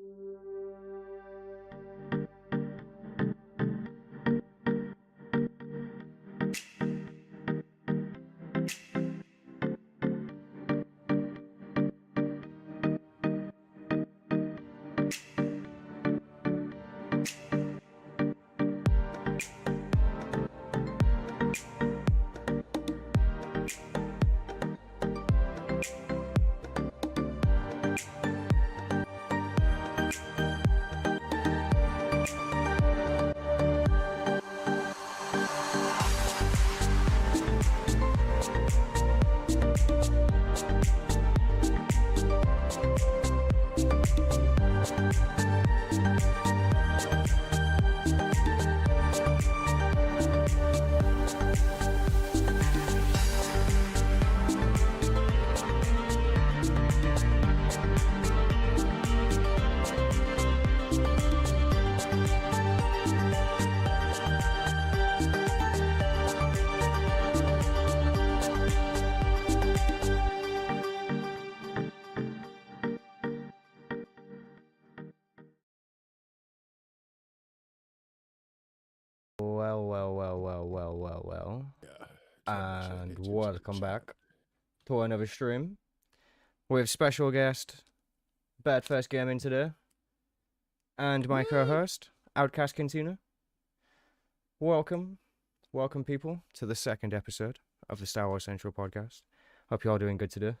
Well. And welcome back to another stream with special guest Bad First Gaming today, and my co-host OutcastCantina. Welcome people to the second episode of the Star Wars Central podcast. Hope you're all doing good today.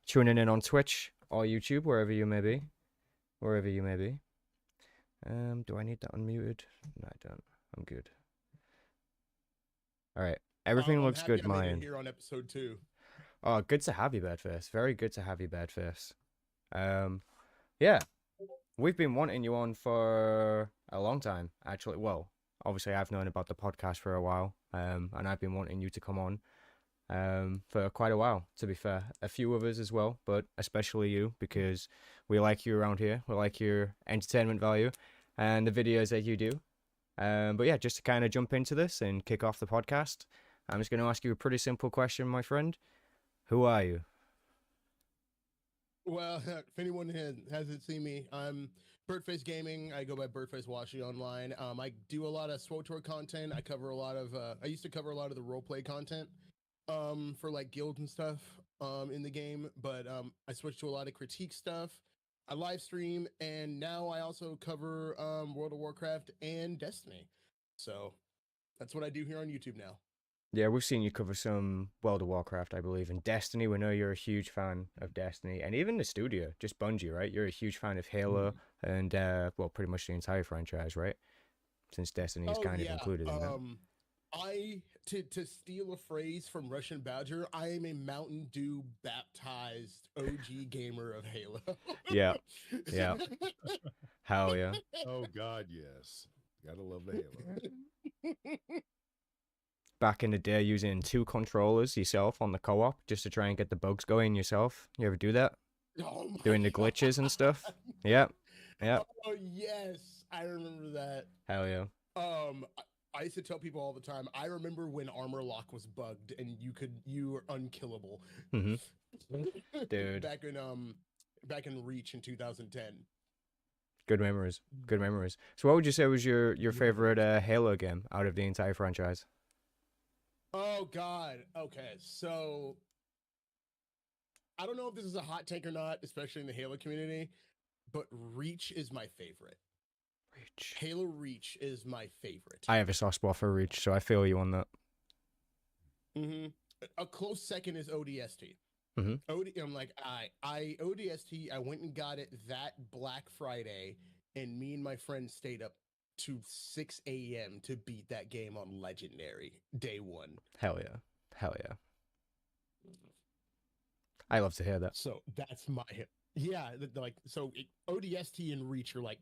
Tuning in on Twitch or YouTube, wherever you may be. Do I need that unmuted? No, I don't. I'm good. All right. Everything looks good, mine. Here on episode 2. Oh, good to have you, Badface. Very good to have you, Badface. Yeah, we've been wanting you on for a long time, actually. Well, obviously, I've known about the podcast for a while, and I've been wanting you to come on for quite a while, to be fair. A few of us as well, but especially you, because we like you around here. We like your entertainment value and the videos that you do. But yeah, just to kind of jump into this and kick off the podcast, I'm just going to ask you a pretty simple question, my friend. Who are you? Well, if anyone hasn't seen me, I'm Birdface Gaming. I go by Birdface Washi online. I do a lot of SWTOR content. I cover a lot of. I used to cover a lot of the roleplay content, for like guilds and stuff, in the game. But I switched to a lot of critique stuff. I live stream, and now I also cover World of Warcraft and Destiny. So that's what I do here on YouTube now. Yeah, we've seen you cover some World of Warcraft, I believe, and Destiny. We know you're a huge fan of Destiny, and even the studio, just Bungie, right? You're a huge fan of Halo and, well, pretty much the entire franchise, right? Since Destiny is kind of included in that. To steal a phrase from Russian Badger, I am a Mountain Dew baptized OG gamer of Halo. Yeah. Hell yeah. Oh, God, yes. Gotta love the Halo. Back in the day, using 2 controllers yourself on the co-op just to try and get the bugs going yourself. You ever do that? Oh doing the glitches and stuff? Yep. Oh, yes. I remember that. Hell yeah. I used to tell people all the time, I remember when Armor Lock was bugged and you were unkillable. Dude. Back in Reach in 2010. Good memories. So what would you say was your favorite Halo game out of the entire franchise? Oh, God. Okay, so I don't know if this is a hot take or not, especially in the Halo community, but Reach is my favorite. Halo Reach is my favorite. I have a soft spot for Reach, so I feel you on that. A close second is ODST. I'm like, ODST, I went and got it that Black Friday, and me and my friend stayed up to 6 a.m. to beat that game on Legendary day 1. Hell yeah. I love to hear that. So that's my ODST and Reach are like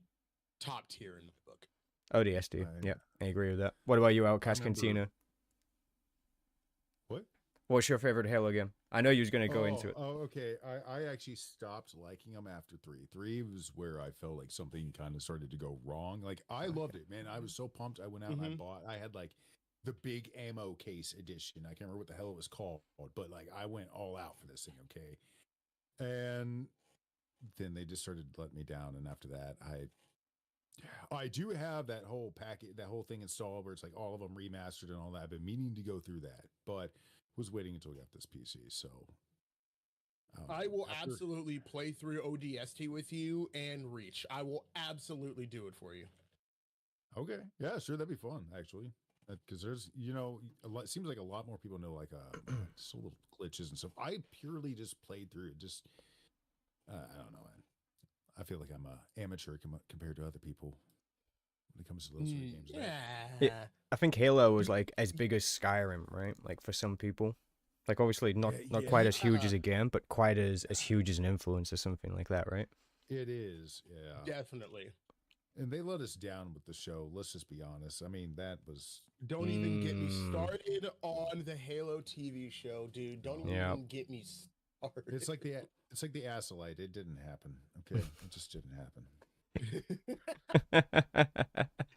top tier in the book. ODST, right. Yeah, I agree with that. What about you, OutcastCantina? What? What's your favorite Halo game? I know you was going to go into it. Oh, okay. I actually stopped liking them after 3. 3 was where I felt like something kind of started to go wrong. Like, I loved it, man. I was so pumped. I went out and I had like the big ammo case edition. I can't remember what the hell it was called, but like I went all out for this thing, okay? And then they just started letting me down. And after that, I do have that whole packet, that whole thing installed where it's like all of them remastered and all that. I've been meaning to go through that, but was waiting until we got this PC. So I will absolutely play through ODST with you and Reach. I will absolutely do it for you. Okay, yeah, sure, that'd be fun actually. Because there's, it seems like a lot more people know like so little glitches and stuff. I purely just played through it. Just I don't know, man. I feel like I'm a amateur compared to other people when it comes to those sort of games. Yeah. I think Halo was like as big as Skyrim, right? Like for some people, like obviously not quite as huge as a game, but quite as huge as an influence or something like that, right? It is, yeah, Definitely. And they let us down with the show. Let's just be honest. I mean, that was. Don't even get me started on the Halo TV show, dude. Don't even get me started. It's like the Acolyte. It didn't happen. Okay, it just didn't happen.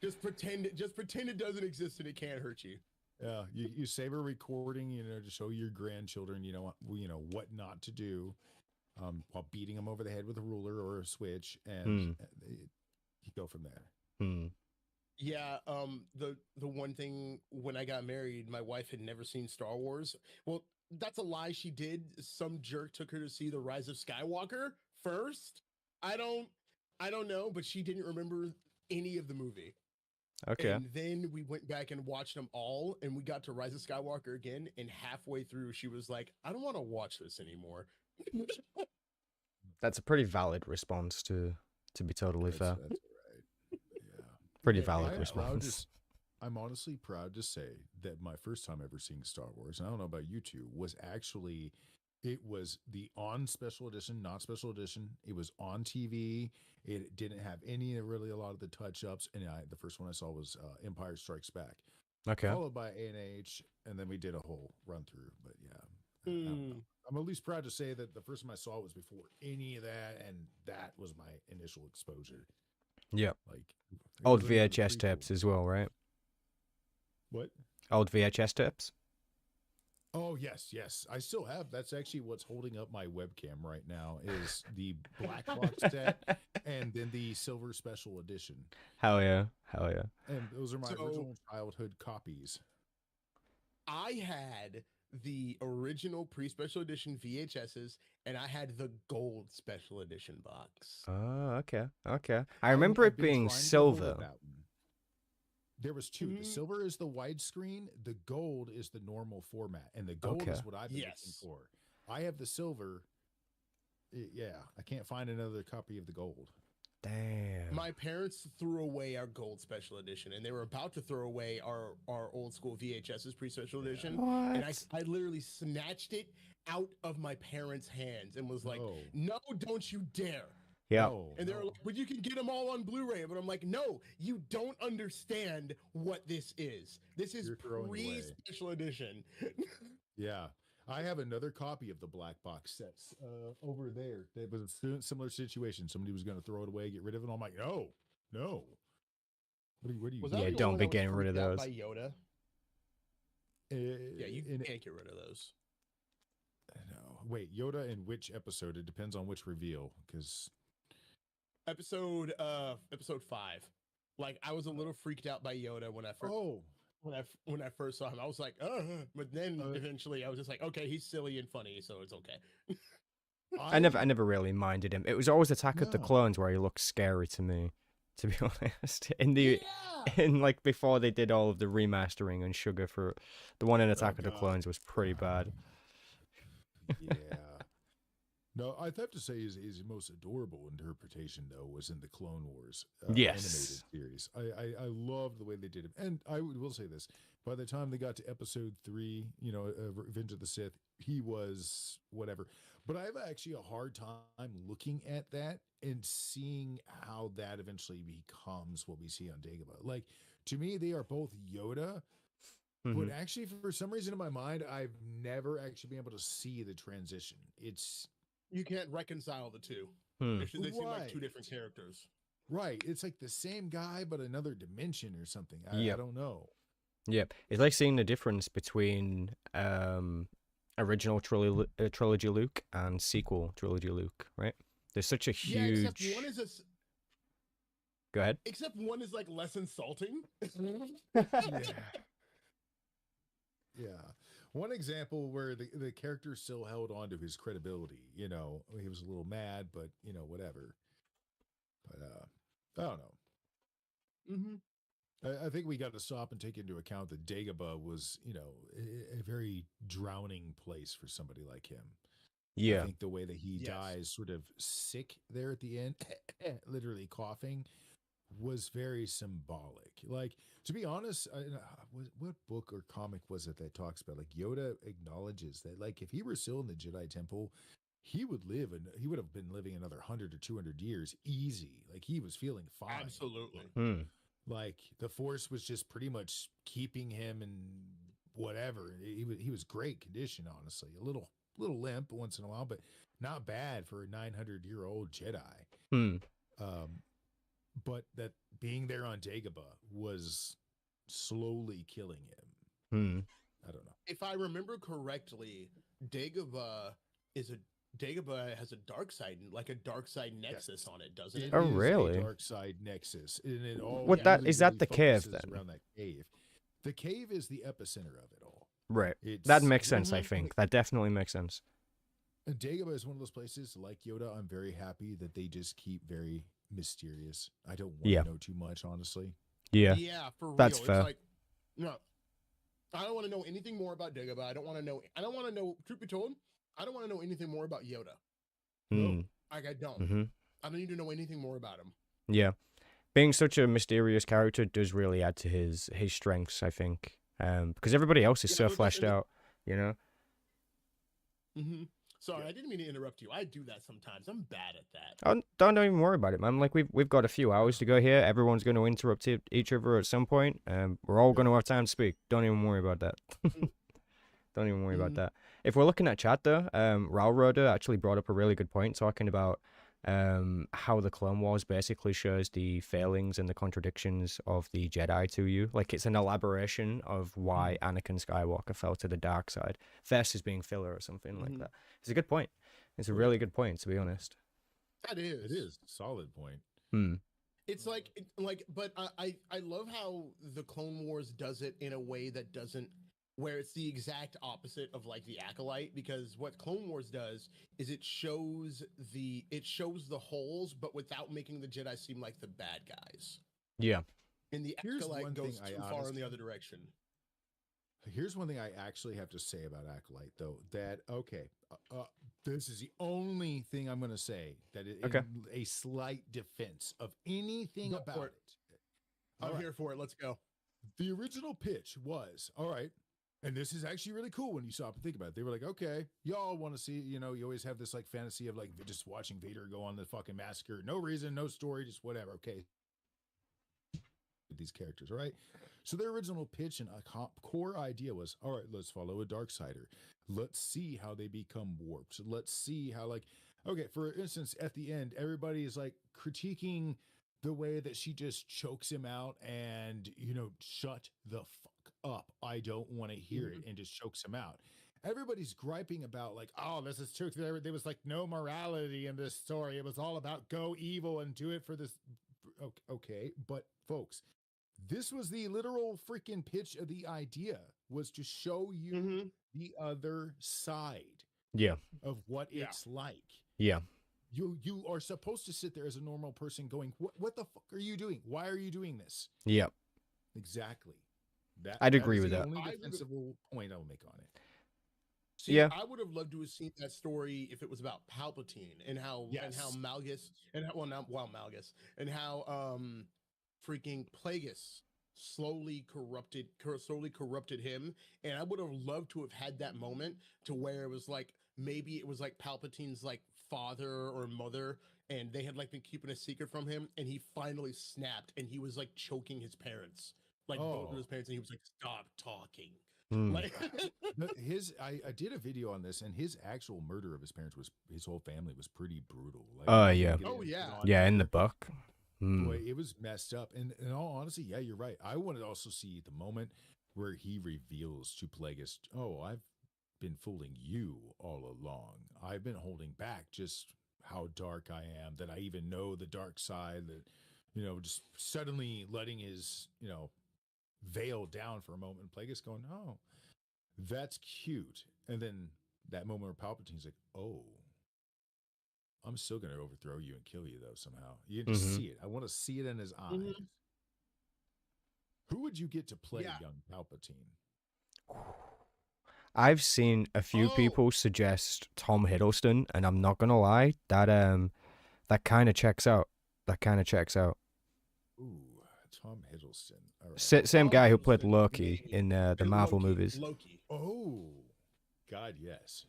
Just pretend it doesn't exist and it can't hurt you. Yeah, you save a recording, to show your grandchildren, what not to do, while beating them over the head with a ruler or a switch, and you go from there. Yeah, the one thing when I got married, my wife had never seen Star Wars. Well, that's a lie. She did. Some jerk took her to see The Rise of Skywalker first. I don't know, but she didn't remember any of the movie. Okay. And then we went back and watched them all, and we got to Rise of Skywalker again, and halfway through she was like, I don't want to watch this anymore. That's a pretty valid response to be totally fair. That's right. Yeah. Pretty valid response. I'm honestly proud to say that my first time ever seeing Star Wars, and I don't know about you two, was actually, it was the on special edition, not special edition. It was on TV. It didn't have really a lot of the touch-ups, and the first one I saw was Empire Strikes Back. Okay. Followed by A&H, and then we did a whole run-through. But yeah, I'm at least proud to say that the first time I saw it was before any of that, and that was my initial exposure. Yep. Like old VHS tapes as well, right? What? Old VHS tapes? Oh, yes. I still have. That's actually what's holding up my webcam right now is the black box set and then the silver special edition. Hell yeah. And those are my original childhood copies. I had the original pre-special edition VHSs, and I had the gold special edition box. Oh, okay. I remember it being silver. There was two. The silver is the widescreen. The gold is the normal format, and the gold is what I've been looking for. I have the silver. Yeah, I can't find another copy of the gold. Damn. My parents threw away our gold special edition, and they were about to throw away our old school VHS's pre-special edition. What? And I literally snatched it out of my parents' hands and was like, "No, don't you dare!" Yeah. And they're like, but you can get them all on Blu-ray. But I'm like, no, you don't understand what this is. This is pre-special edition. Yeah. I have another copy of the black box sets over there. It was a similar situation. Somebody was going to throw it away, get rid of it. I'm like, no. What do you yeah, don't be getting rid of those. By Yoda? Yeah, you can't get rid of those. No. Wait, Yoda in which episode? It depends on which reveal, because... Episode 5. Like, I was a little freaked out by Yoda when I first when I first saw him. I was like, but then eventually I was just like, okay, he's silly and funny, so it's okay. I never really minded him. It was always Attack of the Clones where he looked scary to me, to be honest. In like before they did all of the remastering and sugar for the one in Attack of the Clones was pretty bad. Yeah. No, I'd have to say his most adorable interpretation, though, was in the Clone Wars animated series. I loved the way they did it. And I will say this, by the time they got to episode 3, Revenge of the Sith, he was whatever. But I have actually a hard time looking at that and seeing how that eventually becomes what we see on Dagobah. Like, to me, they are both Yoda, but actually, for some reason in my mind, I've never actually been able to see the transition. You can't reconcile the two. They seem like two different characters. Right. It's like the same guy, but another dimension or something. I don't know. Yep. It's like seeing the difference between original trilogy Luke and sequel trilogy Luke, right? There's such a Yeah, huge. Go ahead. except one is like less insulting. Yeah. Yeah. One example where the character still held on to his credibility. You know, he was a little mad, but you know, whatever. But I don't know. I think we got to stop and take into account that Dagobah was, you know, a very drowning place for somebody like him. I Yeah. think the way that he dies sort of sick there at the end, literally coughing, was very symbolic. Like, to be honest, what book or comic was it that talks about, like, Yoda acknowledges that, like, if he were still in the Jedi Temple, he would live and he would have been living another 100 or 200 years easy. Like, he was feeling fine. Absolutely. Like, the Force was just pretty much keeping him in whatever. He was great condition, honestly. A little limp once in a while, but not bad for a 900-year-old Jedi. But that being there on Dagobah was slowly killing him. I don't know. If I remember correctly, Dagobah has a dark side, like a dark side nexus on it, doesn't it? Oh, really? A dark side nexus, and it all What that is that the cave then? Around that cave. The cave is the epicenter of it all. Right. That makes sense. I think that definitely makes sense. And Dagobah is one of those places, like Yoda. I'm very happy that they just keep very mysterious. I don't want to know too much, honestly. Yeah. Yeah, for real. That's fair. It's like, no, I don't want to know anything more about Dagobah. I don't want to know. Truth be told, I don't want to know anything more about Yoda. No, like I don't. I don't need to know anything more about him. Yeah, being such a mysterious character does really add to his strengths, I think. Because everybody else is so fleshed out, you know. Sorry, I didn't mean to interrupt you. I do that sometimes. I'm bad at that. Oh, don't even worry about it, man. Like we've got a few hours to go here. Everyone's going to interrupt each other at some point. We're all going to have time to speak. Don't even worry about that. Don't even worry about that. If we're looking at chat though, Railroader actually brought up a really good point talking about how the Clone Wars basically shows the failings and the contradictions of the Jedi to you. Like, it's an elaboration of why Anakin Skywalker fell to the dark side versus being filler or something like that. It's a good point. It's a really good point, to be honest. That is. It is. Solid point. It's but I love how the Clone Wars does it in a way that doesn't, where it's the exact opposite of like the Acolyte, because what Clone Wars does is it shows the holes, but without making the Jedi seem like the bad guys. Yeah. And the Acolyte goes too far in the other direction. Here's one thing I actually have to say about Acolyte, though. That, this is the only thing I'm going to say that in a slight defense of anything about it. I'm here for it. Let's go. The original pitch was, all right, and this is actually really cool when you stop and think about it. They were like, okay, y'all want to see, you know, you always have this like fantasy of like just watching Vader go on the fucking massacre. No reason, no story, just whatever. Okay. These characters, all right? So their original pitch and a core idea was, all right, let's follow a Darksider. Let's see how they become warped. Let's see how, like, okay, for instance, at the end, everybody is like critiquing the way that she just chokes him out and, you know, shut the fuck up. I don't want to hear it, and just chokes him out. Everybody's griping about like, oh, this is truth. There was like no morality in this story. It was all about go evil and do it for this. Okay, but folks, this was the literal freaking pitch of the idea, was to show you the other side of what it's like. Yeah. You are supposed to sit there as a normal person going, what the fuck are you doing? Why are you doing this? Yeah. Exactly. I'd agree with that. Only defensible point I'll make on it. See, I would have loved to have seen that story if it was about Palpatine and how Malgus and how Malgus and how freaking Plagueis slowly corrupted him. And I would have loved to have had that moment to where it was like, maybe it was like Palpatine's like father or mother, and they had like been keeping a secret from him, and he finally snapped and he was like choking his parents, like both of his parents, and he was like, stop talking. Like I did a video on this, and his actual murder of his parents was, his whole family was pretty brutal. Like, in the book. Boy, it was messed up. And in all honesty, yeah, you're right. I wanted to also see the moment where he reveals to Plagueis, oh, I've been fooling you all along. I've been holding back just how dark I am, that I even know the dark side, that, just suddenly letting his, veil down for a moment, and Plagueis going, oh, that's cute. And then that moment where Palpatine's like, oh, I'm still going to overthrow you and kill you, though, somehow. You can just see it. I want to see it in his eyes. Who would you get to play young Palpatine? I've seen a few people suggest Tom Hiddleston, and I'm not gonna lie, that kind of checks out. Ooh, Tom Hiddleston. All right. Same guy who played Loki in the Marvel movies. Loki. Oh, God, yes,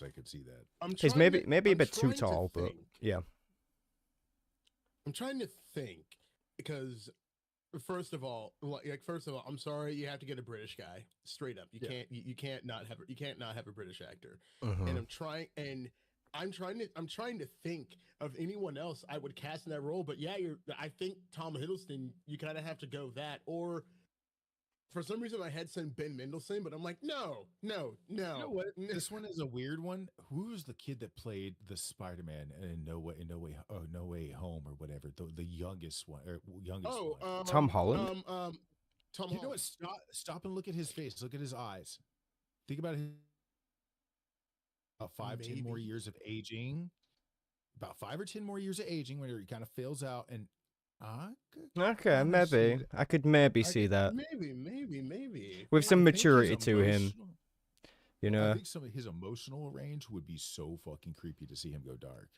I could see that. He's maybe a bit too tall, but yeah. I'm trying to think, because first of all, I'm sorry, you have to get a British guy straight up. You can't not have a British actor. And I'm trying to think of anyone else I would cast in that role. But I think Tom Hiddleston, you kind of have to go that, or for some reason my head said Ben Mendelsohn, but I'm like, no. You know what? This one is a weird one. Who's the kid that played the Spider-Man in No Way Home or whatever? The youngest one or youngest one. Tom Holland. Tom. You know what? Stop and look at his face. Look at his eyes. Think about his 10 more years of aging. About 5 or 10 more years of aging, when he kind of fails out, and okay, maybe I could see that. Maybe with some maturity to him. I think some of his emotional range would be so fucking creepy to see him go dark.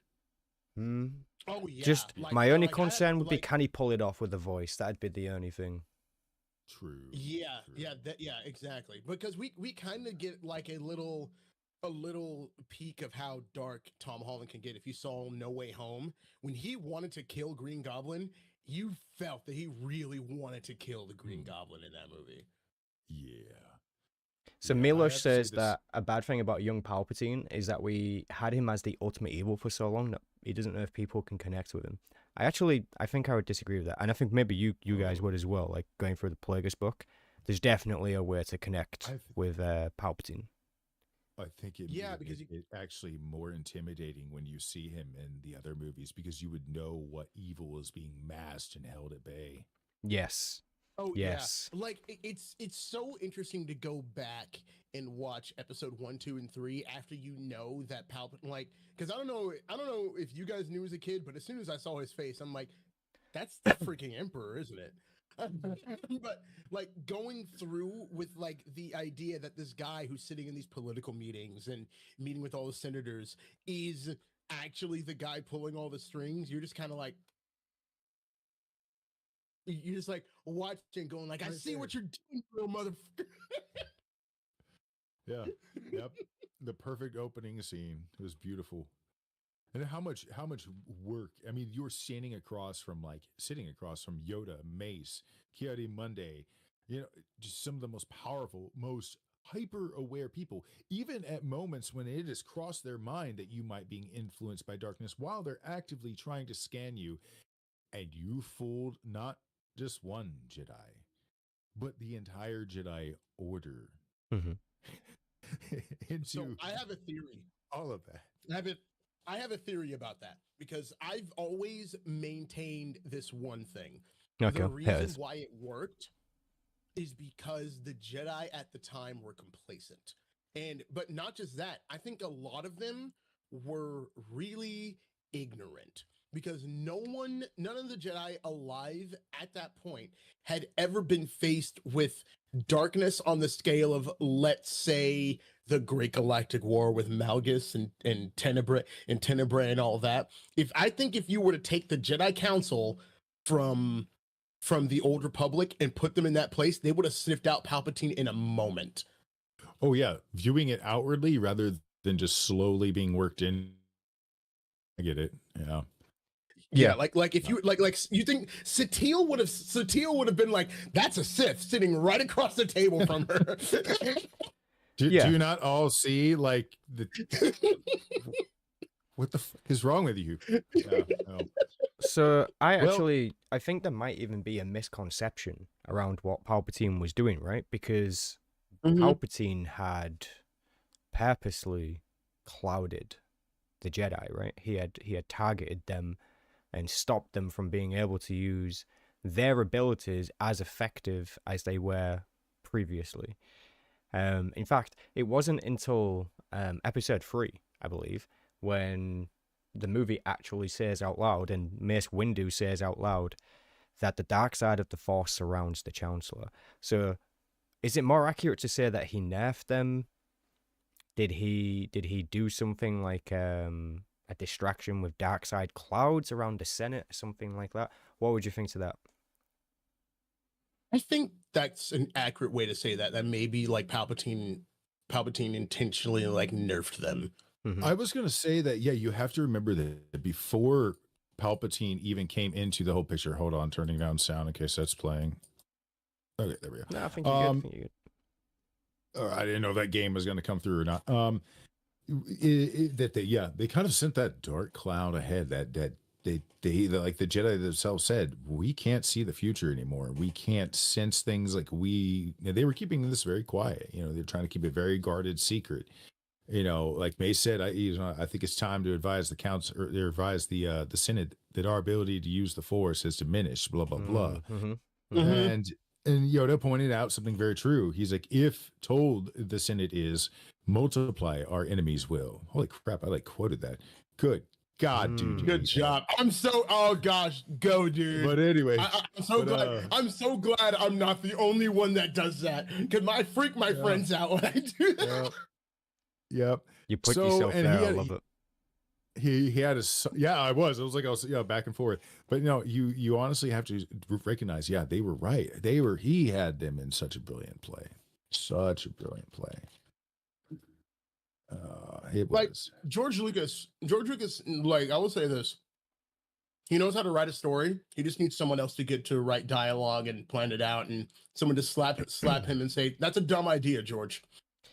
Oh yeah. Just my only concern would be, can he pull it off with a voice? That'd be the only thing. True. Yeah, exactly. Because we kind of get like a little peek of how dark Tom Holland can get. If you saw No Way Home, when he wanted to kill Green Goblin, you felt that he really wanted to kill the Green Goblin in that movie. Yeah. So Milosh says that a bad thing about young Palpatine is that we had him as the ultimate evil for so long that he doesn't know if people can connect with him. I think I would disagree with that, and I think maybe you guys would as well. Like, going through the Plagueis book, there's definitely a way to connect with Palpatine. I think it actually more intimidating when you see him in the other movies, because you would know what evil is being masked and held at bay. Yes. Oh yes. Yeah. Like, it's so interesting to go back and watch episode 1, 2, and 3 after you know that Palpatine, like, because I don't know if you guys knew as a kid, but as soon as I saw his face, I'm like, that's the freaking Emperor, isn't it? But like, going through with like the idea that this guy who's sitting in these political meetings and meeting with all the senators is actually the guy pulling all the strings, you're just kind of like, you're just like watching, going like, I see what you're doing, little motherfucker. Yeah. Yep. The perfect opening scene. It was beautiful. And how much work. I mean, you were sitting across from Yoda, Mace, Ki-Adi-Mundi, just some of the most powerful, most hyper-aware people, even at moments when it has crossed their mind that you might be influenced by darkness while they're actively trying to scan you, and you fooled not just one Jedi, but the entire Jedi Order. So I have a theory. All of that. I have a theory about that, because I've always maintained this one thing. Okay. The reason why it worked is because the Jedi at the time were complacent. But not just that, I think a lot of them were really ignorant, because none of the Jedi alive at that point had ever been faced with darkness on the scale of, let's say, the Great Galactic War with Malgus and Tenebrae and all that. If you were to take the Jedi Council from the Old Republic and put them in that place, they would have sniffed out Palpatine in a moment. Oh yeah, viewing it outwardly rather than just slowly being worked in. I get it. Yeah. Yeah, like if you like you think Satele would have been like, that's a Sith sitting right across the table from her. Do you not all see like what the fuck is wrong with you? Yeah, no. So I think there might even be a misconception around what Palpatine was doing, right? Because Palpatine had purposely clouded the Jedi, right? He had targeted them and stopped them from being able to use their abilities as effective as they were previously. In fact, it wasn't until episode 3, I believe, when the movie actually says out loud, and Mace Windu says out loud, that the dark side of the Force surrounds the Chancellor. So, is it more accurate to say that he nerfed them? Did he do something like a distraction with dark side clouds around the Senate, or something like that? What would you think to that? I think that's an accurate way to say that. That maybe like Palpatine intentionally like nerfed them. Mhm. I was going to say that, yeah, you have to remember that before Palpatine even came into the whole picture. Hold on, turning down sound in case that's playing. Okay, there we go. No, I think you're good. I think you're good. I didn't know that game was going to come through or not. They kind of sent that dark cloud ahead. That they like the Jedi themselves said, we can't see the future anymore. We can't sense things like they were keeping this very quiet. You know, they're trying to keep it very guarded secret. You know, like May said, I think it's time to advise the council or advise the Senate that our ability to use the Force has diminished. Blah blah blah. Mm-hmm. And Yoda pointed out something very true. He's like, if told the Senate is multiply, our enemies will. Holy crap! I like quoted that. Good God, dude. Good job. Oh gosh, go, dude. But anyway, I'm so glad. I'm so glad I'm not the only one that does that. Because I freak my friends out when I do that. Yep. You put yourself there. I love it. He had I was back and forth. But you honestly have to recognize, they were right. He had them in such a brilliant play. Such a brilliant play. It like was George Lucas, like I will say this. He knows how to write a story. He just needs someone else to get to write dialogue and plan it out, and someone to slap him and say, that's a dumb idea, George.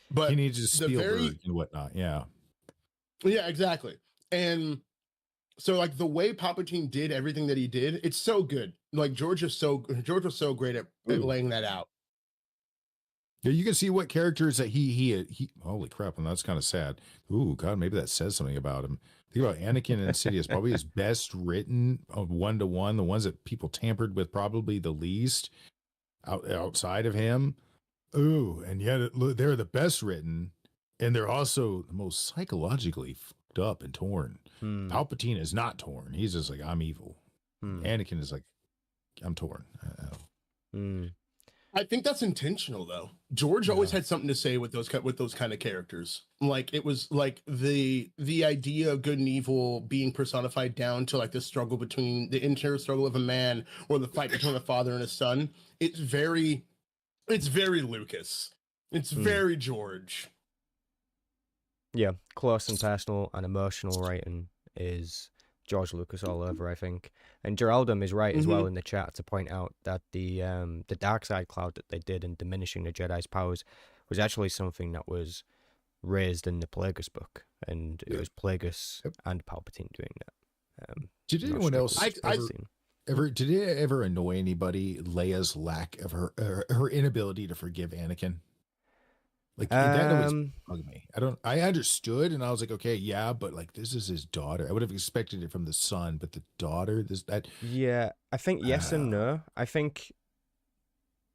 But he needs to Spielberg and whatnot. Yeah, exactly. And so like the way Palpatine did everything that he did, it's so good. Like George was so great at laying that out. Yeah, you can see what characters that he holy crap, and that's kind of sad. Ooh, God, maybe that says something about him. Think about Anakin and Insidious, probably his best written of 1-to-1, the ones that people tampered with probably the least outside of him. Ooh, and yet they're the best written, and they're also the most psychologically fucked up and torn. Palpatine is not torn. He's just like, I'm evil. Anakin is like, I'm torn. I think that's intentional, though. George always had something to say with those kind of characters. Like it was like the idea of good and evil being personified down to like the struggle between the interior struggle of a man or the fight between a father and a son. It's very Lucas. It's very George. Yeah, close and personal and emotional writing is George Lucas all over, I think. And Geraldum is right as well in the chat to point out that the dark side cloud that they did in diminishing the Jedi's powers was actually something that was raised in the Plagueis book, and it was Plagueis and Palpatine doing that. Did anyone else did it ever annoy anybody, Leia's lack of her inability to forgive Anakin? Like that always bugged me. I understood, and I was like, okay, yeah, but like this is his daughter. I would have expected it from the son, but the daughter, Yeah, I think yes and no. I think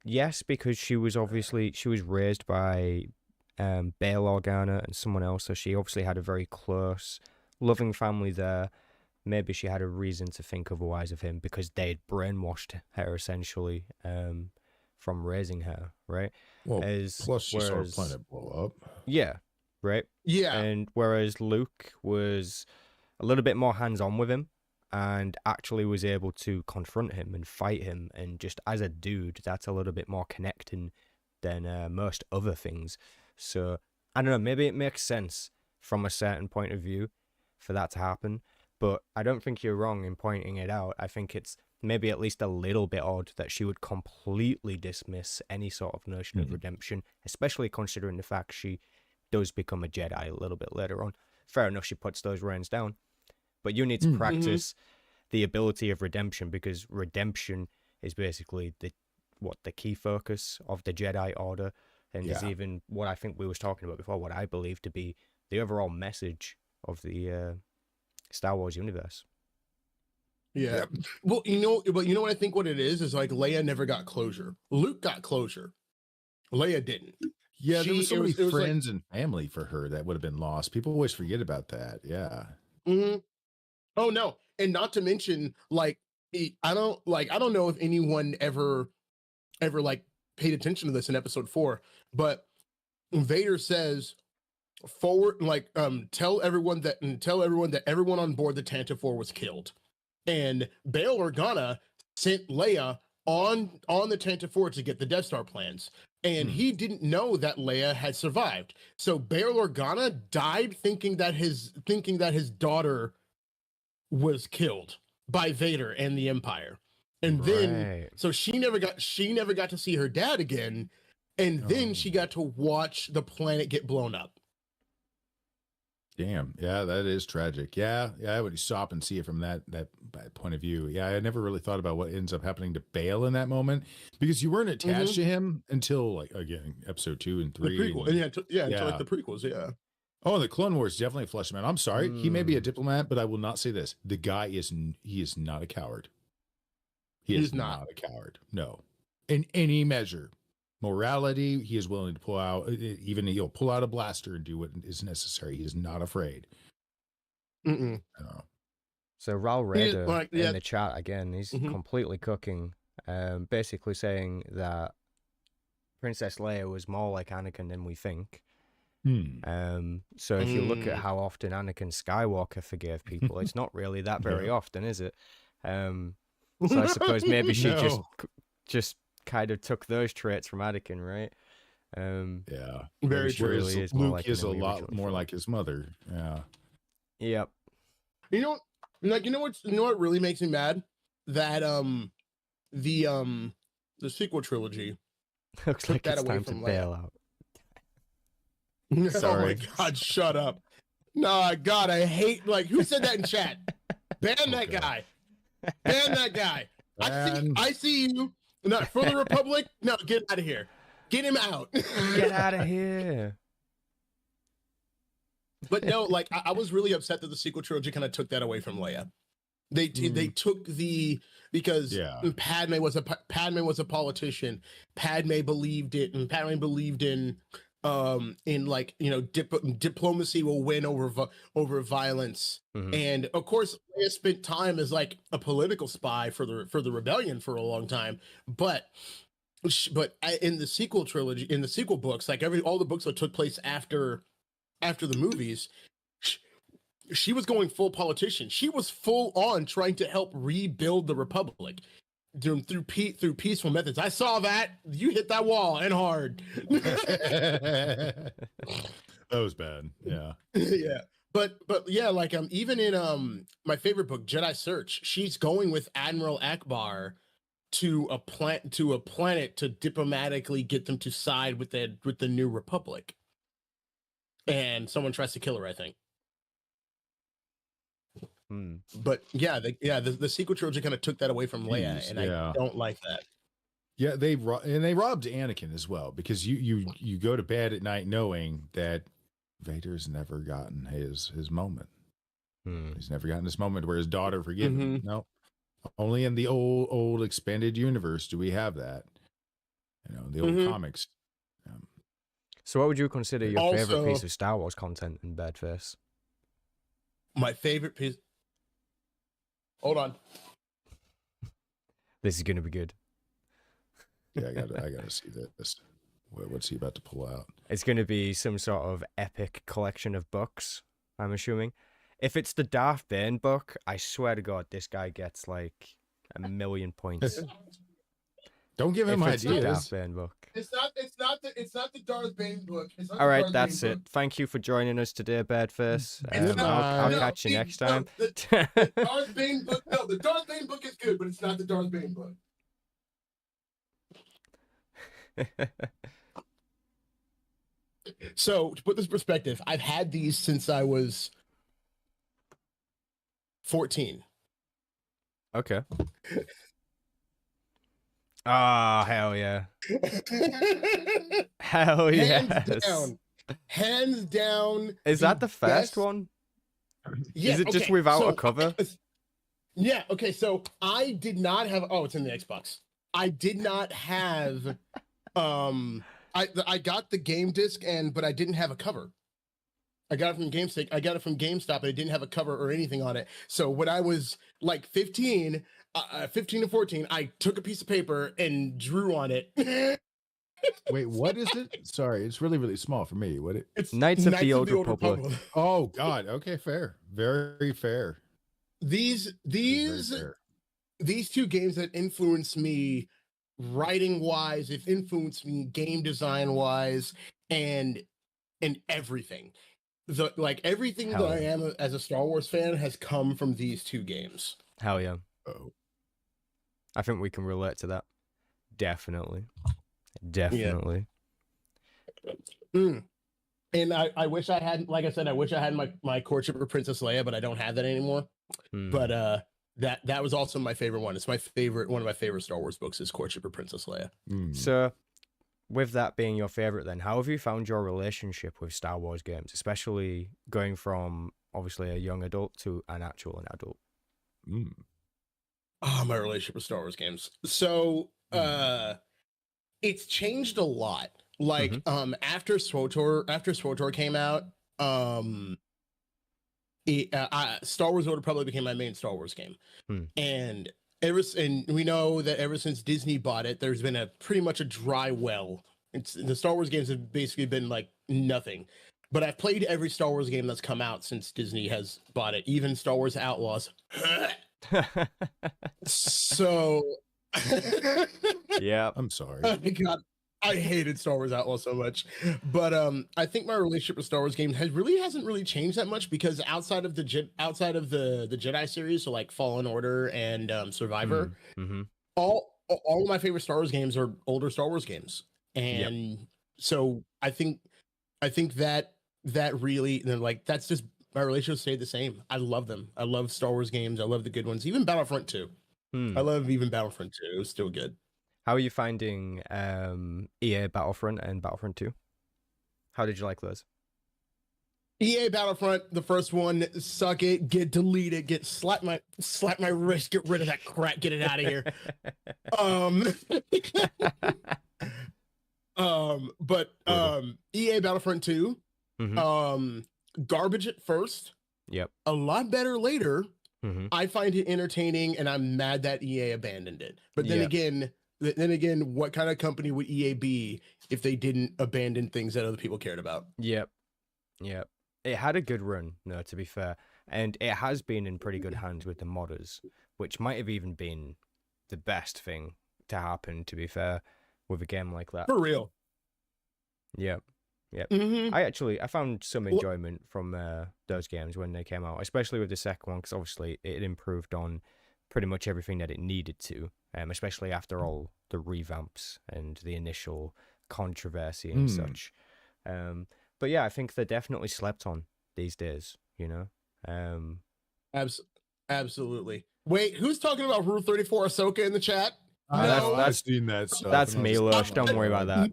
yes, because she was raised by Bail Organa and someone else, so she obviously had a very close, loving family there. Maybe she had a reason to think otherwise of him because they'd brainwashed her essentially from raising her, right? Well, plus she saw her planet blow up. Yeah, right? Yeah. And whereas Luke was a little bit more hands-on with him and actually was able to confront him and fight him, and just as a dude, that's a little bit more connecting than most other things. So, I don't know, maybe it makes sense from a certain point of view for that to happen, but I don't think you're wrong in pointing it out. I think it's maybe at least a little bit odd that she would completely dismiss any sort of notion of redemption, especially considering the fact she does become a Jedi a little bit later on. Fair enough, she puts those reins down, but you need to practice the ability of redemption, because redemption is basically the key focus of the Jedi Order, and is even what I think we was talking about before, what I believe to be the overall message of the Star Wars universe. Yeah. Well, but you know what I think what it is like Leia never got closure. Luke got closure. Leia didn't. Yeah, there was so many it was like, friends and family for her that would have been lost. People always forget about that. Yeah. Oh no, and not to mention, like, I don't know if anyone ever like paid attention to this in episode 4, but Vader says forward, like, tell everyone that everyone on board the Tantive 4 was killed, and Bail Organa sent Leia on the Tantive 4 to get the Death Star plans. And he didn't know that Leia had survived. So Bail Organa died thinking that his daughter was killed by Vader and the Empire. And then so she never got to see her dad again. And then she got to watch the planet get blown up. Damn. Yeah, that is tragic. Yeah, when you stop and see it from that point of view. Yeah, I never really thought about what ends up happening to Bale in that moment, because you weren't attached to him until, like, again, episode 2 and 3. The prequel. Until like the prequels, yeah. Oh, the Clone Wars definitely fleshed him out. I'm sorry. He may be a diplomat, but I will not say this. The guy is not a coward. He is not a coward. No. In any measure. Morality, he is willing to pull out, even he'll pull out a blaster and do what is necessary. He is not afraid. So Ral Raider in the chat again, he's completely cooking, basically saying that Princess Leia was more like Anakin than we think. So if you look at how often Anakin Skywalker forgave people, it's not really that very often, is it? So I suppose maybe she just kind of took those traits from Anakin, right? Yeah, very true. Really is Luke is a lot more like his mother. Yeah. Yep. You know what really makes me mad? That the sequel trilogy looks like it's time to bail out. Oh my God! Shut up! No, God, I hate, like, who said that in chat? Ban that guy! Ban that guy! I see you. Not for the Republic. No, get out of here. Get him out. Get out of here. But no, like, I was really upset that the sequel trilogy kind of took that away from Leia. They took because Padme was a politician. Padme believed it, and Padme believed in like, diplomacy will win over violence. And of course Leia spent time as like a political spy for the rebellion for a long time, but in the sequel trilogy, in the sequel books, like all the books that took place after the movies, she was going full politician. She was full on trying to help rebuild the Republic through peaceful methods. I saw that. You hit that wall and hard. That was bad. Yeah. Yeah. But yeah, like, even in my favorite book, Jedi Search, she's going with Admiral Akbar to a planet to diplomatically get them to side with the New Republic. And someone tries to kill her, I think. But yeah, the sequel trilogy kind of took that away from Leia, and I don't like that. Yeah, they robbed Anakin as well, because you go to bed at night knowing that Vader's never gotten his moment. He's never gotten this moment where his daughter forgive him. No, only in the old expanded universe do we have that. The old comics. So, what would you consider your favorite piece of Star Wars content in Bedface? My favorite piece. Hold on. This is going to be good. Yeah, I gotta see this. What's he about to pull out? It's going to be some sort of epic collection of books, I'm assuming. If it's the Darth Bane book, I swear to God, this guy gets like 1 million points. Don't give him ideas. The Darth Bane book. It's not the Darth Bane book. All right, that's it. Thank you for joining us today, Bedface. I'll catch you next time. The Darth Bane book. No, the Darth Bane book is good, but it's not the Darth Bane book. So, to put this in perspective, I've had these since I was 14. Okay. Ah, hell yeah. Hell yeah. Hands down. Is that the first one? Yeah, Is it just okay, without so a cover? Yeah, okay, so I did not have it's in the Xbox. I did not have I got the game disc but I didn't have a cover. I got it from GameStop. I got it from GameStop and it didn't have a cover or anything on it. So when I was like 15 to 14, I took a piece of paper and drew on it. Wait, what is it? Sorry, it's really, really small for me. What it? It's Knights of the Old Republic. Oh God. Okay, fair. Very fair. These Very fair. these two games that influenced me writing wise, it influenced me game design wise, and everything. Everything Hell that I yeah. am as a Star Wars fan has come from these two games. Hell yeah. Oh. I think we can relate to that. Definitely. Definitely. And I wish I had, like I said, I wish I had my courtship of Princess Leia, but I don't have that anymore. But that was also my favorite one. It's one of my favorite Star Wars books is Courtship of Princess Leia. So, with that being your favorite, then how have you found your relationship with Star Wars games, especially going from obviously a young adult to an adult? My relationship with Star Wars games. So, it's changed a lot. Like, after SWTOR came out, Star Wars Order probably became my main Star Wars game. And we know that ever since Disney bought it, there's been pretty much a dry well. The Star Wars games have basically been like nothing. But I've played every Star Wars game that's come out since Disney has bought it, even Star Wars Outlaws. So, yeah, I'm sorry. Oh my God, I hated Star Wars Outlaws so much. But I think my relationship with Star Wars games hasn't really changed that much, because outside of the Jedi series, so like Fallen Order and Survivor, all of my favorite Star Wars games are older Star Wars games, and so I think that really, like, that's just my relationship stayed the same. I love them. I love Star Wars games. I love the good ones. Even Battlefront 2. I love even Battlefront 2. It was still good. How are you finding EA Battlefront and Battlefront 2? How did you like those? EA Battlefront, the first one, suck it, delete it, slap my wrist, get rid of that crap, get it out of here. But EA Battlefront 2, garbage at first. Yep. A lot better later. I find it entertaining, and I'm mad that EA abandoned it. But then again, what kind of company would EA be if they didn't abandon things that other people cared about? Yep. It had a good run, no, to be fair. And it has been in pretty good hands with the modders, which might have even been the best thing to happen, to be fair, with a game like that. For real. Yep. I found some enjoyment from those games when they came out, especially with the second one, because obviously it improved on pretty much everything that it needed to, especially after all the revamps and the initial controversy and such. But yeah, I think they're definitely slept on these days, you know? Absolutely. Wait, who's talking about Rule 34 Ahsoka in the chat? No, I've seen that stuff. That's me, Lush. Don't worry about that.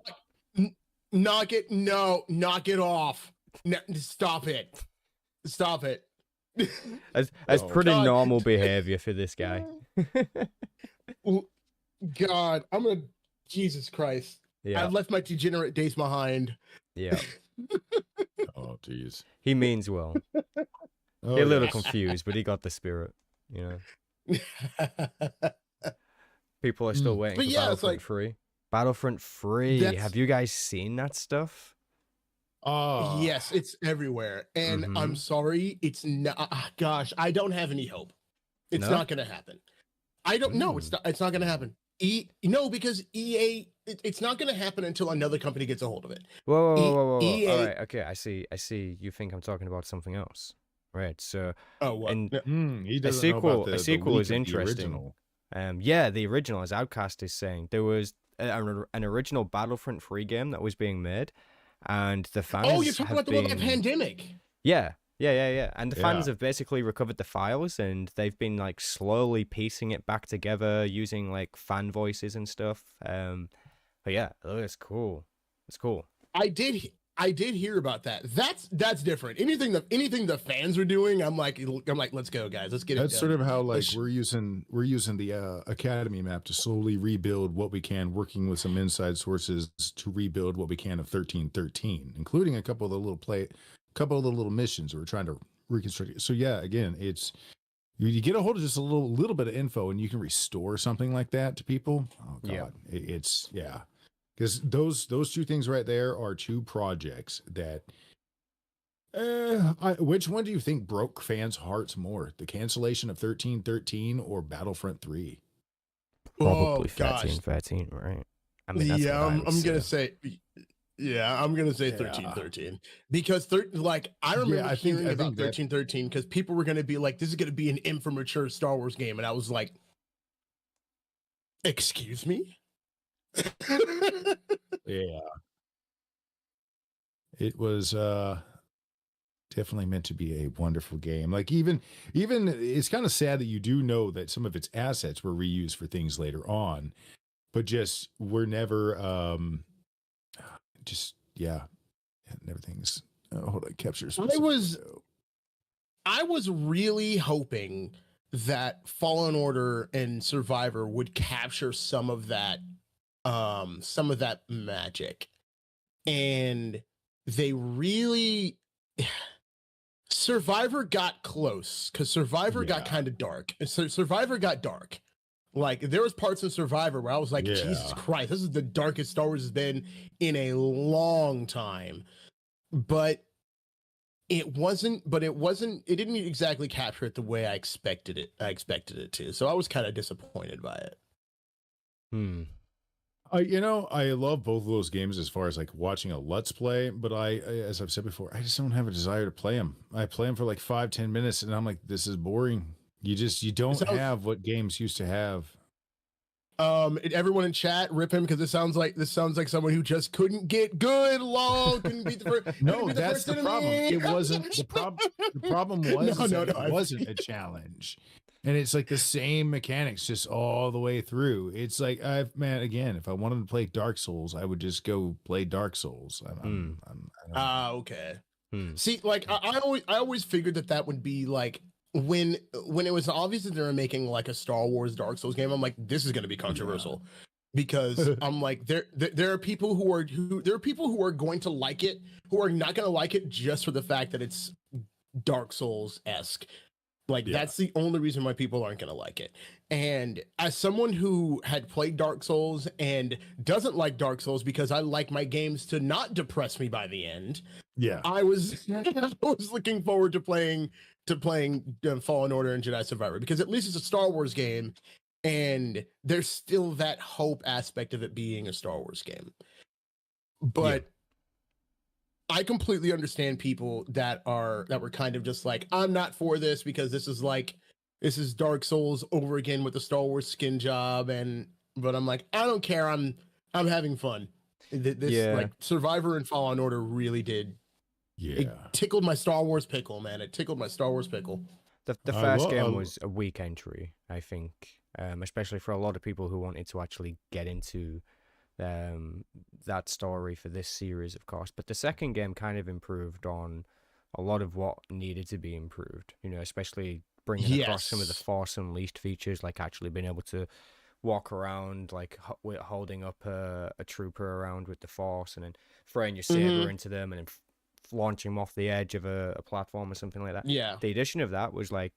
Knock it off. No, stop it. As pretty normal behavior for this guy. God, Jesus Christ. Yeah. I've left my degenerate days behind. Yeah. Oh, jeez. He means well. He's a little confused, but he got the spirit, you know. People are still waiting for Battlefront 3. Battlefront 3. Have you guys seen that stuff? Yes, it's everywhere. And I'm sorry, it's not. Gosh, I don't have any hope. It's not going to happen. I don't know. It's not going to happen. Because EA, it's not going to happen until another company gets a hold of it. Whoa. EA, all right, okay, I see. You think I'm talking about something else, right? So, what? And he doesn't a sequel, know about a sequel the is leak of the interesting. original. The original, as Outcast is saying, there was an original Battlefront 3 game that was being made, and the fans. Oh, you're talking about the one about Pandemic. Yeah. And the fans have basically recovered the files, and they've been like slowly piecing it back together using like fan voices and stuff. But yeah, it's cool. It's cool. I did I did hear about that. That's different. Anything the fans are doing, I'm like, let's go, guys. Let's get it. That's done. sort of how like Let's- we're using the Academy map to slowly rebuild what we can, working with some inside sources to rebuild what we can of 1313, including a couple of the little missions we're trying to reconstruct it. So yeah, again, it's you get a hold of just a little bit of info and you can restore something like that to people. Oh god, it's yeah. Because those two things right there are two projects that. Which one do you think broke fans' hearts more? The cancellation of 1313 or Battlefront 3? Probably gosh. 1313, right? I mean, that's yeah, what I'm gonna say. Yeah, I'm gonna say 1313 because I remember hearing about 1313 because people were gonna be like, "This is gonna be an immature Star Wars game," and I was like, "Excuse me." Yeah. It was definitely meant to be a wonderful game. Like even it's kind of sad that you do know that some of its assets were reused for things later on, but just were never just yeah, and everything's hold on, captures. I was really hoping that Fallen Order and Survivor would capture some of that magic, and they really Survivor got close because Survivor got kind of dark. So Survivor got dark. Like there was parts of Survivor where I was like, Jesus Christ, this is the darkest Star Wars has been in a long time. But it didn't exactly capture it the way I expected it to. So I was kind of disappointed by it. I love both of those games as far as like watching a Let's Play, but as I've said before, I just don't have a desire to play them. I play them for like 5-10 minutes and I'm like, this is boring. You don't have what games used to have. Everyone in chat, rip him because this sounds like someone who just couldn't get good. Lol, couldn't beat the first. No, that's the problem. It wasn't the problem. The problem was it wasn't a challenge, and it's like the same mechanics just all the way through. It's like again, if I wanted to play Dark Souls, I would just go play Dark Souls. Okay. See, like I always figured that would be like. When it was obvious that they were making like a Star Wars Dark Souls game, I'm like, this is going to be controversial because I'm like, there are people who are going to like it, who are not going to like it just for the fact that it's Dark Souls-esque. Like that's the only reason why people aren't going to like it. And as someone who had played Dark Souls and doesn't like Dark Souls because I like my games to not depress me by the end. Yeah, I was looking forward to playing Fallen Order and Jedi Survivor because at least it's a Star Wars game and there's still that hope aspect of it being a Star Wars game. But I completely understand people that were kind of just like, I'm not for this because this is Dark Souls over again with the Star Wars skin job, but I'm like, I don't care. I'm having fun. Like Survivor and Fallen Order really did. Yeah, it tickled my Star Wars pickle, man. It tickled my Star Wars pickle. The first game was a weak entry, I think, especially for a lot of people who wanted to actually get into that story for this series, of course. But the second game kind of improved on a lot of what needed to be improved, especially bringing across some of the Force Unleashed features, like actually being able to walk around, like holding up a trooper around with the Force and then throwing your saber into them and then launching them off the edge of a platform or something like that. Yeah. The addition of that was like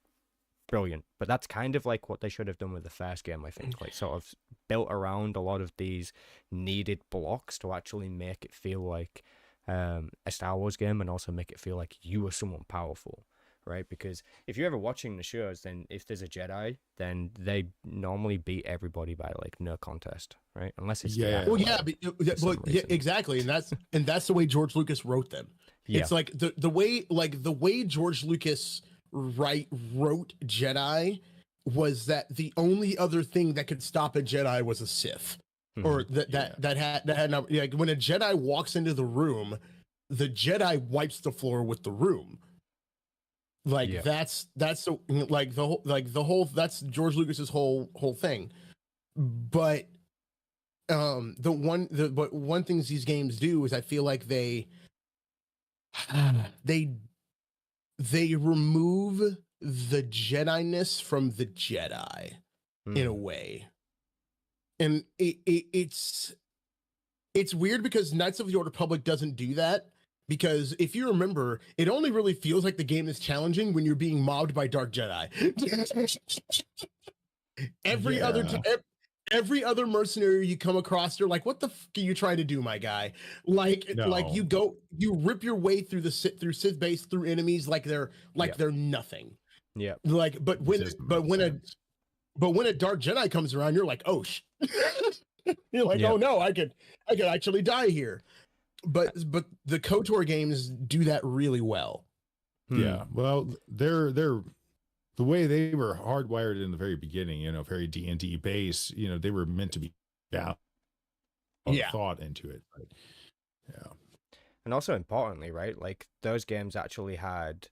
brilliant, but that's kind of like what they should have done with the first game, I think, like sort of built around a lot of these needed blocks to actually make it feel like a Star Wars game and also make it feel like you are someone powerful, right? Because if you're ever watching the shows, then if there's a Jedi, then they normally beat everybody by like no contest, right? Unless it's exactly, and that's the way George Lucas wrote them. It's like the way George Lucas wrote Jedi was that the only other thing that could stop a Jedi was a Sith, or that had not, like when a Jedi walks into the room, the Jedi wipes the floor with the room. Like that's that's George Lucas's whole thing. But one things these games do is I feel like they they remove the Jedi-ness from the Jedi in a way. And it's weird because Knights of the Old Republic doesn't do that, because if you remember, it only really feels like the game is challenging when you're being mobbed by Dark Jedi. Every other mercenary you come across, you're like, what the fuck are you trying to do, my guy? Like you rip your way through through Sith base, through enemies like they're nothing. Yeah. Like, but when a Dark Jedi comes around, you're like, oh you're like, oh no, I could actually die here. But the KOTOR games do that really well. Yeah. Well, they're the way they were hardwired in the very beginning, very D&D base, they were meant to be down thought into it. But, yeah. And also importantly, right, like those games actually had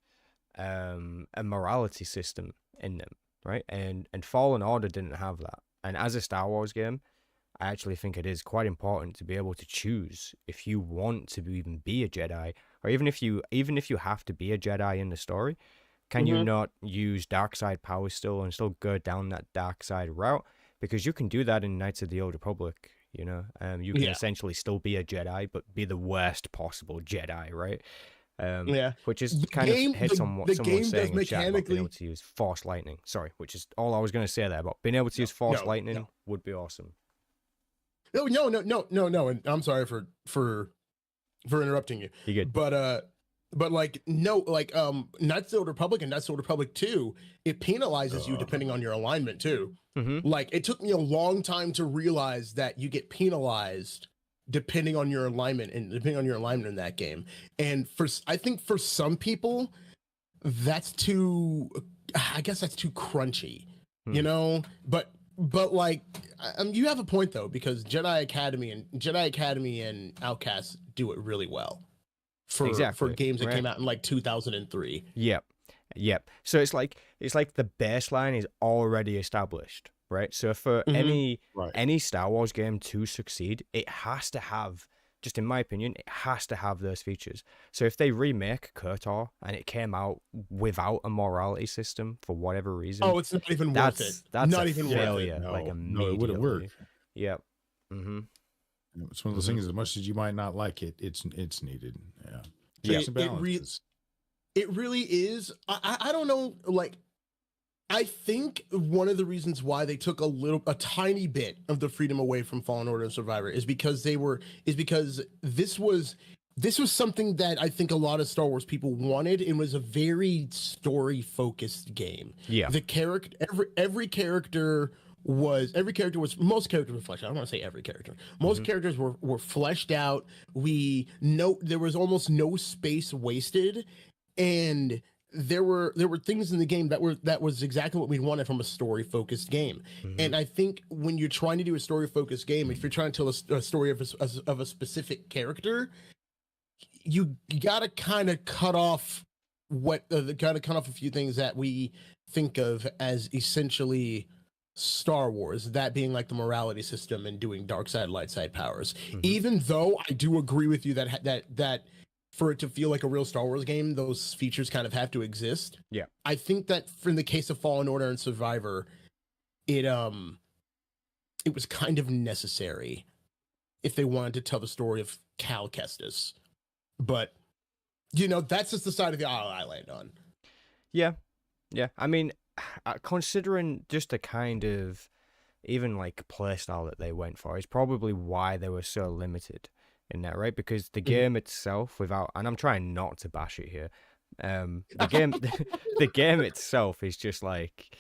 a morality system in them, right? And Fallen Order didn't have that. And as a Star Wars game, I actually think it is quite important to be able to choose if you want to even be a Jedi, or even if you have to be a Jedi in the story. Can you not use dark side power still and still go down that dark side route? Because you can do that in Knights of the Old Republic, you can essentially still be a Jedi, but be the worst possible Jedi, right? Which is kind of hits on what someone was saying in chat about being able to use Force Lightning. Sorry, which is all I was going to say there about being able to use Force Lightning would be awesome. No, and I'm sorry for interrupting you. You good? But Knights of the Old Republic and Knights of the Old Republic 2, it penalizes you depending on your alignment too. Like, it took me a long time to realize that you get penalized depending on your alignment in that game. And I think for some people, that's too crunchy, But like, you have a point though, because Jedi Academy and Outcast do it really well for games that came out in like 2003. Yep. So it's like the baseline is already established, right? So for any Star Wars game to succeed, it has to have, just in my opinion, it has to have those features. So if they remake KOTOR and it came out without a morality system for whatever reason, it's not even worth it. That's not a even failure. worth it. Like No, it wouldn't work. Yep. It's one of those things. As much as you might not like it, it's needed. Yeah. Checks and balances. It really is. I don't know. Like, I think one of the reasons why they took a tiny bit of the freedom away from Fallen Order and Survivor is because this was something that I think a lot of Star Wars people wanted, and was a very story focused game. Yeah. The character, every character was most characters were fleshed out. I don't want to say every character. Most characters were fleshed out. We know there was almost no space wasted, and there were things in the game that was exactly what we wanted from a story focused game. And I think when you're trying to do a story focused game, if you're trying to tell a story of a specific character, you gotta kind of cut off a few things that we think of as essentially Star Wars, that being like the morality system and doing dark side, light side powers. Even though I do agree with you that for it to feel like a real Star Wars game, those features kind of have to exist. Yeah. I think that in the case of Fallen Order and Survivor, it was kind of necessary if they wanted to tell the story of Cal Kestis. But that's just the side of the aisle I land on. Yeah. I mean, considering just the kind of even like playstyle that they went for is probably why they were so limited in that, right? Because the game itself, and I'm trying not to bash it here, the game itself is just like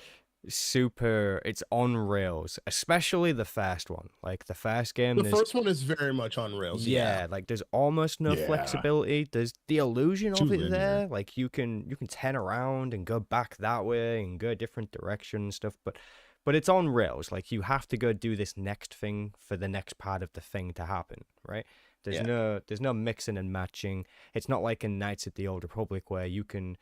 super, it's on rails, especially the first one. Like the first game, the first one is very much on rails. Like there's almost no flexibility. There's the illusion of it there, like you can turn around and go back that way and go a different direction and stuff, but it's on rails. Like you have to go do this next thing for the next part of the thing to happen, right? There's no mixing and matching. It's not like in Knights of the Old Republic where you can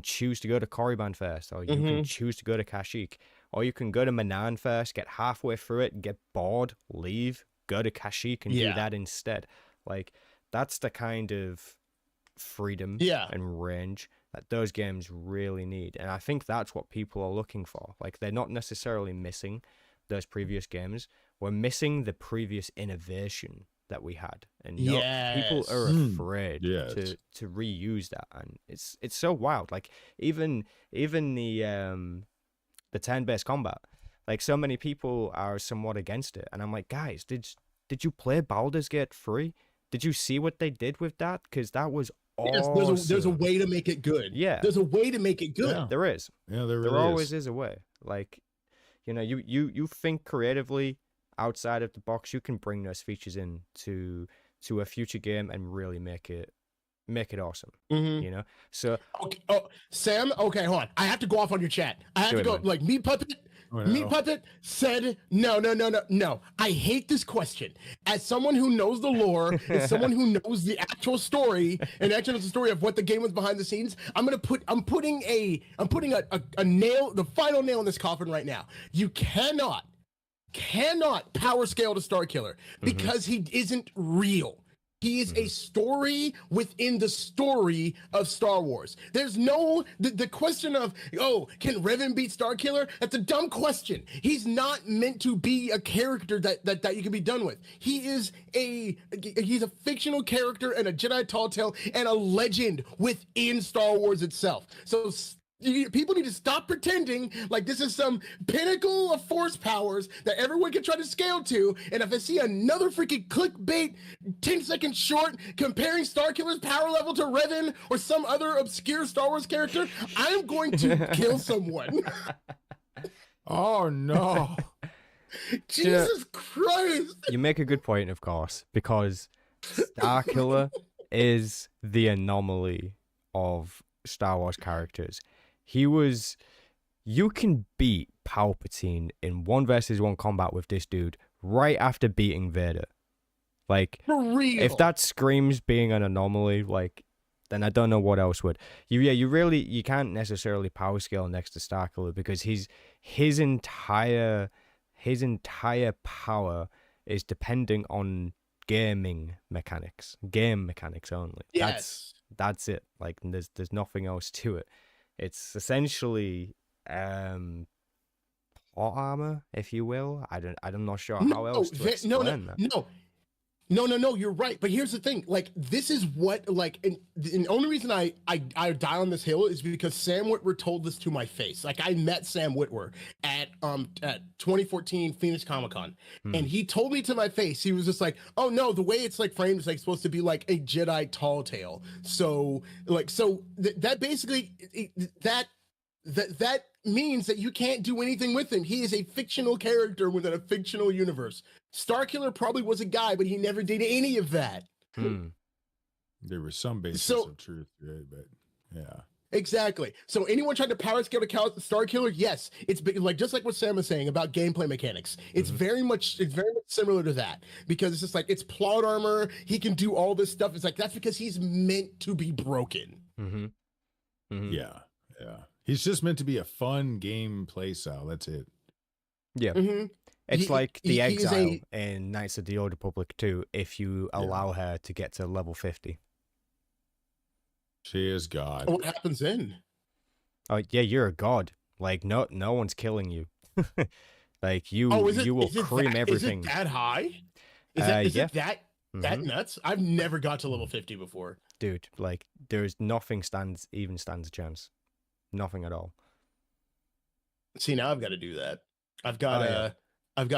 choose to go to Korriban first, or you can choose to go to Kashyyyk, or you can go to Manaan first, get halfway through it, get bored, leave, go to Kashyyyk and do that instead. Like that's the kind of freedom Yeah. and range that those games really need. And I think that's what people are looking for. Like, they're not necessarily missing those previous games. We're missing the previous innovation that we had. And people are afraid to reuse that. And it's so wild. Like, even the turn-based combat, like, so many people are somewhat against it. And I'm like, guys, did you play Baldur's Gate 3? Did you see what they did with that? Because that was awesome. Yes, there's a way to make it good. Yeah. There's a way to make it good. Yeah. There is. Yeah, there always is a way. Like, you know, you think creatively outside of the box, you can bring those features in to a future game and really make it awesome. You know? So okay. Oh, Sam, okay, hold on. I have to go off on your chat. I have to go, like, Meat Puppet. Meat Puppet said, no. I hate this question. As someone who knows the lore, as someone who knows the actual story, and actually knows the story of what the game was behind the scenes, I'm putting a nail, the final nail in this coffin right now. You cannot power scale to Starkiller because he isn't real. He is a story within the story of Star Wars. There's no the question of, oh, can Revan beat Starkiller? That's a dumb question. He's not meant to be a character that you can be done with. He's a fictional character and a Jedi tall tale and a legend within Star Wars itself. So people need to stop pretending like this is some pinnacle of force powers that everyone can try to scale to. And if I see another freaking clickbait 10-second short comparing Starkiller's power level to Revan or some other obscure Star Wars character, I'm going to kill someone. Oh no. Jesus Christ. You make a good point, of course, because Starkiller is the anomaly of Star Wars characters. You can beat Palpatine in 1v1 combat with this dude right after beating Vader. Like, for real. If that screams being an anomaly, like, then I don't know what else would. You can't necessarily power scale next to Starkiller because his entire power is depending on game mechanics only. Yes. That's it. Like, there's nothing else to it. It's essentially plot armor, if you will. I'm not sure how else to explain that. No, you're right. But here's the thing. Like, this is what, like, and the only reason I die on this hill is because Sam Witwer told this to my face. Like, I met Sam Witwer at 2014 Phoenix Comic-Con, and he told me to my face, he was just like, oh no, the way it's like framed is like supposed to be like a Jedi tall tale. So that basically that means that you can't do anything with him. He is a fictional character within a fictional universe. Starkiller probably was a guy, but he never did any of that. There was some basis of truth, right? But yeah. Exactly. So anyone trying to power scale to Starkiller, yes, it's like just like what Sam was saying about gameplay mechanics. It's very much similar to that because it's just like it's plot armor. He can do all this stuff. It's like that's because he's meant to be broken. Yeah. He's just meant to be a fun game play style. That's it. Yeah. It's like the Exile in Knights of the Old Republic 2 if you allow her to get to level 50. She is God. What happens then? Oh yeah, you're a god. Like no one's killing you. Like you will cream everything. Is it that high? Is it that nuts? I've never got to level 50 before. Dude, like there's nothing stands a chance. Nothing at all. See, now I've got to do that. I've got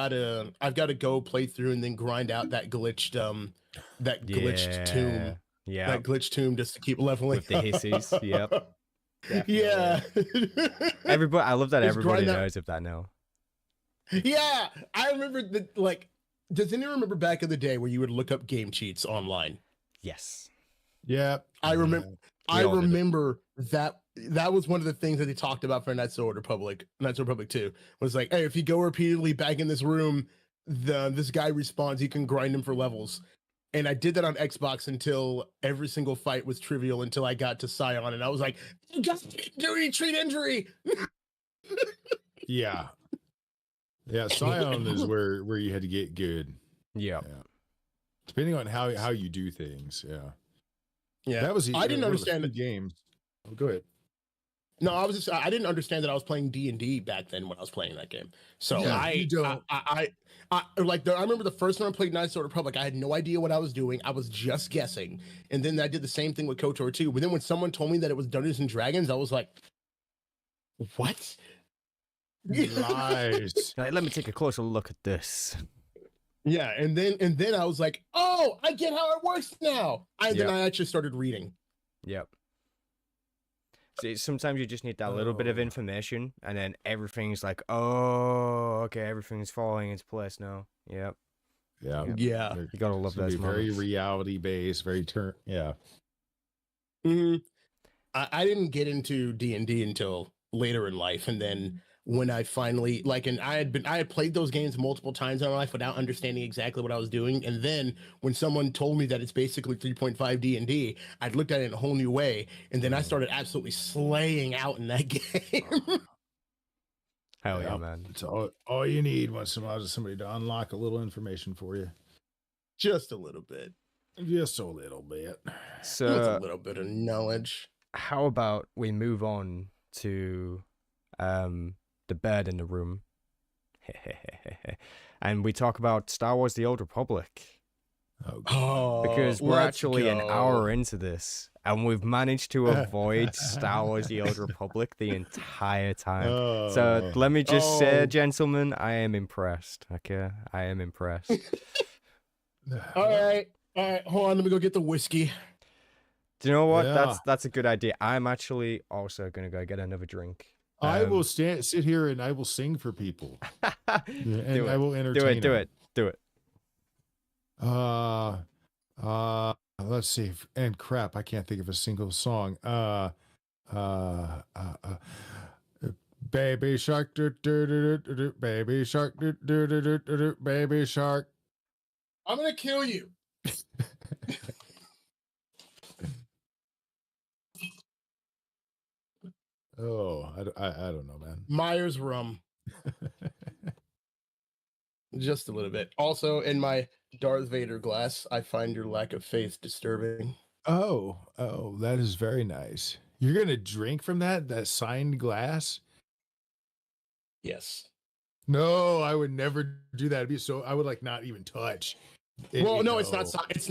to go play through and then grind out that glitched tomb. Yeah. That glitch tomb just to keep leveling. With the hissies. Yep. Definitely. Yeah. I love that everybody knows of that now. Yeah. I remember does anyone remember back in the day where you would look up game cheats online? Yes. Yeah. I remember that was one of the things that they talked about for Knights of the Old Republic 2 was like, hey, if you go repeatedly back in this room, this guy respawns, you can grind him for levels. And I did that on Xbox until every single fight was trivial until I got to Scion, and I was like, you guys can't do any treat injury. Yeah. Scion is where you had to get good. Yeah. Depending on how you do things. Yeah, That was I didn't one of the understand few it. games. Oh, go ahead. No, I didn't understand that I was playing D&D back then when I was playing that game. So Yeah, you don't. I I remember the first time I played Knights of the Republic, I had no idea what I was doing. I was just guessing. And then I did the same thing with KOTOR 2. But then when someone told me that it was Dungeons and Dragons, I was like, what? Nice. Like, let me take a closer look at this. Yeah, and then I was like, oh, I get how it works now. Then I actually started reading. Yep. See, sometimes you just need that little bit of Oh. information, and then everything's like, oh, okay, everything's falling into place now. Yep. Yeah. Yeah. You gotta love It's gonna those be very moments. reality based, very yeah. Mhm. I didn't get into D&D until later in life, and then when I finally and I had played those games multiple times in my life without understanding exactly what I was doing, and then when someone told me that it's basically 3.5 D&D, I'd looked at it in a whole new way, and then I started absolutely slaying out in that game. Hell yeah, man. It's all you need once in a while is somebody to unlock a little information for you. Just a little bit. Just a little bit. Just a So, little bit of knowledge. how about we move on to the bird in the room, and we talk about Star Wars: The Old Republic, Oh, because we're let's actually an go. hour into this, and we've managed to avoid Star Wars: The Old Republic the entire time. So let me just say, gentlemen, I am impressed. Okay, I am impressed. All right, hold on, let me go get the whiskey. Do you know what? Yeah. That's a good idea. I'm actually also gonna go get another drink. I will sit here and I will sing for people. And I will entertain. Do it. Let's see. And crap, I can't think of a single song. Baby shark, baby shark, baby shark. I'm gonna kill you. Oh, I don't know, man. Myers rum. Just a little bit. Also, in my Darth Vader glass, I find your lack of faith disturbing. Oh, that is very nice. You're gonna drink from that signed glass? Yes. No, I would never do that. It'd be I would not even touch. Well, no, it's not signed. It's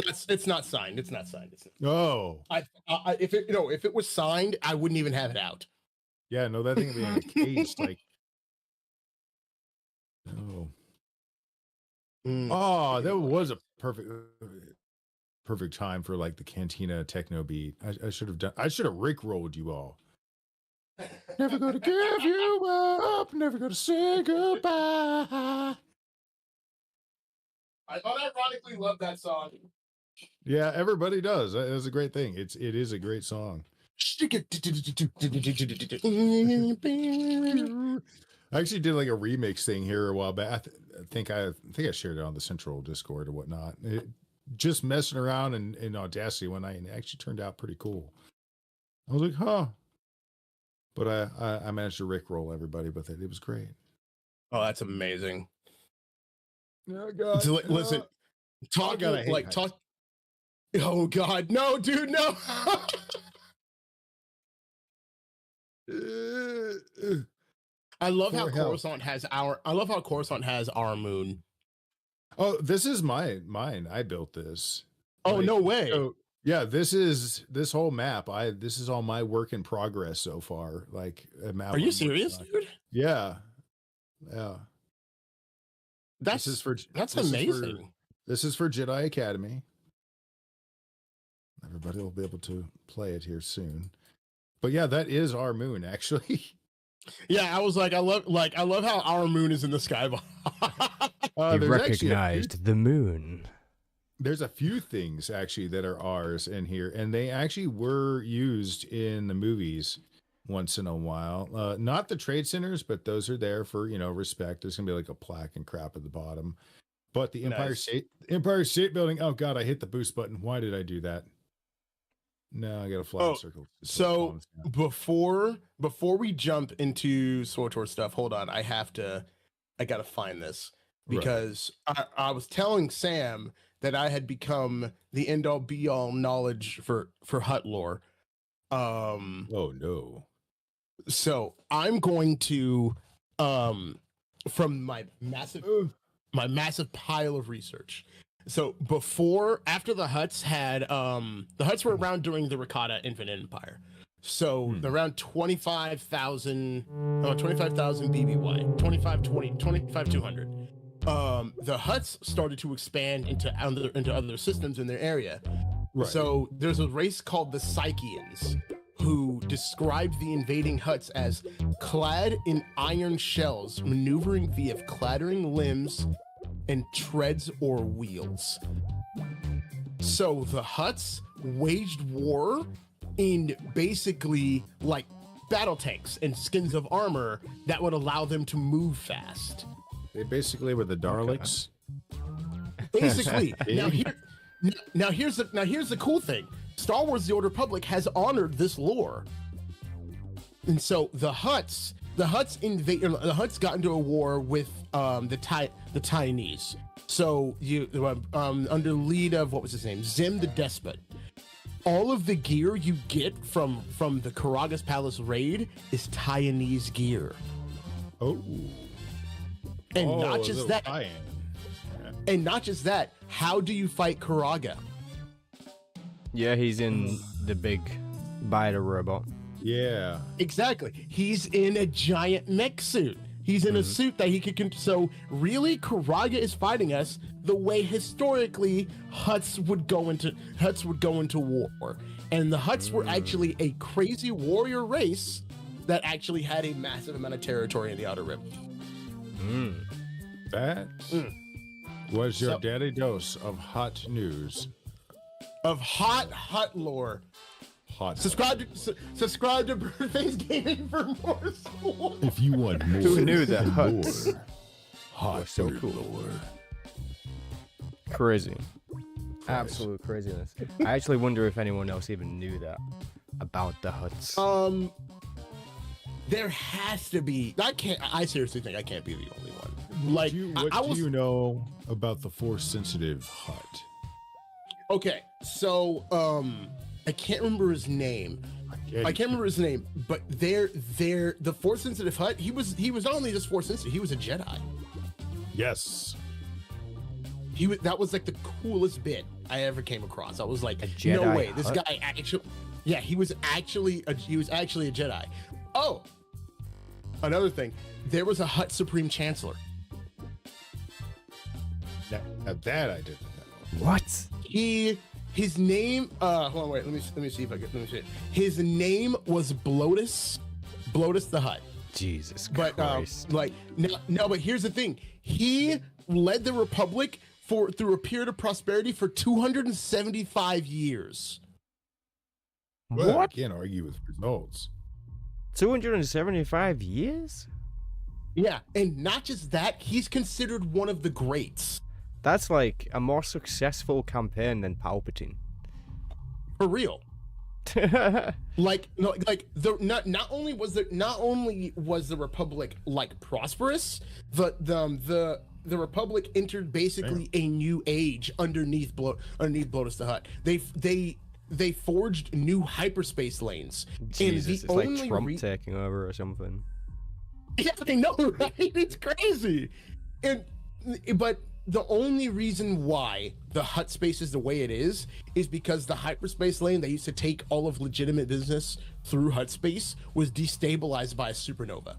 not signed. It's not signed. Oh, If it was signed, I wouldn't even have it out. yeah, no, that thing would be in a case. Oh, oh, that was a perfect time for the Cantina techno beat. I should have rickrolled you all. Never gonna give you up. Never gonna say goodbye. I unironically love that song. Yeah, everybody does. It's a great thing. It is a great song. I actually did a remix thing here a while back. I think I shared it on the Central Discord or whatnot. Just messing around in Audacity one night, and it actually turned out pretty cool. I was like, huh. But I managed to rickroll everybody with it. It was great. Oh, that's amazing. Oh God! Listen, talk. Oh God, no, dude, no. I love how Coruscant has our moon. Oh, this is mine. I built this. Oh, no way. So, yeah, this whole map. This is all my work in progress so far. A map. Are you serious, dude? Yeah. That's amazing. This is for Jedi Academy. Everybody will be able to play it here soon. But yeah, that is our moon, actually. Yeah, I was I love how our moon is in the sky. You recognized the moon. There's a few things actually that are ours in here, and they actually were used in the movies once in a while. Not the trade centers, but those are there for respect. There's gonna be a plaque and crap at the bottom. But the Empire State Building. Oh God, I hit the boost button. Why did I do that? No, I got a fly circle. So before we jump into SWTOR stuff, hold on. I gotta find this because I was telling Sam that I had become the end all be all knowledge for Hut lore. Oh no. So I'm going to from my massive pile of research. So after the Huts had the Huts were around during the Rakata Infinite Empire. So around 25,000 BBY, 25,200. The Huts started to expand into other systems in their area. Right. So there's a race called the Psychians, who described the invading Huts as clad in iron shells, maneuvering via clattering limbs and treads or wheels. So the Huts waged war in basically like battle tanks and skins of armor that would allow them to move fast. They basically were the Daleks. Basically. Now here's the cool thing. Star Wars: The Old Republic has honored this lore. And so the Huts got into a war with the Taiwanese. So under lead of what was his name? Zim the Despot. All of the gear you get from the Karaga's Palace raid is Taiwanese gear. Oh. And not just that. tie-in. And not just that. How do you fight Karaga? Yeah, he's in the big biter robot. Yeah. Exactly. He's in a giant mech suit. He's in a suit that he could. So really, Karaga is fighting us the way historically Huts would go into war, and the Huts were actually a crazy warrior race that actually had a massive amount of territory in the Outer Rim. That was your daily dose of hot news. Of hot lore. Hot. Subscribe to Birdface Gaming for more lore. If you want more, Who knew that Huts hot so cool. lore. Crazy. Absolute craziness. I actually wonder if anyone else even knew that about the Huts. There has to be. I seriously think I can't be the only one. Like, what do you know about the Force-sensitive Hut? Okay, so I can't remember his name. But the Force sensitive Hut, he was not only just Force sensitive, he was a Jedi. Yes. That was like the coolest bit I ever came across. I was like, A Jedi no way, this Hut? guy actually, yeah, he was actually a Jedi. Oh, another thing, there was a Hut Supreme Chancellor. Now that I didn't know. What? His name, hold on, wait, let me see it. His name was Blotus the Hut. Jesus But Christ. but here's the thing. He led the Republic through a period of prosperity for 275 years. Well, I What? can't argue with results. 275 years? Yeah, and not just that, he's considered one of the greats. That's like a more successful campaign than Palpatine. For real. Not only was the Republic like prosperous, but the Republic entered basically a new age underneath Blotus the Hut. They forged new hyperspace lanes. Jesus, and it's like Trump taking over or something. Yeah, I know, right? It's crazy. But the only reason why the Hut space is the way it is because the hyperspace lane that used to take all of legitimate business through Hut space was destabilized by a supernova.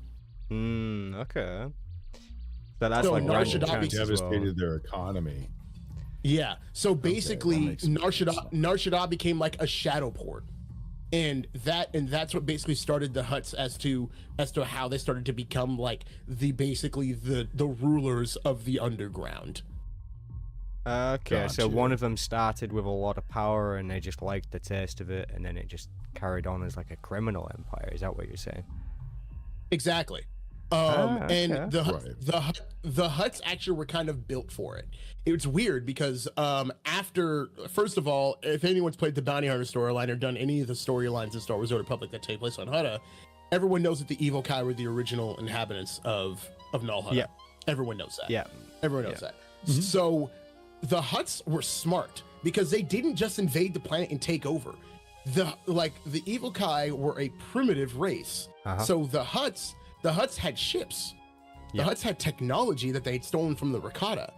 Okay. So that's So like Nar random Shaddaa chance as well. Devastated their economy. Yeah. So basically, makes sense. Nar Shaddaa became like a shadow port. And that's what basically started the Huts as to how they started to become like the rulers of the underground. Okay, so Gotcha. one of them started with a lot of power and they just liked the taste of it, and then it just carried on as like a criminal empire. Is that what you're saying? Exactly. okay. And the Huts actually were kind of built for it. It's weird because first of all, if anyone's played the Bounty Hunter storyline or done any of the storylines in Star Wars: The Old Republic that take place on Hutta, everyone knows that the Evil Kai were the original inhabitants of Null Hutta. Yeah. Everyone knows that. Yeah. Everyone knows Yeah. that. So the Hutts were smart because they didn't just invade the planet and take over. The evil Kai were a primitive race. So the Hutts had ships. The Hutts had technology that they had stolen from the Rakata.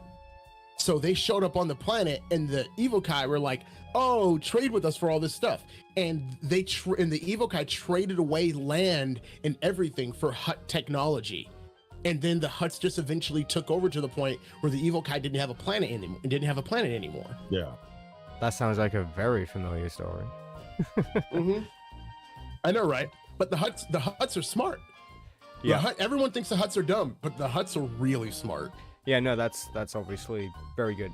So they showed up on the planet, and the evil Kai were like, "Oh, trade with us for all this stuff." And and the evil Kai traded away land and everything for Hutt technology. And then the Hutts just eventually took over to the point where the evil Kai didn't have a planet anymore. Yeah. That sounds like a very familiar story. I know, right? But the Hutts are smart. Yeah. Everyone thinks the Hutts are dumb, but the Hutts are really smart. Yeah, no, that's obviously very good,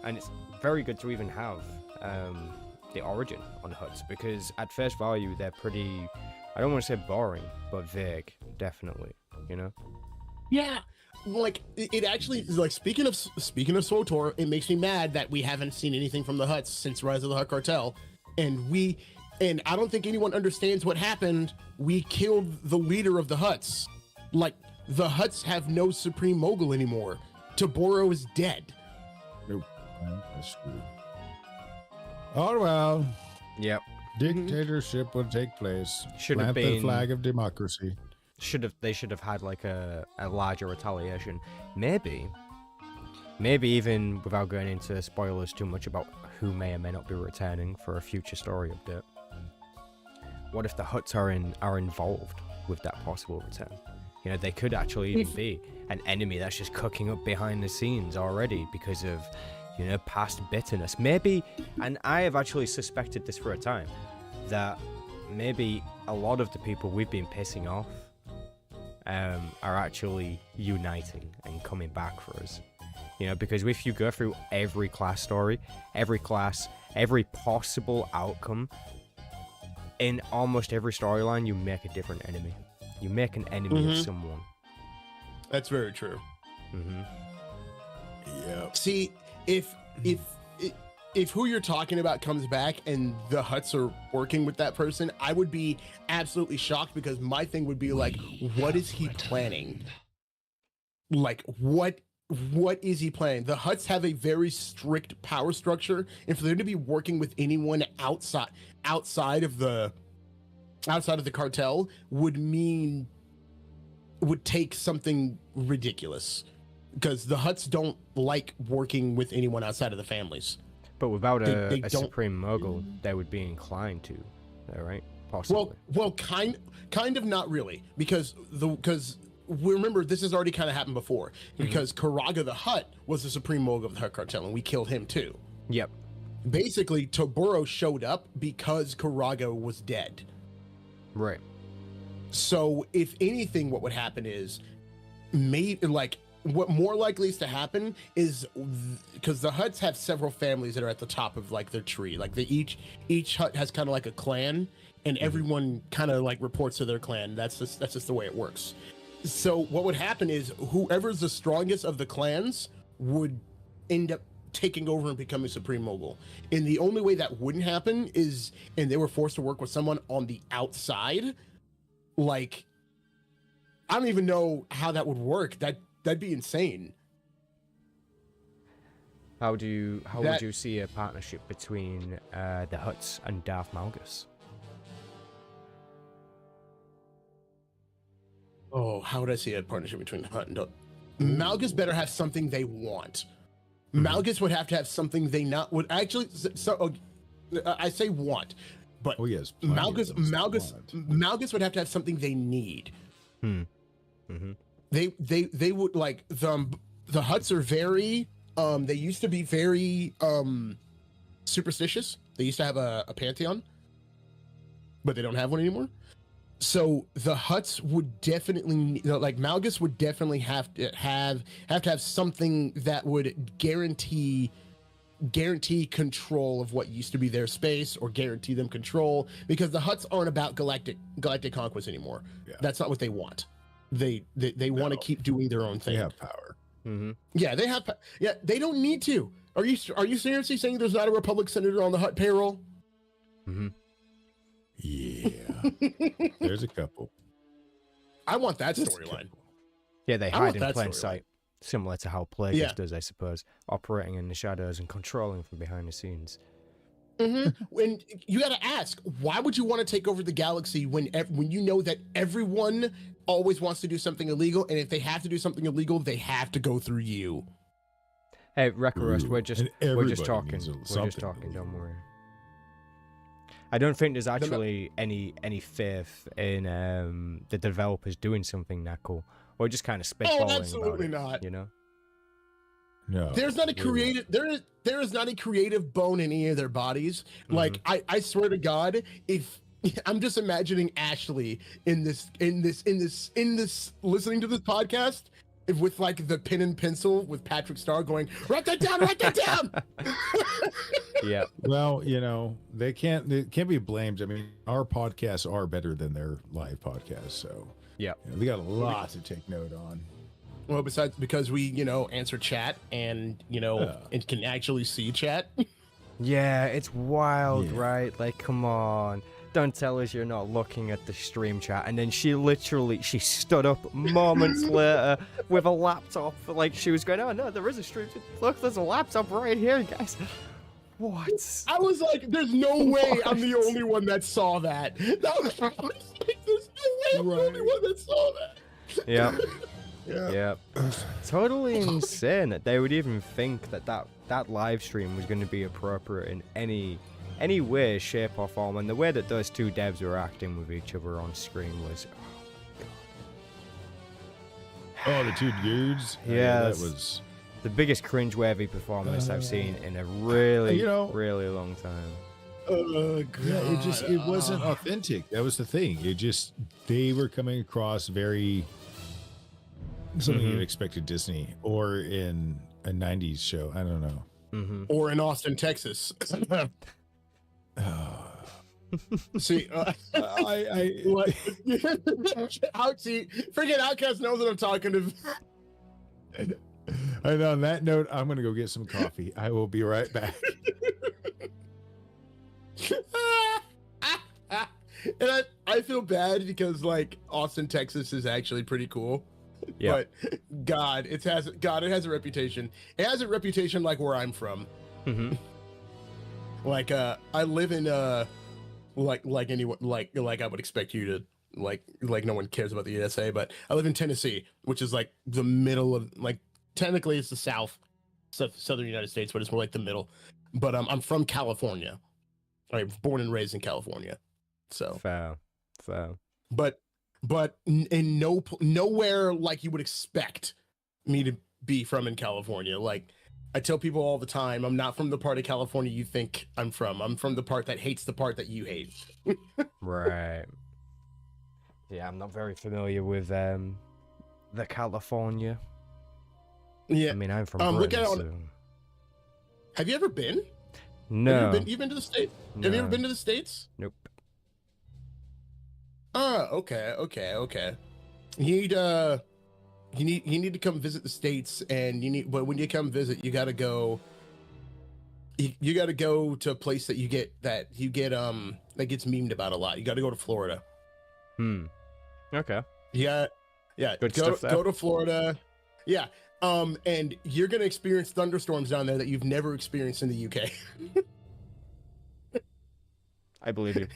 and it's very good to even have the origin on Hutts, because at first value they're pretty, I don't want to say boring, but vague, definitely, you know. Yeah, like it actually, like speaking of SWTOR, it makes me mad that we haven't seen anything from the Hutts since Rise of the Hutt Cartel, and I don't think anyone understands what happened. We killed the leader of the Hutts. Like, the Hutts have no Supreme Mogul anymore. Toboro is dead. Nope. That's screwed. Oh well. Yep. Dictatorship will take place. Should have Plant been the flag of democracy. They should have had like a larger retaliation. Maybe even without going into spoilers too much about who may or may not be returning for a future story update. What if the Hutts are involved with that possible return? You know, they could actually even be an enemy that's just cooking up behind the scenes already because of, you know, past bitterness. Maybe, and I have actually suspected this for a time, that maybe a lot of the people we've been pissing off are actually uniting and coming back for us. You know, because if you go through every class story, every possible outcome, in almost every storyline, you make a different enemy. You make an enemy of someone. That's very true. Yeah. See, if who you're talking about comes back and the Hutts are working with that person, I would be absolutely shocked, because my thing would be like, what is he planning? Like, what is he planning? The Hutts have a very strict power structure, and for them to be working with anyone outside of the cartel would take something ridiculous, because the Hutts don't like working with anyone outside of the families. But without a Supreme Mogul, they would be inclined to, right? Possibly. Well, kind of not really, because remember, this has already kind of happened before, because Karaga the Hutt was the Supreme Mogul of the Hutt Cartel, and we killed him too. Yep. Basically, Toboro showed up because Karaga was dead. Right. So, if anything, what would happen is, what more likely is to happen is, because the Hutts have several families that are at the top of like their tree. Like each Hutt has kind of like a clan, and everyone kind of like reports to their clan. That's just the way it works. So what would happen is, whoever's the strongest of the clans would end up taking over and becoming Supreme Mogul. And the only way that wouldn't happen is, and they were forced to work with someone on the outside. Like, I don't even know how that would work. That'd be insane. How would you see a partnership between the Hutts and Darth Malgus? Oh, how would I see a partnership between Hutt and Darth? Malgus better have something they want. Malgus would have to have something they would actually. So I say want, but Malgus would have to have something they need. They would, like, the Hutts are very they used to be very superstitious. They used to have a pantheon, but they don't have one anymore. So the Hutts would definitely, like, Malgus would definitely have to have something that would guarantee control of what used to be their space, or guarantee them control, because the Hutts aren't about galactic conquest anymore. Yeah. That's not what they want. They want to keep doing their own thing. They have power. Yeah, they have. Yeah, they don't need to. Are you seriously saying there's not a Republic senator on the Hutt payroll? Yeah, there's a couple. I want that storyline. Yeah, they hide in plain sight. Similar to how Plagueis does, I suppose, operating in the shadows and controlling from behind the scenes. When you got to ask, why would you want to take over the galaxy when you know that everyone always wants to do something illegal, and if they have to do something illegal, they have to go through you? Hey, Wreck-A-Rust, we're just talking. We're just talking. Something. Don't worry. I don't think there's actually any faith in the developers doing something that cool. We're just kind of spitballing absolutely about it, not. You know? No, There's not a creative there is not a creative bone in any of their bodies. Like I swear to God, if I'm just imagining Ashley in this listening to this podcast with like the pen and pencil with Patrick Star going, write that down. Yeah. Well, you know, they can't be blamed. I mean, our podcasts are better than their live podcasts, so yeah, you know, they got a lot to take note on. Well, besides because we, you know, answer chat and, you know, and can actually see chat. Yeah, it's wild, right? Like, come on. Don't tell us you're not looking at the stream chat. And then she stood up moments later with a laptop. Like, she was going, oh, no, there is a stream chat. Look, there's a laptop right here, guys. What? I was like, there's no way I'm the only one that saw that. There's no way I'm the only one that saw that. Yeah. Yeah. Totally insane that they would even think that live stream was going to be appropriate in any way, shape or form, and the way that those two devs were acting with each other on screen was the two dudes. Yeah, that was the biggest cringe-worthy performance I've seen in a really long time. Oh God. Yeah, it wasn't authentic. That was the thing. They were coming across very something you'd expect at Disney or in a 90s show. I don't know. Or in Austin, Texas. See, freaking Outcast knows what I'm talking to. And on that note, I'm gonna go get some coffee. I will be right back. And I feel bad because like Austin, Texas is actually pretty cool. Yeah. But God, it has a reputation. It has a reputation like where I'm from. Like I live in like anyone like I would expect you to like no one cares about the USA, but I live in Tennessee, which is like the middle of like technically it's the southern United States, but it's more like the middle. But I'm from California. I'm born and raised in California. So fair. But in nowhere like you would expect me to be from in California. Like I tell people all the time, I'm not from the part of California you think I'm from. I'm from the part that hates the part that you hate. Right. Yeah, I'm not very familiar with the California. Yeah. I mean, I'm from look Britain, at it so... Have you ever been? No. You've been to the States? No. Have you ever been to the States? Nope. Okay. You need to come visit the States, and but when you come visit, you gotta go. You gotta go to a place that that gets memed about a lot. You gotta go to Florida. Okay. Yeah. Good stuff there. Go to Florida. Yeah. And you're gonna experience thunderstorms down there that you've never experienced in the UK. I believe you.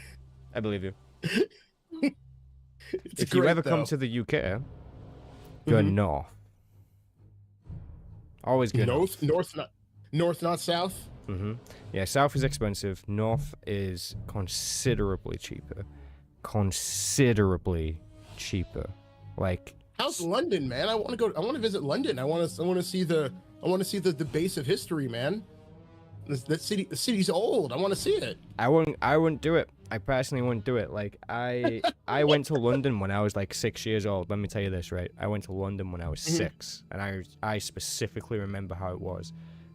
If great, you ever though. come to the UK, go north. Always go north, not south. Yeah, south is expensive. North is considerably cheaper. Like, how's London, man? I want to visit London. I want to see the base of history, man. The city's old. I want to see it. I wouldn't do it. I personally wouldn't do it. Like, I went to London when I was like 6 years old. Let me tell you this, right? I went to London when I was 6, and I specifically remember how it was.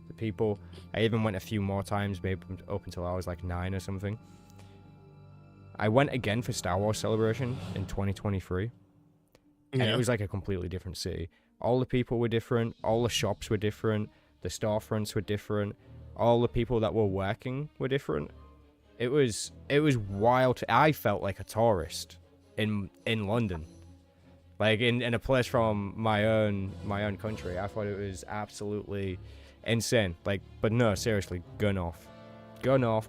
The people. I even went a few more times, maybe up until I was like 9 or something. I went again for Star Wars Celebration in 2023, and it was like a completely different city. All the people were different. All the shops were different. The storefronts were different. All the people that were working were different. It was wild. I felt like a tourist in London. Like in a place from my own country, I thought it was absolutely insane. Like, but no, seriously, gun off,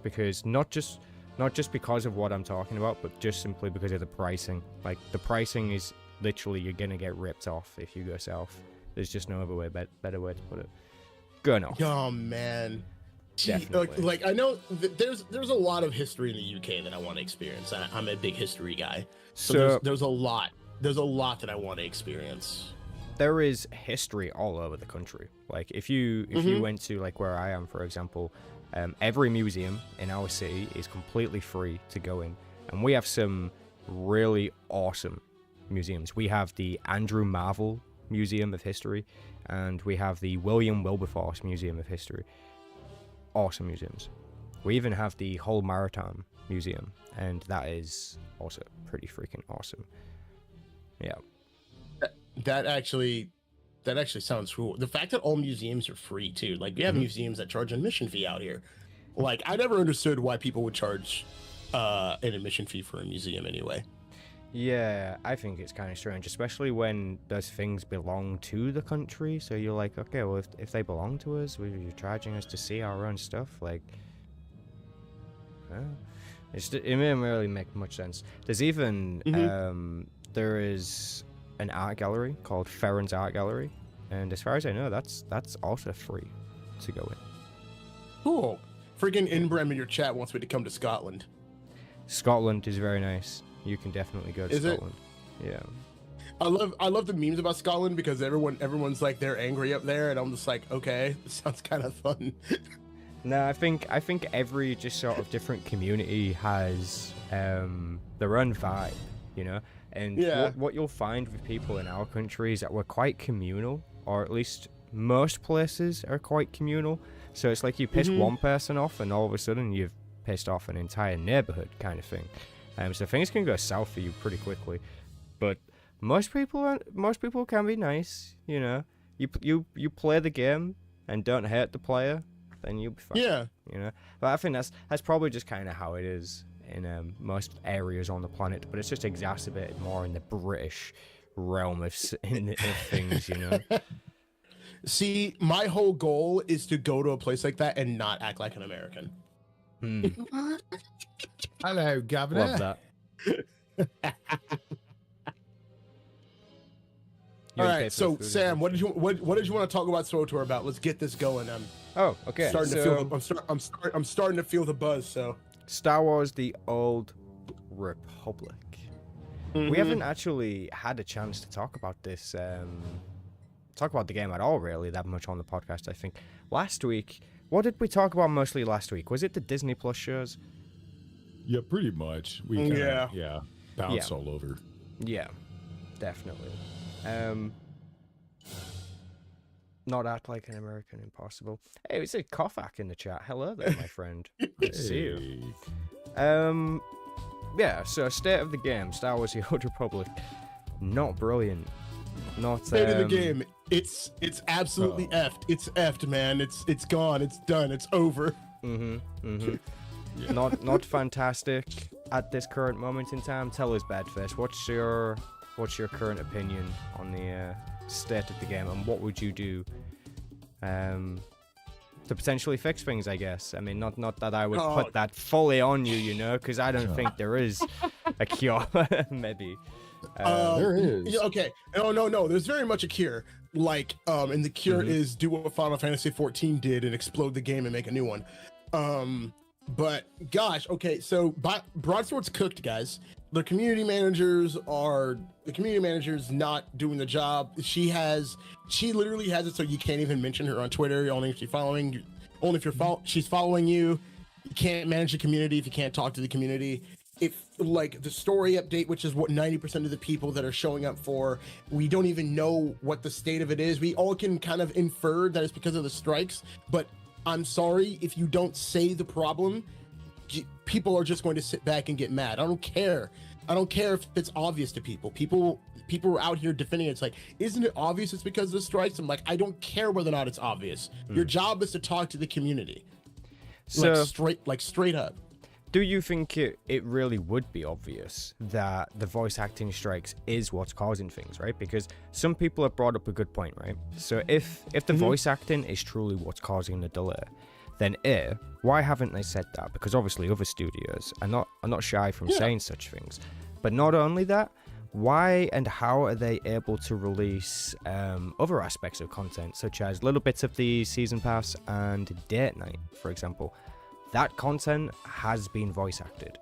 because not just because of what I'm talking about, but just simply because of the pricing. Like, the pricing is literally, you're gonna get ripped off if you go south. There's just no other way, better way to put it. Gun off. Oh man. Definitely. Like I know there's a lot of history in the UK that I want to experience. I'm a big history guy, so there's a lot that I want to experience. There is history all over the country. Like, if you went to, like, where I am, for example, every museum in our city is completely free to go in, and we have some really awesome museums. We have the Andrew Marvell Museum of History, and we have the William Wilberforce Museum of History. Awesome museums. We even have the Hull Maritime Museum, and that is also pretty freaking awesome. Yeah. That actually sounds cool. The fact that all museums are free too. Like, we have museums that charge an admission fee out here. Like, I never understood why people would charge an admission fee for a museum anyway. Yeah, I think it's kind of strange, especially when those things belong to the country. So you're like, okay, well, if they belong to us, you're charging us to see our own stuff. Like, it didn't really make much sense. There's even there is an art gallery called Ferran's Art Gallery, and as far as I know, that's also free to go in. Cool. Freaking Inbram in your chat wants me to come to Scotland. Scotland is very nice. You can definitely go to Scotland. Yeah. I love the memes about Scotland because everyone's like, they're angry up there, and I'm just like, okay, this sounds kind of fun. No, I think every just sort of different community has their own vibe, you know. And what you'll find with people in our country is that we're quite communal, or at least most places are quite communal. So it's like you piss one person off, and all of a sudden you've pissed off an entire neighborhood, kind of thing. So things can go south for you pretty quickly, but most people can be nice. You know, you play the game and don't hurt the player, then you'll be fine. Yeah, you know. But I think that's probably just kind of how it is in most areas on the planet. But it's just exacerbated more in the British realm of things, you know. See, my whole goal is to go to a place like that and not act like an American. Hello, Governor. Love that. All right, so Sam, what did you want to talk about SWTOR about? Let's get this going. Oh, okay. I'm starting to feel the buzz. So, Star Wars: The Old Republic. We haven't actually had a chance to talk about this, talk about the game at all, really, that much on the podcast. I think last week. What did we talk about mostly last week? Was it the Disney Plus shows? Yeah, pretty much. We bounced all over. Yeah, definitely. Not act like an American, impossible. Hey, it's a Kofak in the chat. Hello there, my friend. Good to see you. Yeah, so state of the game, Star Wars: The Old Republic. Not brilliant. Not state of the game. It's absolutely effed. It's effed, man. It's gone. It's done. It's over. Yeah. Not fantastic at this current moment in time. Tell us, Badfish, what's your current opinion on the state of the game, and what would you do to potentially fix things? I guess. I mean, not that I would put that fully on you, you know, because I don't think there is a cure. Maybe. There is. Okay. No. There's very much a cure. Like, and the cure is do what Final Fantasy 14 did and explode the game and make a new one. But gosh, okay. So Broadsword's cooked, guys. The community managers not doing the job. She literally has it so you can't even mention her on Twitter. Only if she's following you. Only if she's following you. You can't manage the community if you can't talk to the community. If like the story update, which is what 90% of the people that are showing up for, we don't even know what the state of it is. We all can kind of infer that it's because of the strikes, but I'm sorry if you don't say the problem, people are just going to sit back and get mad. I don't care if it's obvious to people. People are out here defending it. It's like, isn't it obvious it's because of the strikes? I'm like, I don't care whether or not it's obvious. Your job is to talk to the community. So straight up. do you think it really would be obvious that the voice acting strikes is what's causing things, right? Because some people have brought up a good point, right? So if the voice acting is truly what's causing the delay, then why haven't they said that? Because obviously other studios are not shy from saying such things. But not only that, why and how are they able to release other aspects of content, such as little bits of the season pass and date night, for example? That content has been voice acted.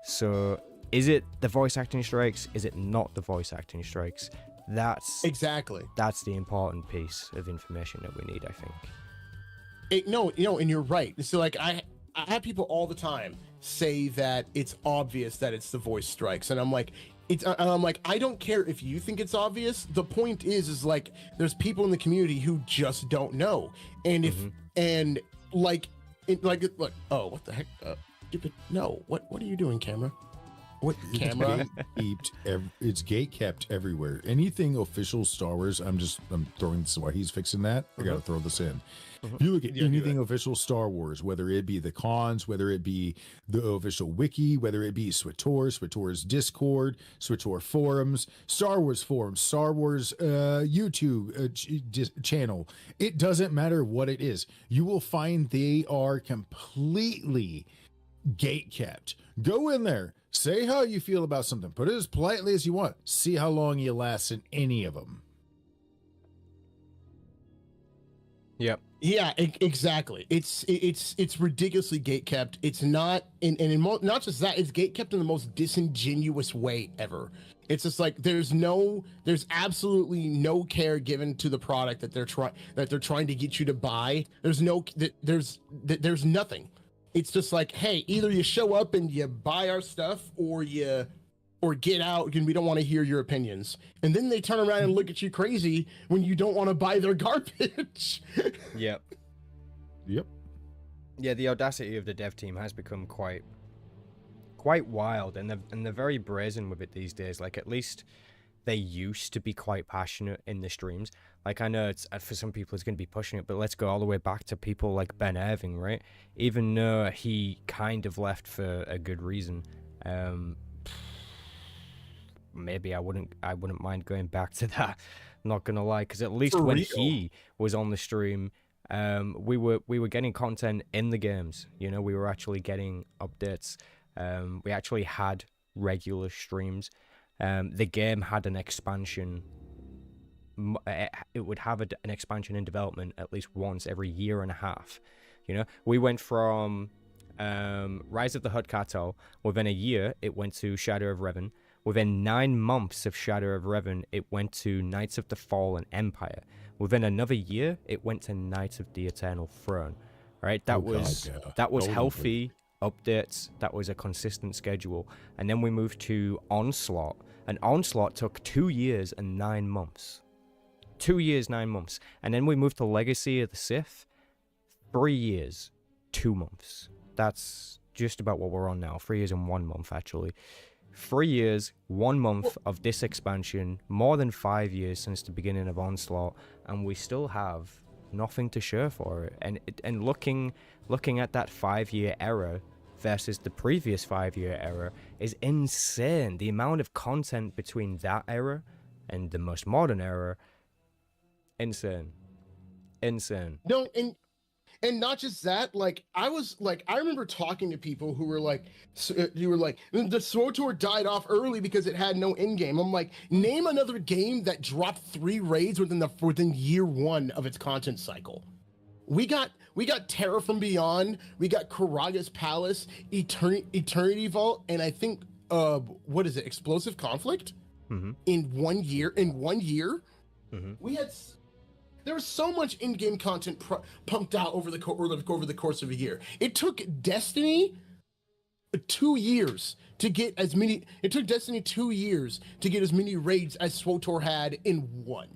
So is it the voice acting strikes? Is it not the voice acting strikes? That's the important piece of information that we need, I think. And you're right. So like I have people all the time say that it's obvious that it's the voice strikes, and I'm like, I don't care if you think it's obvious. The point is like there's people in the community who just don't know, and look, oh, what the heck? No, what are you doing, camera? What camera? It's gate kept everywhere. Anything official Star Wars, I'm throwing this while he's fixing that. I gotta throw this in. If you look at anything official Star Wars, whether it be the cons, whether it be the official wiki, whether it be SWTOR's Discord, SWTOR forums, Star Wars YouTube channel, it doesn't matter what it is. You will find they are completely gate kept. Go in there, say how you feel about something, put it as politely as you want. See how long you last in any of them. Yep. Yeah, exactly. It's ridiculously gate kept. It's not, not just that. It's gate kept in the most disingenuous way ever. It's just like there's absolutely no care given to the product that they're trying to get you to buy. There's nothing. It's just like, hey, either you show up and you buy our stuff, or get out, and we don't want to hear your opinions. And then they turn around and look at you crazy when you don't want to buy their garbage. Yep. Yeah, the audacity of the dev team has become quite wild, and they're very brazen with it these days. Like, at least they used to be quite passionate in the streams. Like, I know it's for some people it's going to be pushing it, but let's go all the way back to people like Ben Irving, right? Even though he kind of left for a good reason. Maybe I wouldn't mind going back to that. I'm not gonna lie, because at least when he was on the stream, we were getting content in the games. You know, we were actually getting updates. We actually had regular streams. The game had an expansion. It would have an expansion in development at least once every year and a half. You know, we went from Rise of the Hut Cartel. Within a year, it went to Shadow of Revan. Within 9 months of Shadow of Revan, it went to Knights of the Fallen Empire. Within another year, it went to Knights of the Eternal Throne. Right? That was healthy updates. That was a consistent schedule. And then we moved to Onslaught. And Onslaught took 2 years and 9 months. 2 years, 9 months. And then we moved to Legacy of the Sith. 3 years, 2 months. That's just about what we're on now. 3 years and 1 month, actually. 3 years, 1 month of this expansion, more than 5 years since the beginning of Onslaught, and we still have nothing to show for it. And looking at that 5-year era versus the previous 5-year era is insane. The amount of content between that era and the most modern era, insane. No, and not just that, like I remember talking to people who were like, the SWTOR died off early because it had no end game. I'm like, name another game that dropped 3 raids within year 1 of its content cycle. We got Terra from Beyond, we got Karaga's Palace, Eternity Vault, and I think what is it, Explosive Conflict? Mm-hmm. In 1 year. Mm-hmm. There was so much in-game content pumped out over the course of a year. It took Destiny 2 years to get as many. It took Destiny 2 years to get as many raids as SWTOR had in 1.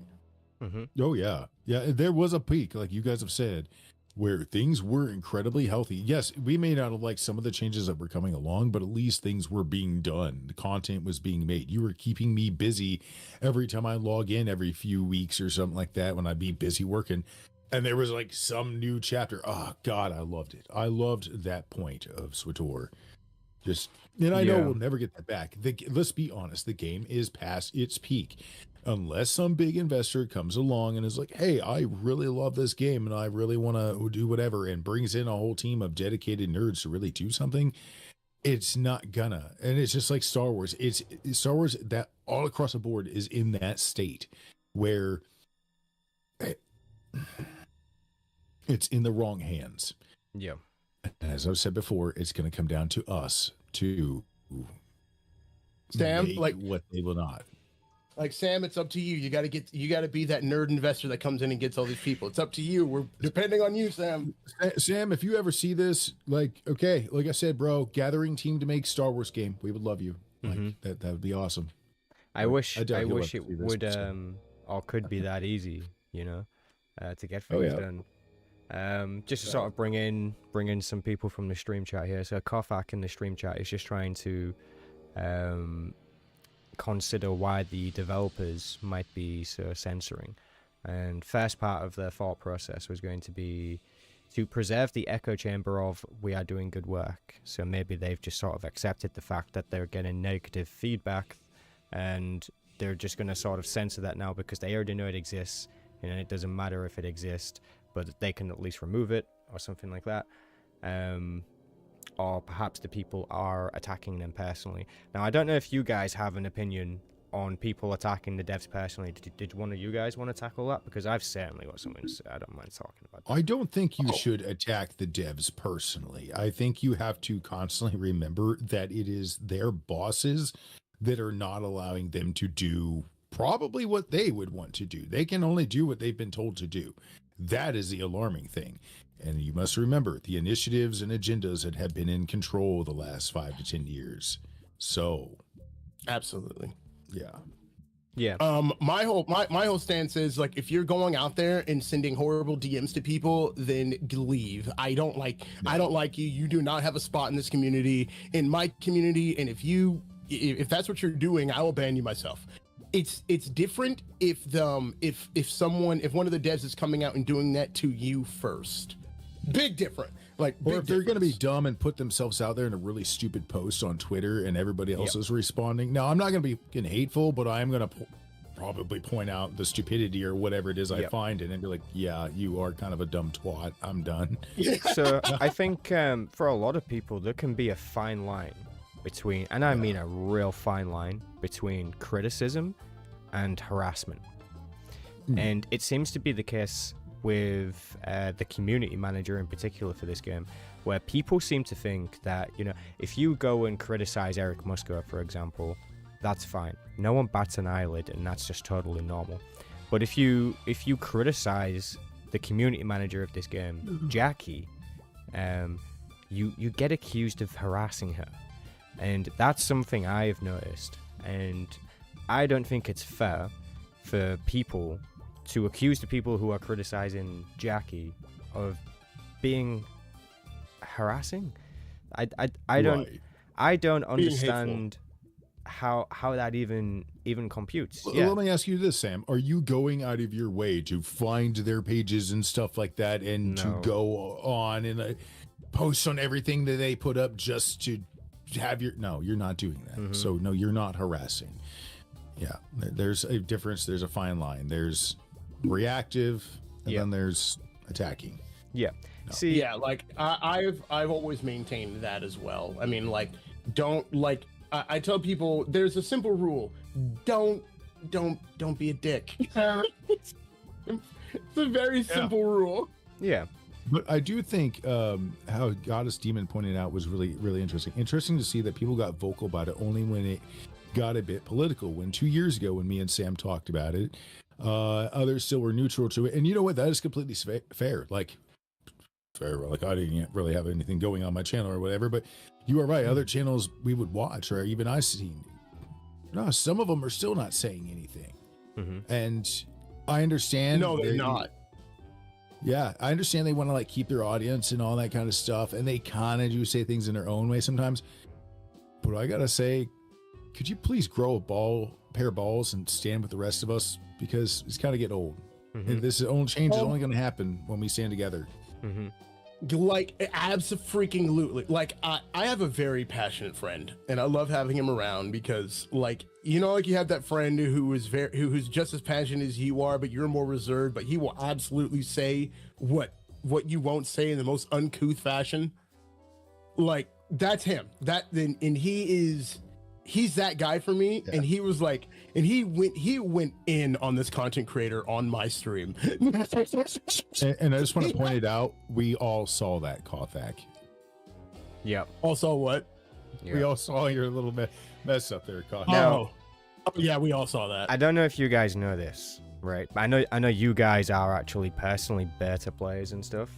Mm-hmm. Oh yeah. There was a peak, like you guys have said, where things were incredibly healthy. Yes, we may not have liked some of the changes that were coming along, but at least things were being done. The content was being made. You were keeping me busy every time I log in every few weeks or something like that when I'd be busy working. And there was like some new chapter. Oh God, I loved it. I loved that point of SWTOR. Just, and I know Yeah. we'll never get that back. Let's be honest, the game is past its peak. Unless some big investor comes along and is like, hey, I really love this game and I really want to do whatever, and brings in a whole team of dedicated nerds to really do something, it's not gonna. And it's just like Star Wars. It's Star Wars that all across the board is in that state where it's in the wrong hands. Yeah. As I've said before, it's going to come down to us to Sam, make like what they will not. Like Sam, it's up to you. You got to be that nerd investor that comes in and gets all these people. It's up to you. We're depending on you, Sam. Sam, if you ever see this, like, okay, like I said, bro, gathering team to make Star Wars game, we would love you. Like that would be awesome. I wish doubt he'll it ever see this, would so. or could be that easy, you know, to get things done. Just to sort of bring in some people from the stream chat here. So Kofak in the stream chat is just trying to consider why the developers might be so censoring. And first part of their thought process was going to be to preserve the echo chamber of we are doing good work. So maybe they've just sort of accepted the fact that they're getting negative feedback and they're just going to sort of censor that now because they already know it exists and it doesn't matter if it exists, but they can at least remove it or something like that. Or perhaps the people are attacking them personally. Now, I don't know if you guys have an opinion on people attacking the devs personally. Did one of you guys want to tackle that? Because I've certainly got something to say. I don't mind talking about that. I don't think you should attack the devs personally. I think you have to constantly remember that it is their bosses that are not allowing them to do probably what they would want to do. They can only do what they've been told to do. That is the alarming thing. And you must remember the initiatives and agendas that have been in control the last 5 to 10 years. So, Absolutely. yeah. My whole stance is like if you're going out there and sending horrible DMs to people, then leave. I don't like you. You do not have a spot in this community, in my community, and if that's what you're doing, I will ban you myself. It's different if one of the devs is coming out and doing that to you first. Big different. Like, or if they're going to be dumb and put themselves out there in a really stupid post on Twitter and everybody else is responding. Now, I'm not going to be getting hateful, but I'm going to probably point out the stupidity or whatever it is I find and be like, yeah, you are kind of a dumb twat. I'm done. So I think for a lot of people, there can be a fine line between, and I mean a real fine line, between criticism and harassment. And it seems to be the case with the community manager in particular for this game, where people seem to think that, you know, if you go and criticize Eric Musco, for example, that's fine. No one bats an eyelid, and that's just totally normal. But if you criticize the community manager of this game, Jackie, you get accused of harassing her. And that's something I've noticed. And I don't think it's fair for people to accuse the people who are criticizing Jackie of being harassing. I don't understand how that even computes. Let me ask you this, Sam. Are you going out of your way to find their pages and stuff like that and to go on and post on everything that they put up just to have your... No, you're not doing that. So no, you're not harassing. Yeah, there's a difference. There's a fine line. There's reactive and then there's attacking. See, like I've always maintained that as well. I mean, like, don't, like, I tell people there's a simple rule: don't be a dick. It's a very simple rule. But I do think how Goddess Demon pointed out was really, really interesting. Interesting to see that people got vocal about it only when it got a bit political. When 2 years ago, when me and Sam talked about it, others still were neutral to it. And you know what? That is completely fair. Like, fair. Like, I didn't really have anything going on my channel or whatever, but you are right. Other channels we would watch, or even I've seen, no, some of them are still not saying anything. And I understand. No, they're not. Yeah, I understand they want to like keep their audience and all that kind of stuff, and they kind of do say things in their own way sometimes. But I gotta say, could you please grow a pair of balls and stand with the rest of us, because it's kind of getting old. And this change is only going to happen when we stand together. Like abso-freaking-lutely. Like I have a very passionate friend, and I love having him around because, like, you know, like you have that friend who's just as passionate as you are, but you're more reserved. But he will absolutely say what you won't say in the most uncouth fashion. Like that's him. He's that guy for me. Yeah. And he was like, and he went in on this content creator on my stream. And I just want to point it out, we all saw that, Kothak. Yep. All saw what? Yep. We all saw your little mess up there, Kothak. Oh yeah, we all saw that. I don't know if you guys know this, right? I know you guys are actually personally beta players and stuff.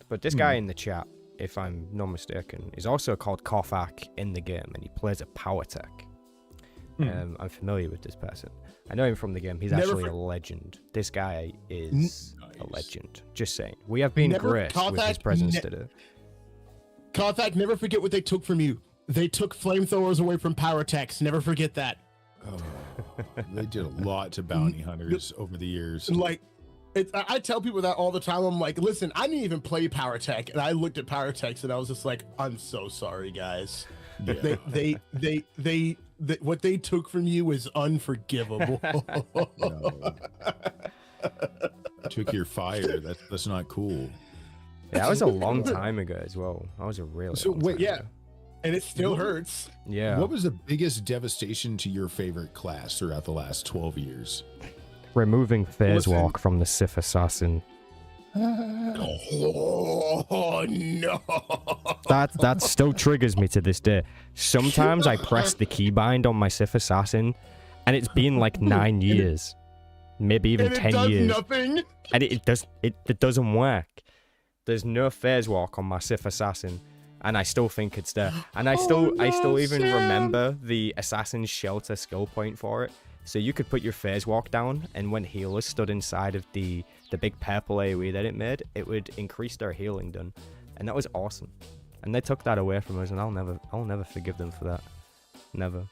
But this guy in the chat, if I'm not mistaken, is also called Kothak in the game, and he plays a power tech. I'm familiar with this person. I know him from the game. He's actually a legend. This guy is a legend. Just saying. We have been graced with his presence today. Kothak, never forget what they took from you. They took flamethrowers away from power techs. Never forget that. Oh, they did a lot to bounty hunters over the years. Like, I tell people that all the time. I'm like, listen, I didn't even play power tech, and I looked at power techs and I was just like, I'm so sorry, guys. Yeah. They what they took from you is unforgivable. No. Took your fire. That's not cool. Yeah, that was a long time ago as well. That was a really long time ago. And it still hurts. Yeah. What was the biggest devastation to your favorite class throughout the last 12 years? Removing Phase Walk from the Sith Assassin. Oh no! That still triggers me to this day. Sometimes I press the keybind on my Sith Assassin, and it's been like 9 years, maybe even 10 years. Nothing. And it doesn't work. There's no Phase Walk on my Sith Assassin, and I still think it's there. And I still even remember the Assassin's Shelter skill point for it. So you could put your Phase Walk down, and when healers stood inside of the big purple AoE that it made, it would increase their healing done. And that was awesome. And they took that away from us, and I'll never forgive them for that. Never.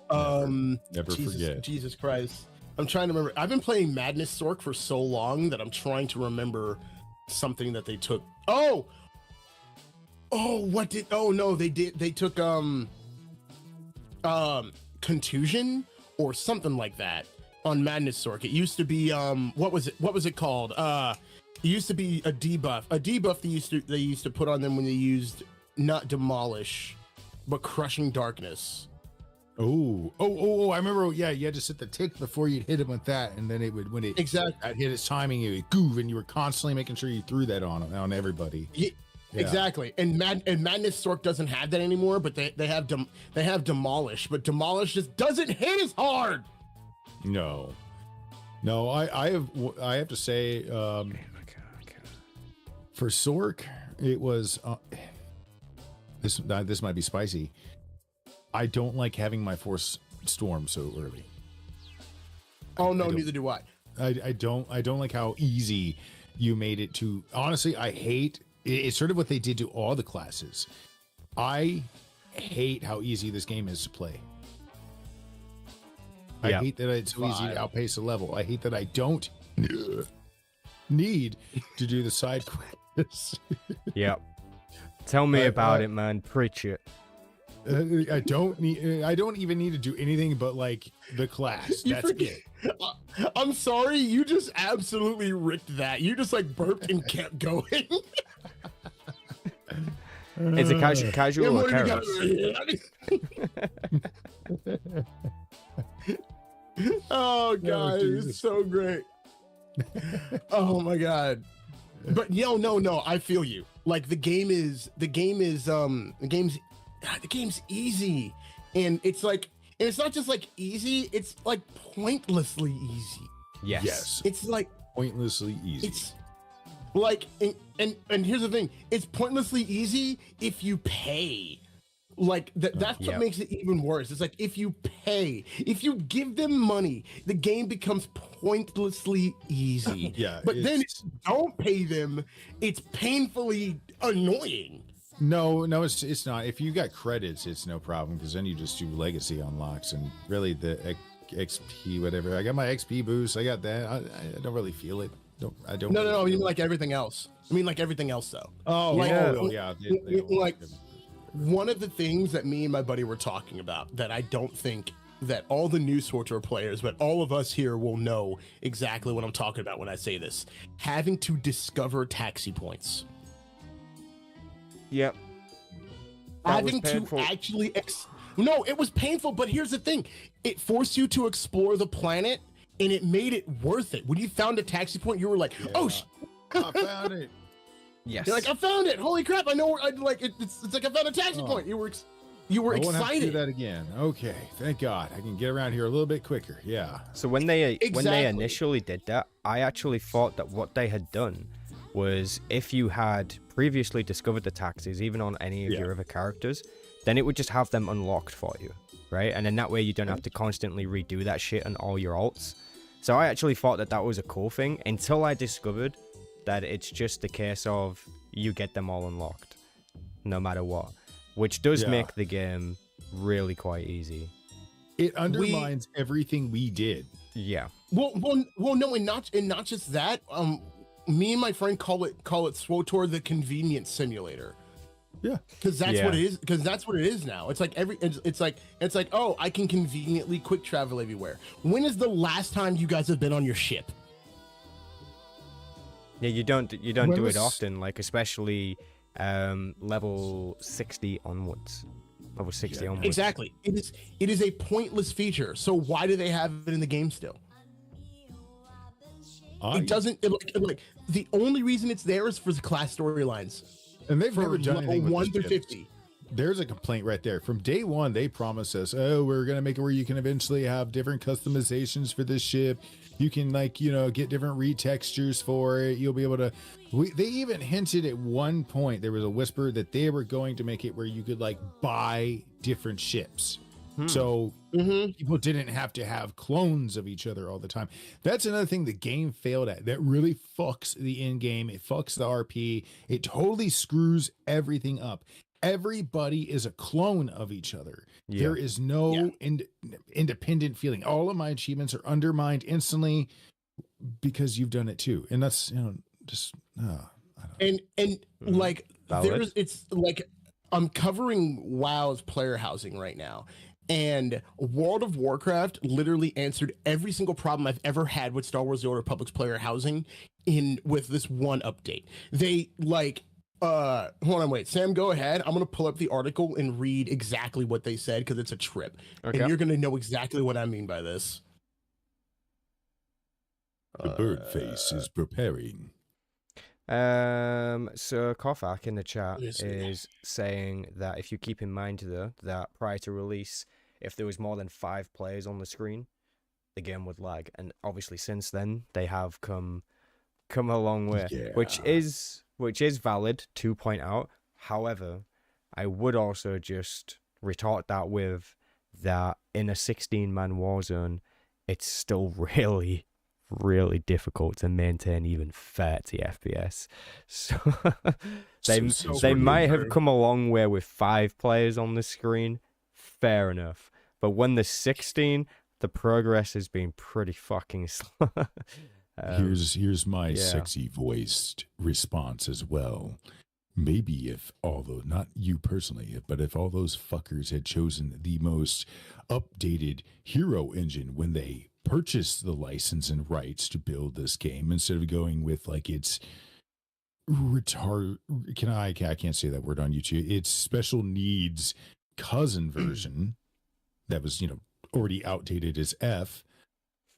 Never forget. Jesus Christ. I'm trying to remember. I've been playing Madness Sork for so long that I'm trying to remember something that they took. They took contusion or something like that on Madness Sork. It used to be what was it called? It used to be a debuff. A debuff they used to put on them when they used not demolish, but crushing darkness. Oh! I remember. Yeah, you had to set the tick before you'd hit it with that, and then it would hit its timing. It would goof, and you were constantly making sure you threw that on everybody. Yeah. Exactly, and Madness Sork doesn't have that anymore, but they have demolish, but demolish just doesn't hit as hard. No, I have to say, for Sork, it was this might be spicy. I don't like having my Force Storm so early. Oh no, neither do I. I don't like how easy you made it to. Honestly, I hate. It's sort of what they did to all the classes. I hate how easy this game is to play. I hate that it's so easy to outpace the level. I hate that I don't need to do the side quests. Yep. Tell me about it, man. Preach it. I don't even need to do anything but like the class. That's it. I'm sorry, you just absolutely ripped that. You just like burped and kept going. It's a casual occurrence. Oh god, it's so great. Oh my god. But no, I feel you. Like the game's easy. And it's like, and it's not just like easy, it's like pointlessly easy. Yes. It's like pointlessly easy. It's like, and here's the thing, it's pointlessly easy if you pay. Like that's what makes it even worse. It's like if you give them money, the game becomes pointlessly easy. But then if you don't pay them, it's painfully annoying. No, it's not. If you got credits, it's no problem, because then you just do legacy unlocks, and really the XP, whatever. I got my XP boost. I got that. I don't really feel it. I don't. No, really I mean feel like everything else. I mean like everything else though. Oh, Like, yeah. They all like have- one of the things that me and my buddy were talking about that I don't think that all the new SWTOR players, but all of us here will know exactly what I'm talking about when I say this. Having to discover taxi points. Yep. That was Having to painful. actually no, it was painful, but here's the thing. It forced you to explore the planet and it made it worth it. When you found a taxi point, you were like, "Oh, I found it." Yes. you're like, I found it! Holy crap! I know where. It's like I found a taxi point. You were I won't have to do excited. that again. Okay, thank God. I can get around here a little bit quicker. Yeah. So when they Exactly. initially did that, I actually thought that what they had done was if you had previously discovered the taxis, even on any of your other characters, then it would just have them unlocked for you, right? And then that way you don't have to constantly redo that shit on all your alts. So I actually thought that was a cool thing until I discovered that it's just the case of you get them all unlocked, no matter what, which does make the game really quite easy. It undermines everything we did. Yeah. Well, no, and not just that. Me and my friend call it SWTOR the convenience simulator. Yeah, because that's what it is. Because that's what it is now. It's like it's like oh, I can conveniently quick travel everywhere. When is the last time you guys have been on your ship? Yeah, you don't do it often, like especially level 60 onwards. Level 60 onwards. Exactly. It is a pointless feature. So why do they have it in the game still? It doesn't. Like the only reason it's there is for the class storylines. And they've never done anything with 1 through the ships. 50. There's a complaint right there. From day one, they promised us, oh, we're going to make it where you can eventually have different customizations for this ship. You can, get different retextures for it. You'll be able to... They even hinted at one point, there was a whisper that they were going to make it where you could, buy different ships. So people didn't have to have clones of each other all the time. That's another thing the game failed at. That really fucks the end game. It fucks the RP. It totally screws everything up. Everybody is a clone of each other. Yeah. There is no independent feeling. All of my achievements are undermined instantly because you've done it too. And that's, just, I don't know. It's like I'm covering WoW's player housing right now. And World of Warcraft literally answered every single problem I've ever had with Star Wars: The Old Republic's player housing with this one update. They hold on, wait, Sam, go ahead. I'm gonna pull up the article and read exactly what they said because it's a trip, and you're gonna know exactly what I mean by this. The bird face is preparing. So Kofak in the chat is saying that if you keep in mind though that prior to release, if there was more than 5 players on the screen, the game would lag, and obviously since then they have come a long way, which is valid to point out. However, I would also just retort that with that in a 16-man Warzone, it's still really, really difficult to maintain even 30 FPS. So they might have come a long way with 5 players on the screen. Fair enough. But when there's 16, the progress has been pretty fucking slow. Here's my sexy voiced response as well. Maybe if, although not you personally, but if all those fuckers had chosen the most updated hero engine when they purchased the license and rights to build this game, instead of going with its I can't say that word on YouTube. It's special needs cousin version that was, already outdated as F.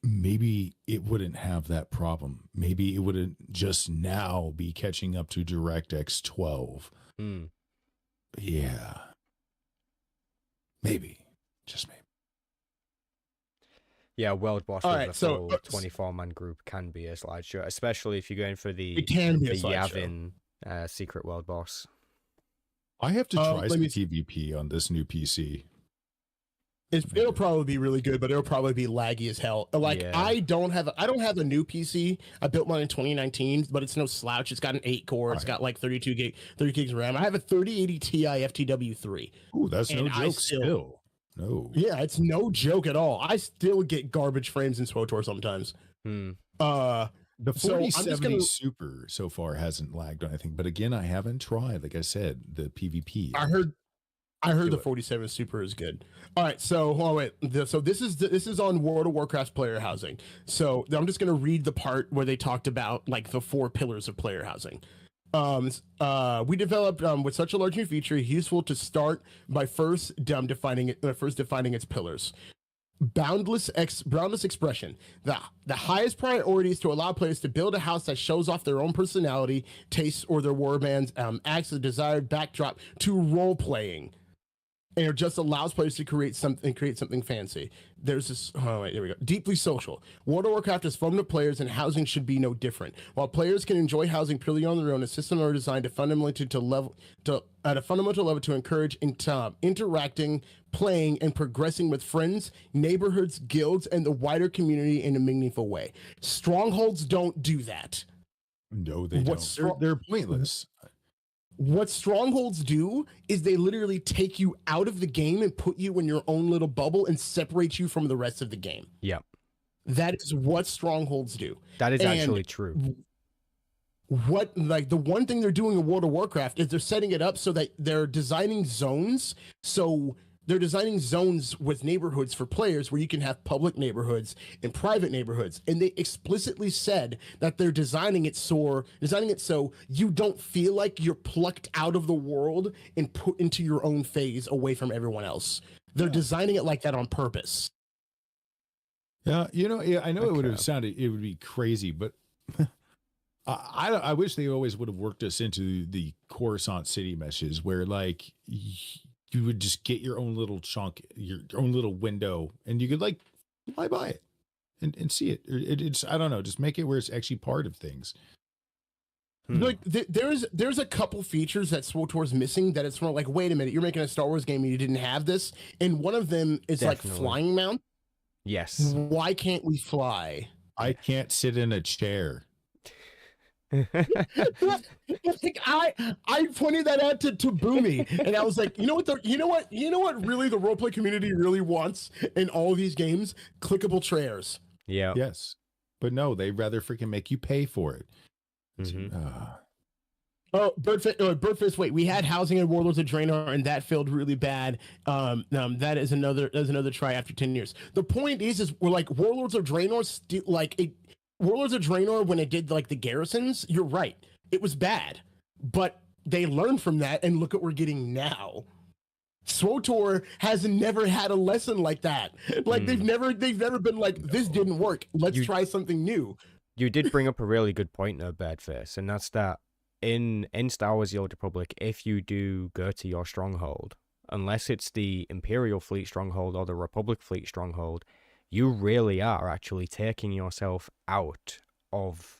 Maybe it wouldn't have that problem. Maybe it wouldn't just now be catching up to DirectX 12. Yeah. Maybe. Just maybe. Yeah, World Boss with a full 24-man group can be a slideshow, especially if you're going for the Yavin secret world boss. I have to try some PvP on this new PC. It'll probably be really good, but it'll probably be laggy as hell. I don't have a new PC. I built mine in 2019, but it's no slouch. It's got an 8-core. It's got 30 gigs of RAM. I have a 3080 Ti FTW3. Ooh, that's no joke still. No. Yeah, it's no joke at all. I still get garbage frames in SWTOR sometimes. The So I'm just 4070 gonna. Super so far hasn't lagged on anything, but again, I haven't tried. Like I said, the PvP. I heard Do the it. 47 Super is good. All right, so wait. So this is on World of Warcraft player housing. So I'm just gonna read the part where they talked about like the 4 pillars of player housing. We developed with such a large new feature, useful to start by first defining its pillars. Boundless expression. The highest priority is to allow players to build a house that shows off their own personality, tastes, or their warbands, acts as a desired backdrop to role playing. And it just allows players to create something fancy. There's this. Oh wait, there we go. Deeply social. World of Warcraft is fun to players, and housing should be no different. While players can enjoy housing purely on their own, a system are designed to at a fundamental level to encourage interacting, playing, and progressing with friends, neighborhoods, guilds, and the wider community in a meaningful way. Strongholds don't do that. No, they don't. They're pointless. What strongholds do is they literally take you out of the game and put you in your own little bubble and separate you from the rest of the game. Yep. That is what strongholds do. That is actually true. What, like, the one thing they're doing in World of Warcraft is they're setting it up so that they're designing zones. So they're designing zones with neighborhoods for players where you can have public neighborhoods and private neighborhoods. And they explicitly said that they're designing it so you don't feel like you're plucked out of the world and put into your own phase away from everyone else. They're designing it like that on purpose. Yeah, I know it would be crazy, but I wish they always would have worked us into the Coruscant City meshes where, like, you would just get your own little chunk, your own little window, and you could, like, fly by it and see it. It's, I don't know, just make it where it's actually part of things. Like, there's a couple features that SWTOR is missing that it's like, wait a minute, you're making a Star Wars game and you didn't have this, and one of them is Definitely. like flying mount. Yes. Why can't we fly? I can't sit in a chair. Like, I pointed that out to Boomy, and I was like, you know what really the roleplay community really wants in all of these games? Clickable chairs. Yeah. Yes, but no, they'd rather freaking make you pay for it. Oh, Birdfist. Wait, we had housing in Warlords of Draenor, and that failed really bad. That is another try after 10 years. The point is we're like Warlords of Draenor, Warlords of Draenor, when it did like the garrisons, you're right, it was bad, but they learned from that, and look what we're getting now. SWTOR has never had a lesson like that. Like they've never been like, this didn't work, let's try something new. You did bring up a really good point there, Badface, and that's that in Star Wars The Old Republic, if you do go to your stronghold, unless it's the Imperial Fleet stronghold or the Republic Fleet stronghold, you really are actually taking yourself out of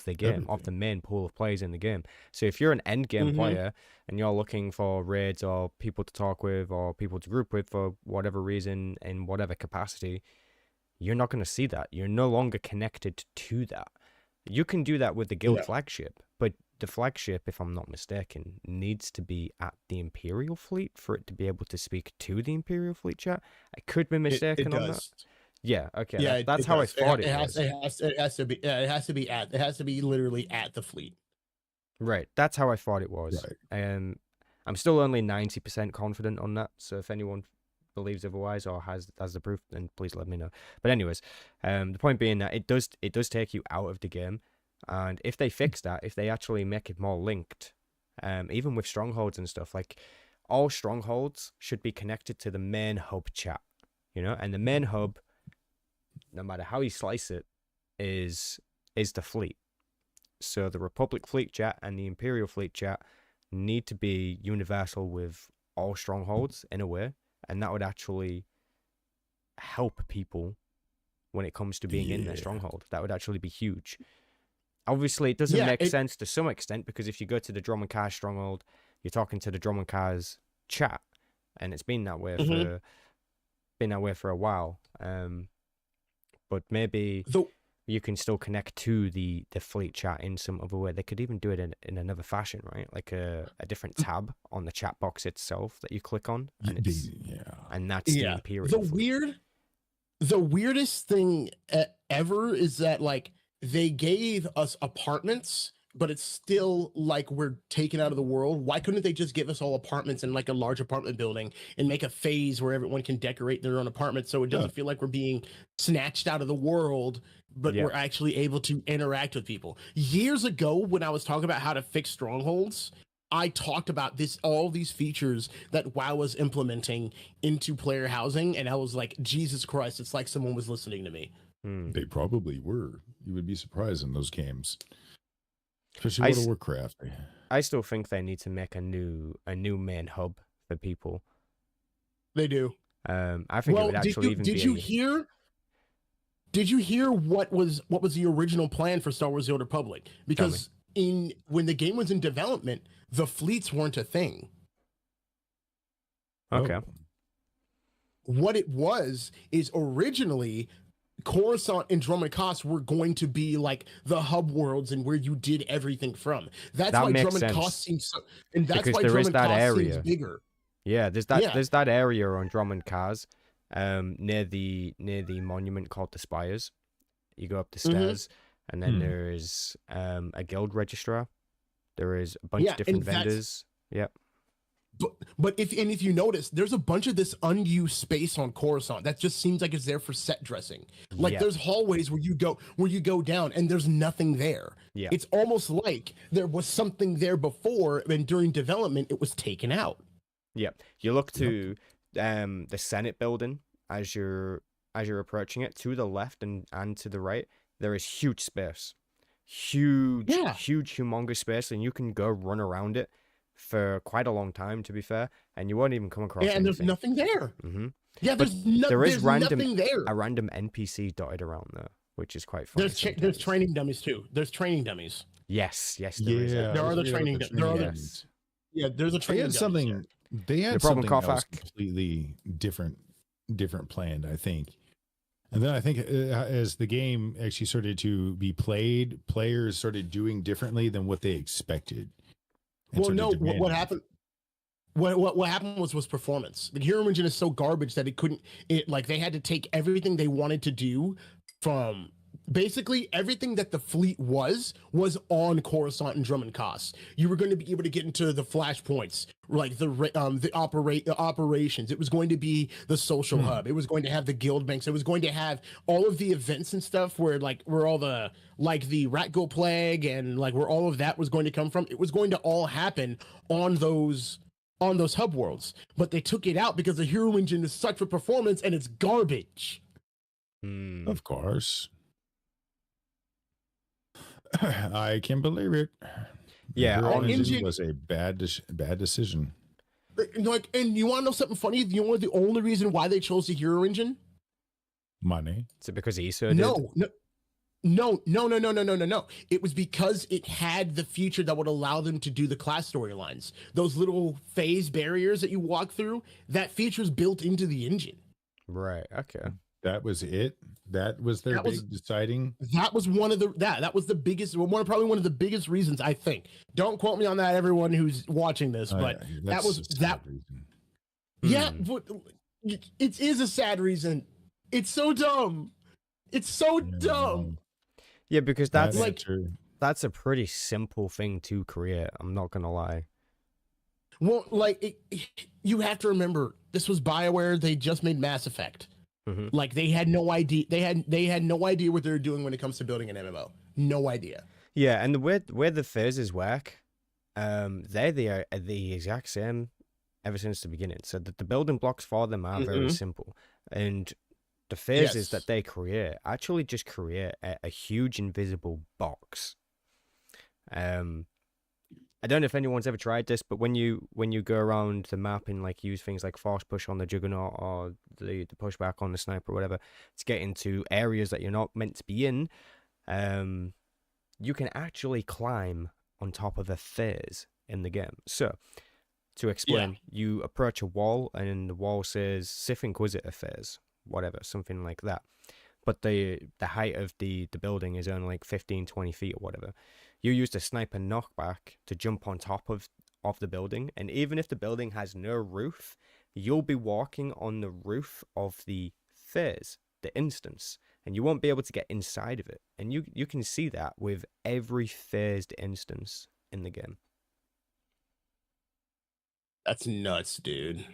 the game, of the main pool of players in the game. So if you're an end game player and you're looking for raids or people to talk with or people to group with for whatever reason in whatever capacity, you're not going to see that. You're no longer connected to that. You can do that with the guild flagship, but the flagship, if I'm not mistaken, needs to be at the Imperial Fleet for it to be able to speak to the Imperial Fleet chat. I could be mistaken on that. Yeah, okay. Yeah, that's how I thought it was. It has to be literally at the fleet. Right, that's how I thought it was. Right. I'm still only 90% confident on that, so if anyone believes otherwise or has the proof, then please let me know. But anyways, the point being that it does take you out of the game, and if they fix that, if they actually make it more linked, even with strongholds and stuff, like all strongholds should be connected to the main hub chat, and the main hub, no matter how you slice it, is the fleet. So the Republic Fleet chat and the Imperial Fleet chat need to be universal with all strongholds in a way, and that would actually help people when it comes to being in their stronghold. That would actually be huge. Obviously, it doesn't make sense to some extent, because if you go to the Dromund stronghold, you're talking to the Dromund chat, and it's been that way for a while. But maybe you can still connect to the fleet chat in some other way. They could even do it in another fashion, right? Like a different tab on the chat box itself that you click on, and that's the Imperial Fleet. The weirdest thing ever is that, like, they gave us apartments, but it's still like we're taken out of the world. Why couldn't they just give us all apartments in like a large apartment building and make a phase where everyone can decorate their own apartment so it doesn't feel like we're being snatched out of the world, but Yeah. we're actually able to interact with people? Years ago, when I was talking about how to fix strongholds, I talked about all these features that WoW was implementing into player housing, and I was like, Jesus Christ, it's like someone was listening to me. They probably were. You would be surprised in those games, especially I World of s- Warcraft. I still think they need to make a new main hub for people. They do. I think it would actually even did be. you hear? Did you hear what was the original plan for Star Wars: The Old Republic? Because when the game was in development, the fleets weren't a thing. Okay. Oh. What it was is originally Coruscant and Drummond Koss were going to be like the hub worlds and where you did everything from. That's That why makes Drummond sense. Koss seems so, and that's Because why there is Drummond that Koss area. seems bigger. Yeah, there's that area on Drummond Cars, near the monument called the Spires. You go up the stairs, and then there is a guild registrar. There is a bunch of different vendors. Yep. But if you notice, there's a bunch of this unused space on Coruscant that just seems like it's there for set dressing. Like there's hallways where you go down and there's nothing there. Yeah. It's almost like there was something there before, and during development it was taken out. Yeah. You look to the Senate building as you're approaching it. To the left and to the right, there is huge space. Huge, humongous space, and you can go run around it for quite a long time, to be fair, and you won't even come across anything. And there's nothing there. Mm-hmm. Yeah, there is nothing there. A random NPC dotted around there, which is quite funny. There's training dummies too. There's training dummies. Yes, there is. There are the training. There's a training. They had something else completely different planned, I think. And then I think as the game actually started to be played, players started doing differently than what they expected. Well, no, what happened? What happened was performance. The hero engine is so garbage that they had to take everything they wanted to do from basically everything that the fleet was on Coruscant and Drummond Koss. You were going to be able to get into the flashpoints, like the operations. It was going to be the social hub. It was going to have the guild banks. It was going to have all of the events and stuff where all the the Ratgo Plague and where all of that was going to come from. It was going to all happen on those hub worlds, but they took it out because the hero engine is such for performance and it's garbage. Of course. I can't believe it. Yeah, the engine was a bad decision. And you want to know something funny? You know the only reason why they chose the hero engine? Money. Is it because ESO did? No. It was because it had the feature that would allow them to do the class storylines. Those little phase barriers that you walk through, that feature is built into the engine. Right. Okay. That was it. That was their big deciding. That was one of that was the biggest, probably one of the biggest reasons, I think. Don't quote me on that, everyone who's watching this, but that was that reason. Yeah, but it is a sad reason. It's so dumb. It's so dumb. Yeah, because that's a pretty simple thing to create. I'm not gonna lie. Well, you have to remember, this was BioWare. They just made Mass Effect. Mm-hmm. They had no idea. They had no idea what they were doing when it comes to building an MMO. No idea. Yeah, and where the phases work, they're the exact same ever since the beginning. So that the building blocks for them are very simple, and the phases that they create actually just create a huge invisible box. I don't know if anyone's ever tried this, but when you go around the map and use things like force push on the Juggernaut or the pushback on the sniper or whatever to get into areas that you're not meant to be in, you can actually climb on top of a phase in the game. So, to explain, you approach a wall and the wall says Sith Inquisitor phase, whatever, something like that. But the height of the building is only 15, 20 feet or whatever. You use the sniper knockback to jump on top of the building, and even if the building has no roof, you'll be walking on the roof of the phase, the instance, and you won't be able to get inside of it. And you can see that with every phased instance in the game. That's nuts, dude.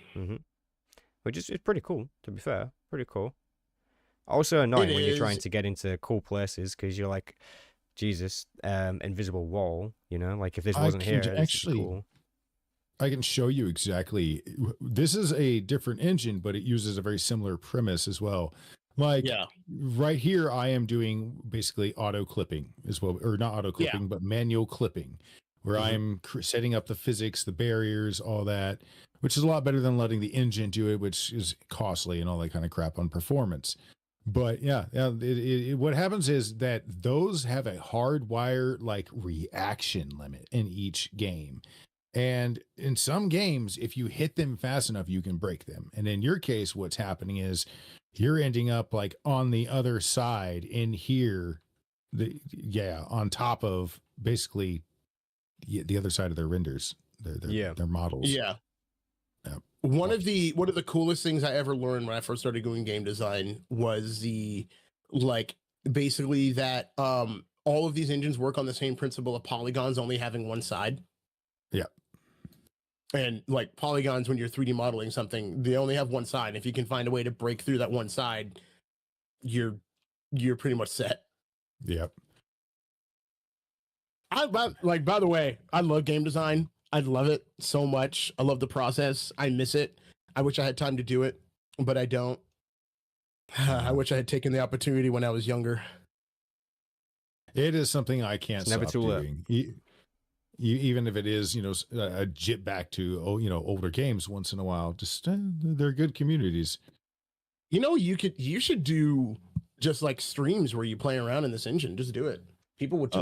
Which is it's pretty cool, to be fair. Pretty cool. Also annoying when you're trying to get into cool places because you're like, Jesus, invisible wall, you know? Like, if this wasn't here, this would be cool. I can show you exactly. This is a different engine, but it uses a very similar premise as well. Like right here, I am doing basically auto clipping as well, or not auto clipping, but manual clipping, where I'm setting up the physics, the barriers, all that, which is a lot better than letting the engine do it, which is costly and all that kind of crap on performance. But what happens is that those have a hardwire like reaction limit in each game. And in some games, if you hit them fast enough, you can break them. And in your case, what's happening is you're ending up like on the other side in here, on top of basically the other side of their renders, their models. Yeah. One of the coolest things I ever learned when I first started doing game design was basically that all of these engines work on the same principle of polygons only having one side. Yeah. And like polygons, when you're 3D modeling something, they only have one side. If you can find a way to break through that one side, you're pretty much set. Yep. By the way, I love game design. I love it so much. I love the process. I miss it. I wish I had time to do it, but I don't. I wish I had taken the opportunity when I was younger. It is something I can't stop doing. Even if it is, a jit back to, older games once in a while, just they're good communities. You should do just like streams where you play around in this engine. Just do it. People would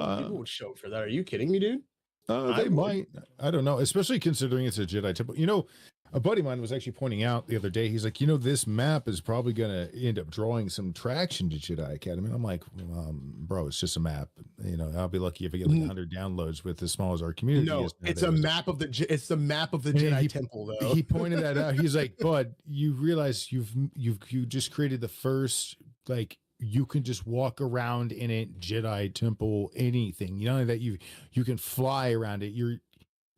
show for that. Are you kidding me, dude? They might. I don't know, especially considering it's a Jedi temple. A buddy of mine was actually pointing out the other day, he's like, this map is probably going to end up drawing some traction to Jedi Academy. And I'm like, bro, it's just a map. I'll be lucky if I get like 100 downloads with as small as our community. No, it's the map of the Jedi temple, though. He pointed that out. He's like, bud, you realize you just created the first, like, you can just walk around in it, Jedi temple, anything. That you can fly around it.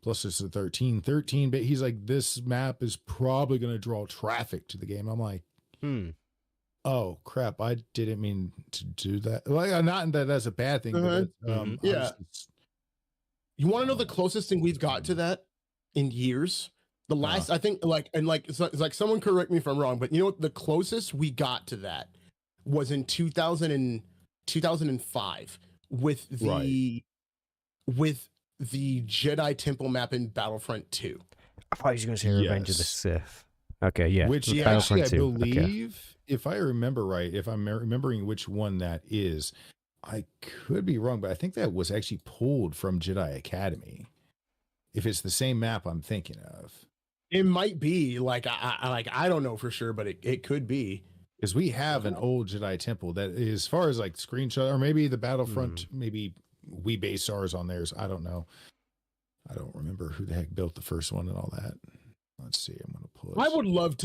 Plus it's a 13, but he's like, this map is probably going to draw traffic to the game. I'm like, oh crap, I didn't mean to do that. Like, not that that's a bad thing, but you want to know the closest thing we've got to that in years? The last, I think, it's like someone correct me if I'm wrong, but the closest we got to that was in 2005 with the Jedi Temple map in Battlefront 2. I thought you were going to say Revenge of the Sith. Okay, yeah. Which actually, I believe, if I remember right, if I'm remembering which one that is, I could be wrong, but I think that was actually pulled from Jedi Academy. If it's the same map I'm thinking of. It might be. I don't know for sure, but it could be. Because we have an old Jedi Temple that, as far as like screenshot, or maybe the Battlefront, maybe we base ours on theirs. I don't know. I don't remember who the heck built the first one and all that. Let's see. I'm going to pull it. I would love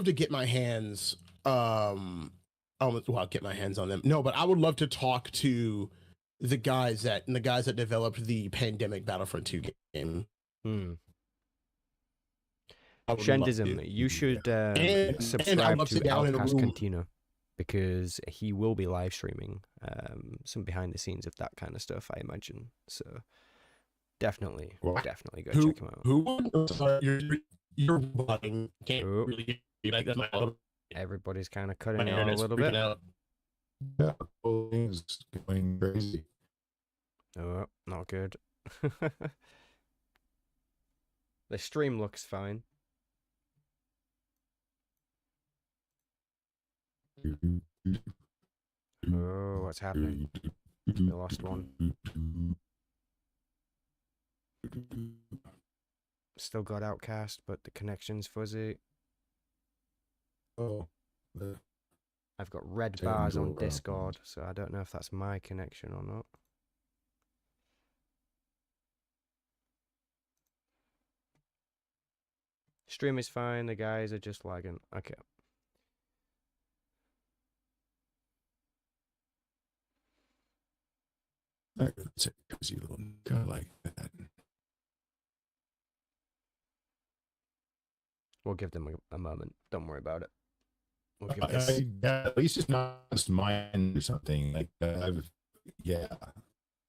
to get my hands, get my hands on them. No, but I would love to talk to the guys that developed the Pandemic Battlefront 2 game. Shendism, you should subscribe to OutcastCantina because he will be live streaming some behind the scenes of that kind of stuff, I imagine. So definitely go check him out. You're butting. Can't really like that. Everybody's kind of cutting out a little bit. Yeah, is going crazy. Oh, not good. The stream looks fine. Oh, what's happening? We lost one. Still got Outcast, but the connection's fuzzy. Oh. I've got red bars on Discord, so I don't know if that's my connection or not. Stream is fine, the guys are just lagging. Okay. It's a cozy little guy like that. We'll give them a moment. Don't worry about it. We'll give this. At least it's not just mine or something like that. Yeah.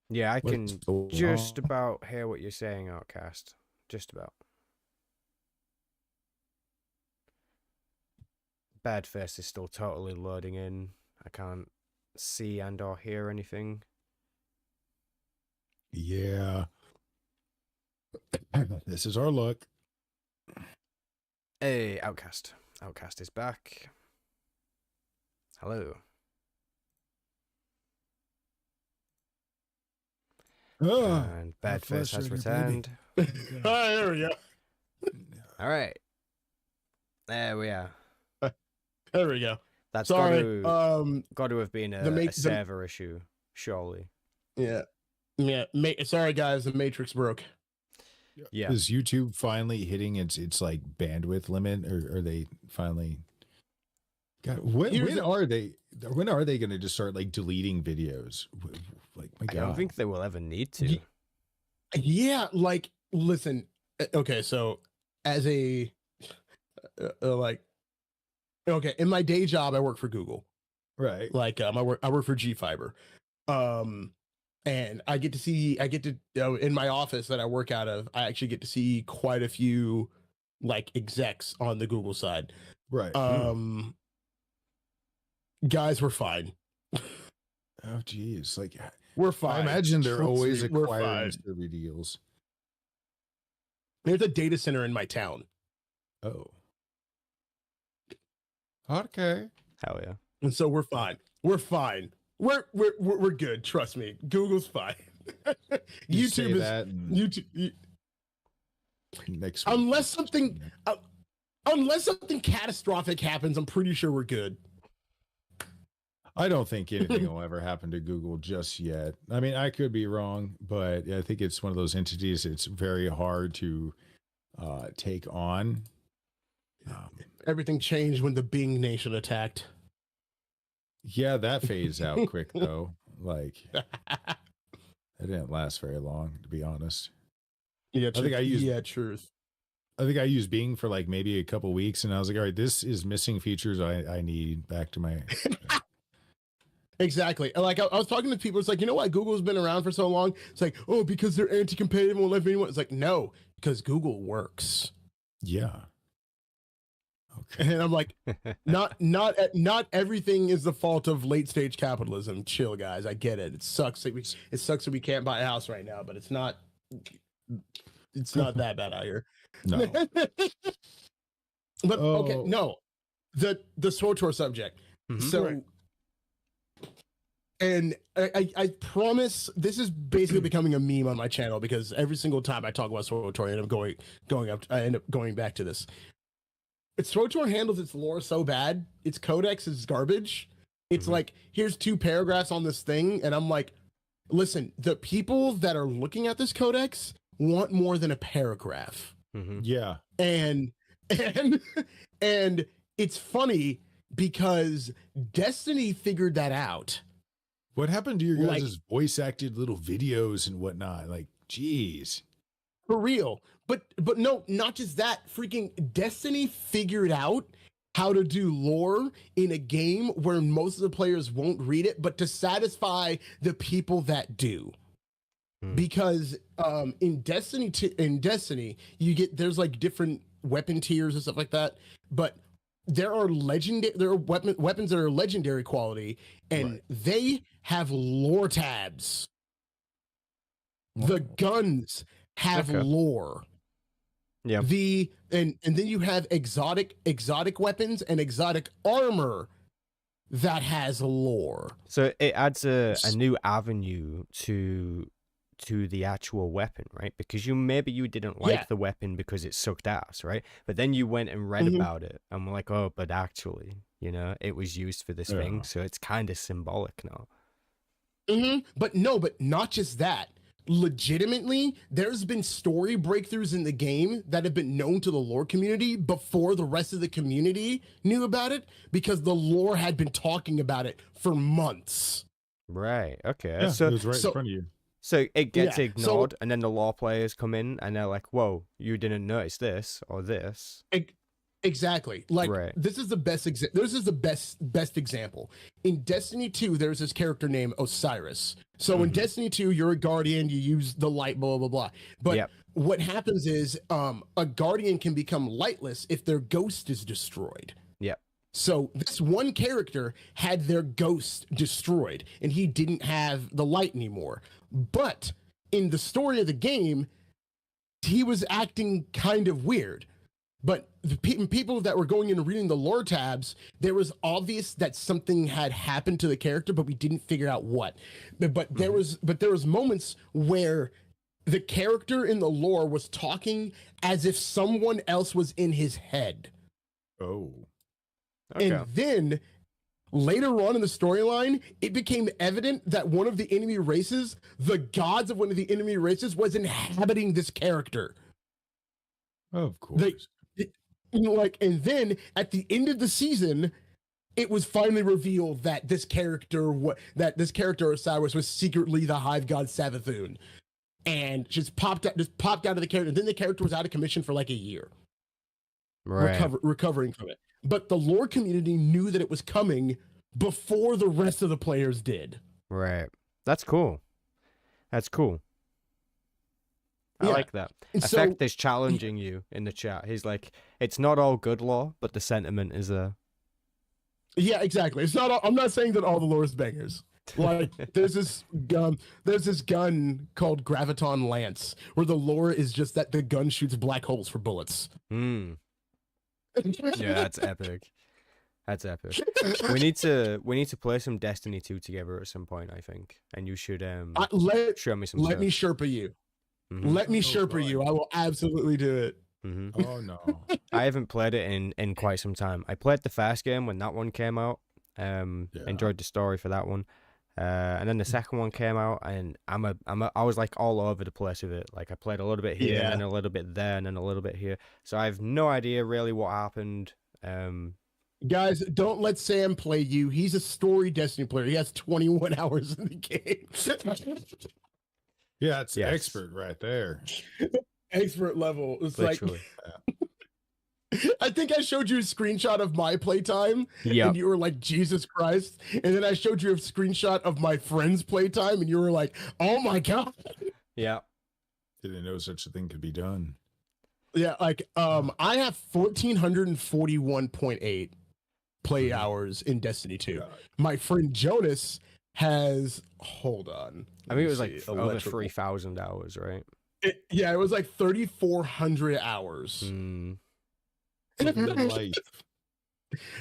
Yeah, I What's can going just on? about hear what you're saying, Outcast. Just about. Badface is still totally loading in. I can't see and or hear anything. Yeah. This is our luck. Hey, Outcast. Outcast is back. Hello. And Badface has returned. There we go. All right. There we are. There we go. That's Sorry. got to have been a server issue, surely. Yeah. Sorry, guys. The Matrix broke. Yeah. Is YouTube finally hitting its like bandwidth limit, or are they finally? God, when are they going to just start like deleting videos? Like, my God. I don't think they will ever need to. Yeah, like, listen. Okay, so as a okay, in my day job, I work for Google. Right. Like, I work for G Fiber. And I get to in my office that I work out of, I actually get to see quite a few like execs on the Google side. Right. Guys, we're fine. Oh, geez. Like, we're fine. I imagine they're Trust always me, we're acquiring fine. server deals. There's a data center in my town. Oh. Okay. Hell yeah. And so we're fine. We're fine. We're good. Trust me. Google's fine. YouTube is YouTube. Next week. Unless something catastrophic happens, I'm pretty sure we're good. I don't think anything will ever happen to Google just yet. I mean, I could be wrong, but I think it's one of those entities it's very hard to take on. Everything changed when the Bing Nation attacked. Yeah, that phased out quick though. Like, it didn't last very long, to be honest. Yeah, truth. I think I used Bing for like maybe a couple weeks, and I was like, all right, this is missing features I need back to my. Exactly. Like, I was talking to people. It's like, you know why Google's been around for so long? It's like, oh, because they're anti-competitive and won't let anyone. It's like, no, because Google works. Yeah. Okay. And I'm like, not everything is the fault of late stage capitalism. Chill, guys. I get it. It sucks that we can't buy a house right now, but it's not that bad out here. No. But okay, no. The SWTOR subject. Mm-hmm. So Right. And I promise this is basically becoming a meme on my channel because every single time I talk about SWTOR, I end up going back to this. SWTOR handles its lore so bad, its codex is garbage. It's like, here's 2 paragraphs on this thing, and I'm like, listen, the people that are looking at this codex want more than a paragraph. Mm-hmm. Yeah. And it's funny because Destiny figured that out. What happened to your guys' voice acted little videos and whatnot? Like, geez. For real. But no, not just that. Freaking Destiny figured out how to do lore in a game where most of the players won't read it, but to satisfy the people that do. Because in Destiny, there's like different weapon tiers and stuff like that, but there are weapons that are legendary quality, and they have lore tabs. The guns have lore. Yeah. And then you have exotic weapons and exotic armor that has lore. So it adds a new avenue to the actual weapon, right? Because maybe you didn't like the weapon because it sucked ass, right? But then you went and read about it and were like, oh, but actually, it was used for this thing, so it's kind of symbolic now. But not just that. Legitimately, there's been story breakthroughs in the game that have been known to the lore community before the rest of the community knew about it, because the lore had been talking about it for months. Right. Okay. Yeah, so it was right in front of you. So it gets Yeah, so ignored, and then the lore players come in, and they're like, "Whoa, you didn't notice this or this." exactly. Like Right. this is the best this is the best example. In Destiny 2, there's this character named Osiris. So in Mhm. Destiny 2, you're a guardian, you use the light, blah blah blah. But Yep. what happens is a guardian can become lightless if their ghost is destroyed. Yep. So this one character had their ghost destroyed and he didn't have the light anymore. But in the story of the game, he was acting kind of weird. But the people that were going in and reading the lore tabs, there was obvious that something had happened to the character, but we didn't figure out what. But there was moments where the character in the lore was talking as if someone else was in his head. Oh. Okay. And then later on in the storyline, it became evident that one of the enemy races, the gods of one of the enemy races, was inhabiting this character. Of course. And then at the end of the season, it was finally revealed that this character Osiris was secretly the hive god Savathun, and just popped out of the character. And then the character was out of commission for like a year, Right. recovering from it. But the lore community knew that it was coming before the rest of the players did. Right. That's cool. That's cool. I Yeah. like that. And Effect is challenging you in the chat. He's like, it's not all good lore, but the sentiment is there. Yeah, exactly. It's not. I'm not saying that all the lore is bangers. Like there's this gun called Graviton Lance, where the lore is just that the gun shoots black holes for bullets. Hmm. Yeah, that's epic. That's epic. We need to play some Destiny 2 together at some point, I think. And you should show me some let stuff. me Sherpa you. Mhm. Let me Oh, Sherpa God. you. I will absolutely do it. Mhm. Oh no. I haven't played it in quite some time. I played the first game when that one came out. Yeah. Enjoyed the story for that one. And then the second one came out, and I was like all over the place with it. Like I played a little bit here, Yeah. and then a little bit there, and then a little bit here. So I have no idea really what happened. Guys, don't let Sam play you. He's a story Destiny player. He has 21 hours in the game. Yeah, it's Yes. expert right there. Expert level. It's Literally. like I think I showed you a screenshot of my playtime, Yep. and you were like, Jesus Christ. And then I showed you a screenshot of my friend's playtime, and you were like, oh my God. Yeah. Didn't know such a thing could be done. Yeah, like I have 1,441.8 play hours in Destiny 2. God. My friend Jonas has hold on. I mean, it was like Let me see, over electrical. 3,000 hours, right? It was like 3,400 hours. Hmm. Life.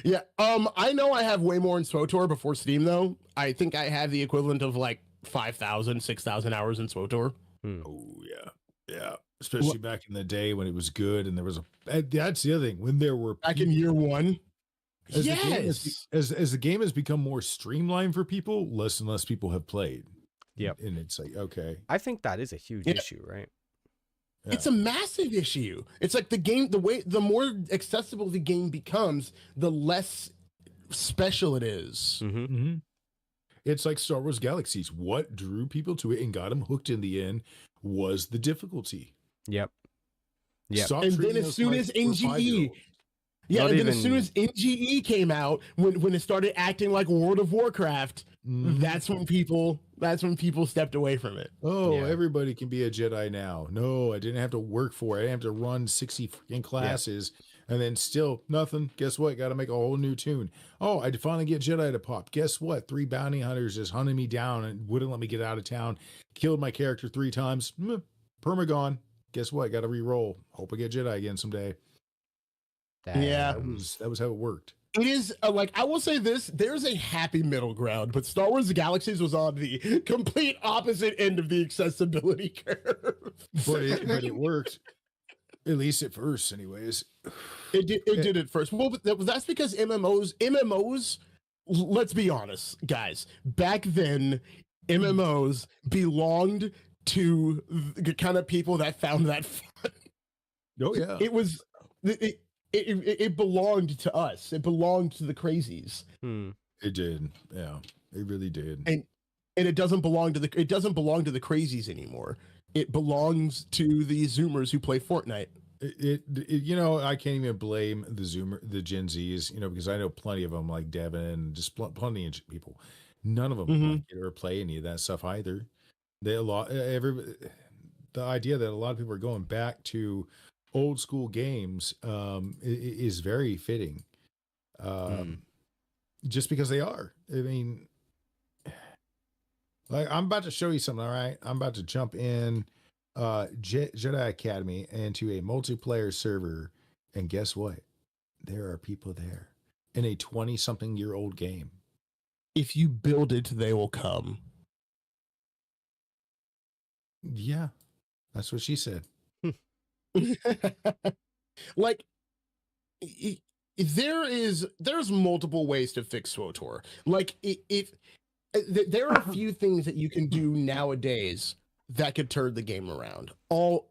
Yeah. I know I have way more in SWTOR before Steam though. I think I have the equivalent of like 5,000, 6,000 hours in SWTOR. Oh yeah. Yeah. Especially back in the day when it was good and there was that's the other thing. When there were Back in year one. as the game Yes. as the game has become more streamlined for people, less and less people have played. Yep. And it's like, okay. I think that is a huge Yeah. issue, right? Yeah. It's a massive issue. It's like the more accessible the game becomes, the less special it is. Mm-hmm. Mm-hmm. It's like Star Wars Galaxies. What drew people to it and got them hooked in the end was the difficulty. Yep. Yep. Stop And then treating as us soon like as we're NGE 5-year-olds. Yeah, Not and then as even- soon as NGE came out, when it started acting like World of Warcraft, Mhm. that's when people stepped away from it. Oh, Yeah. everybody can be a Jedi now. No, I didn't have to work for it. I didn't have to run 60 freaking classes and then still nothing. Guess what? Got to make a whole new tune. Oh, I finally get Jedi to pop. Guess what? 3 bounty hunters just hunted me down and wouldn't let me get out of town. Killed my character 3 times. Perma gone. Guess what? Got to re-roll. Hope I get Jedi again someday. Yeah. That was how it worked. It is like I will say this: there's a happy middle ground, but Star Wars Galaxies was on the complete opposite end of the accessibility curve. But it worked. At least at first, anyways. It did it first. Well, but that's because MMOs. Let's be honest, guys. Back then, MMOs belonged to the kind of people that found that fun. Oh yeah. It was it belonged to us. It belonged to the crazies. Hmm. It did. Yeah. It really did. And and it doesn't belong to the crazies anymore. It belongs to the Zoomers who play Fortnite. You know, I can't even blame the Gen Zs, you know, because I know plenty of them like Devin and just plenty of people. None of them like it or play any of that stuff either. The idea that a lot of people are going back to old school games is very fitting. Just because they are. I mean, like, I'm about to show you something. All right, I'm about to jump in Jedi Academy into a multiplayer server, and guess what? There are people there in a 20-something-year-old game. If you build it, they will come. Yeah, that's what she said. Like, there's multiple ways to fix SWTOR. Like, if there are a few things that you can do nowadays that could turn the game around.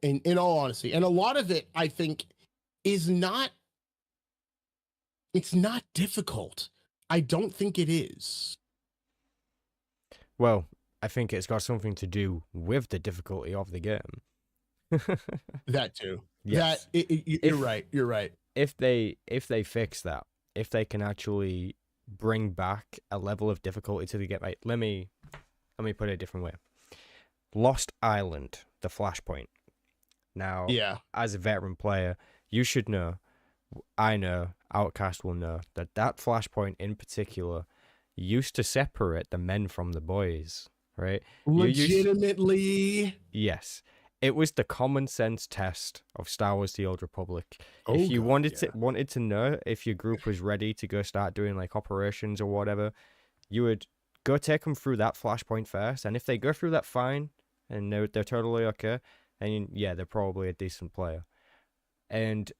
In all honesty, and a lot of it, I think, it's not difficult. I don't think it is. Well, I think it's got something to do with the difficulty of the game. That too. Yes. You're right. You're right. If they fix that, if they can actually bring back a level of difficulty to the game, right, let me put it a different way. Lost Island, the Flashpoint. Now, as a veteran player, you should know, I know, Outcast will know, that Flashpoint in particular used to separate the men from the boys, right? Legitimately. Yes. It was the common sense test of Star Wars: The Old Republic. If you wanted to know if your group was ready to go start doing like operations or whatever, you would go take them through that flashpoint first, and if they go through that fine and they're totally okay, and yeah, they're probably a decent player. And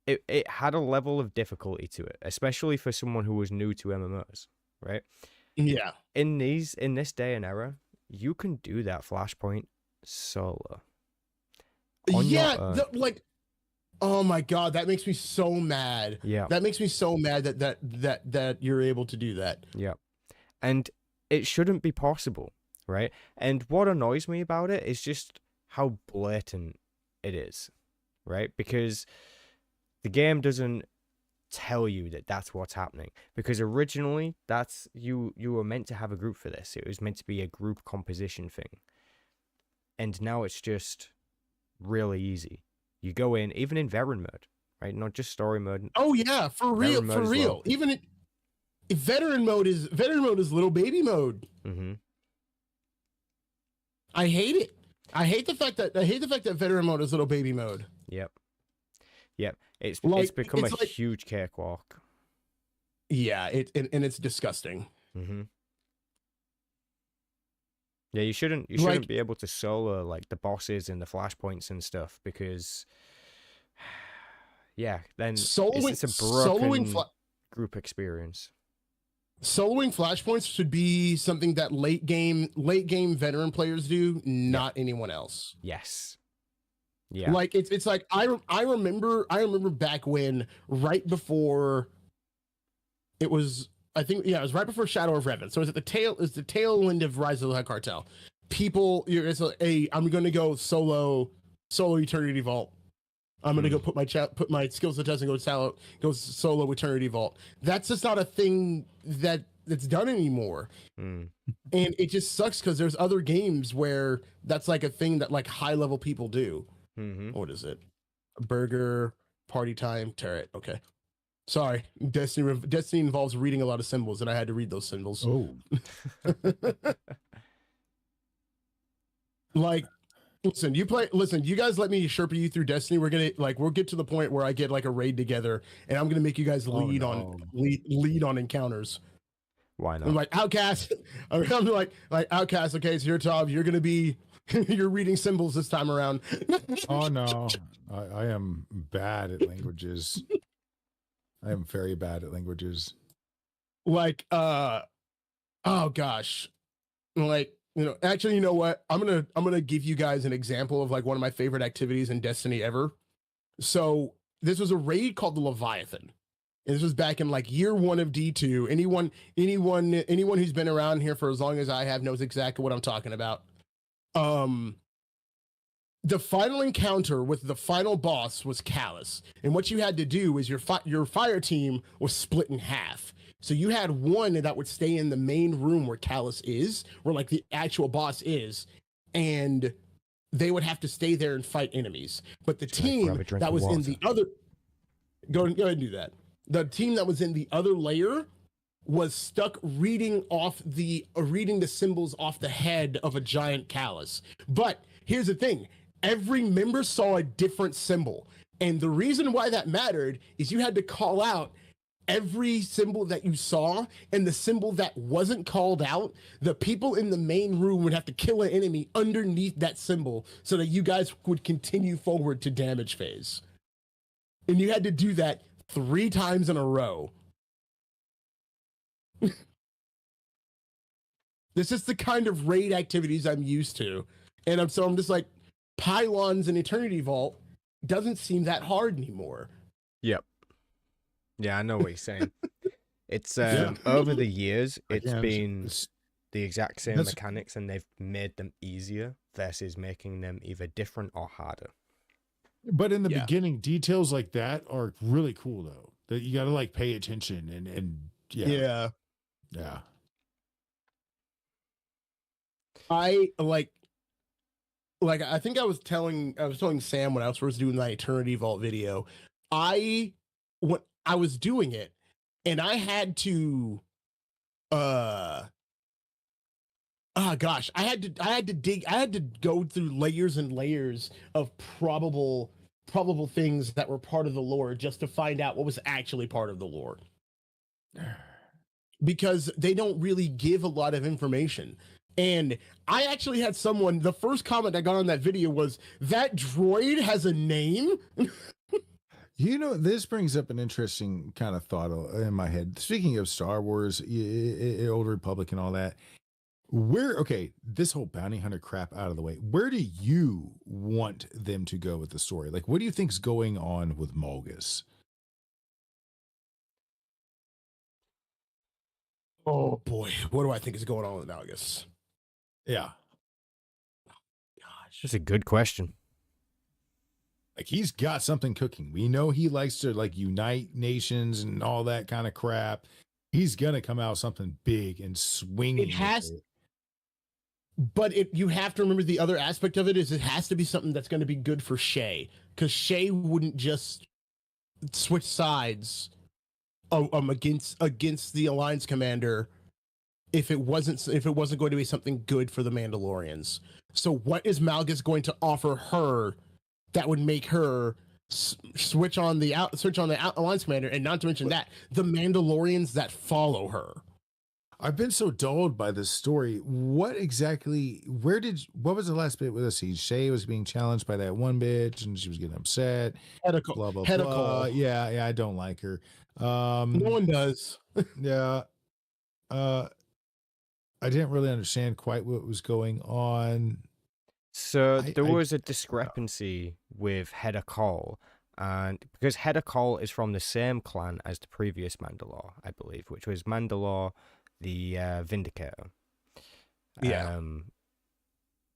it had a level of difficulty to it, especially for someone who was new to MMOs, right? Yeah. In this day and era, you can do that flashpoint solo. Like, oh my god, that makes me so mad. Yeah, that makes me so mad that you're able to do that. Yeah, and it shouldn't be possible, right? And what annoys me about it is just how blatant it is, right? Because the game doesn't tell you that that's what's happening, because originally you were meant to have a group for this. It was meant to be a group composition thing. And now it's just really easy. You go in, even in veteran mode, right? Not just story mode. Oh yeah, for real. Well. Even veteran mode is little baby mode. Mm-hmm. I hate it. I hate the fact that veteran mode is little baby mode. Yep. It's become a huge cakewalk. Yeah, and it's disgusting. Mm-hmm. Yeah, you shouldn't be able to solo like the bosses and the flashpoints and stuff, because then it's a broken group experience. Soloing flashpoints should be something that late game veteran players do, not anyone else. Yes. Yeah. Like it's like I remember back when, right before it was, I think, it was right before Shadow of Revan. So it's the tail end of Rise of the Hut Cartel. People, I'm going to go solo Eternity Vault. I'm going to go put my skills to test and go solo Eternity Vault. That's just not a thing that's done anymore. And it just sucks because there's other games where that's like a thing that like high level people do. What is it? Burger, party time, turret. Okay. Sorry, Destiny involves reading a lot of symbols, and I had to read those symbols. Oh. Like, listen, you guys let me Sherpa you through Destiny. We'll get to the point where I get like a raid together, and I'm gonna make you guys lead on encounters. Why not? I'm like, Outcast. I'm like Outcast. Okay, it's your job. You're gonna be you're reading symbols this time around. Oh no, I am bad at languages. I am very bad at languages. Like, oh gosh, like, actually, you know what? I'm gonna give you guys an example of like one of my favorite activities in Destiny ever. So this was a raid called the Leviathan. And this was back in like year 1 of D2. Anyone who's been around here for as long as I have knows exactly what I'm talking about. The final encounter with the final boss was Callus, and what you had to do is your fire team was split in half. So you had one that would stay in the main room where Callus is, where like the actual boss is, and they would have to stay there and fight enemies. But the team that was in the other, go ahead and do that. The team that was in the other layer was stuck reading the symbols off the head of a giant Callus. But here's the thing. Every member saw a different symbol. And the reason why that mattered is you had to call out every symbol that you saw, and the symbol that wasn't called out, the people in the main room would have to kill an enemy underneath that symbol so that you guys would continue forward to damage phase. And you had to do that 3 times in a row. This is the kind of raid activities I'm used to. And I'm just like, pylons and Eternity Vault doesn't seem that hard anymore. Yep. Yeah, I know what you're saying. It's over the years, it's been the exact same mechanics, and they've made them easier versus making them either different or harder. But in the beginning, details like that are really cool, though. That you got to like pay attention and yeah. I think I was telling Sam when I was first doing that Eternity Vault video, when I was doing it, and I had to I had to go through layers and layers of probable things that were part of the lore just to find out what was actually part of the lore. Because they don't really give a lot of information. And I actually had the first comment I got on that video was, that droid has a name? You know, this brings up an interesting kind of thought in my head. Speaking of Star Wars, Old Republic and all that, this whole bounty hunter crap out of the way, where do you want them to go with the story? Like, what do you think's going on with Malgus? Oh boy, what do I think is going on with Malgus? Yeah. Gosh. That's a good question. Like, he's got something cooking. We know he likes to like unite nations and all that kind of crap. He's going to come out something big and swing. It has, but you have to remember the other aspect of it is it has to be something that's going to be good for Shay, because Shay wouldn't just switch sides against the Alliance commander if it wasn't going to be something good for the Mandalorians. So what is Malgus going to offer her that would make her switch on the Alliance commander, and not to mention that the Mandalorians that follow her? I've been so dulled by this story. What was the last bit with us? Shay was being challenged by that one bitch and she was getting upset. Blah, blah, blah. Yeah, I don't like her. No one does. Yeah. I didn't really understand quite what was going on. So there was a discrepancy with Hedda Call, and because Hedda Call is from the same clan as the previous Mandalore, I believe, which was Mandalore the Vindicator. Yeah.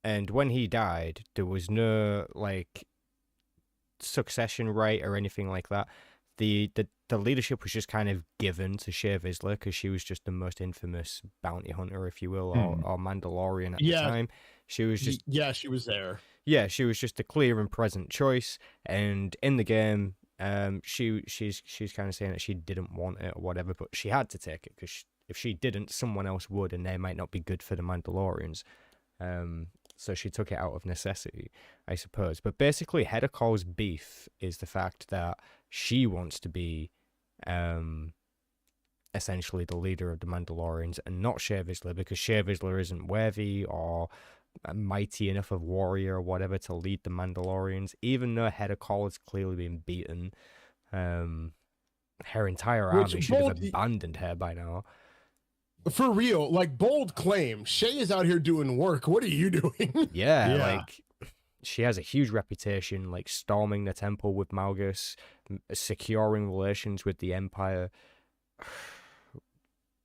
And when he died, there was no like succession right or anything like that. The leadership was just kind of given to Shay Vizsla because she was just the most infamous bounty hunter, if you will, or Mandalorian at the time. She was just she was there. Yeah, she was just a clear and present choice. And in the game, she's kind of saying that she didn't want it or whatever, but she had to take it because if she didn't, someone else would, and they might not be good for the Mandalorians. So she took it out of necessity, I suppose. But basically, Hedda Call's beef is the fact that she wants to be essentially the leader of the Mandalorians and not Shay Vizsla, because Shay Vizsla isn't worthy or mighty enough of warrior or whatever to lead the Mandalorians, even though Hedda Call has clearly been beaten. Her entire army should have abandoned her by now. For real, like, bold claim. Shay is out here doing work. What are you doing? Yeah, like, she has a huge reputation, like storming the temple with Malgus, securing relations with the Empire.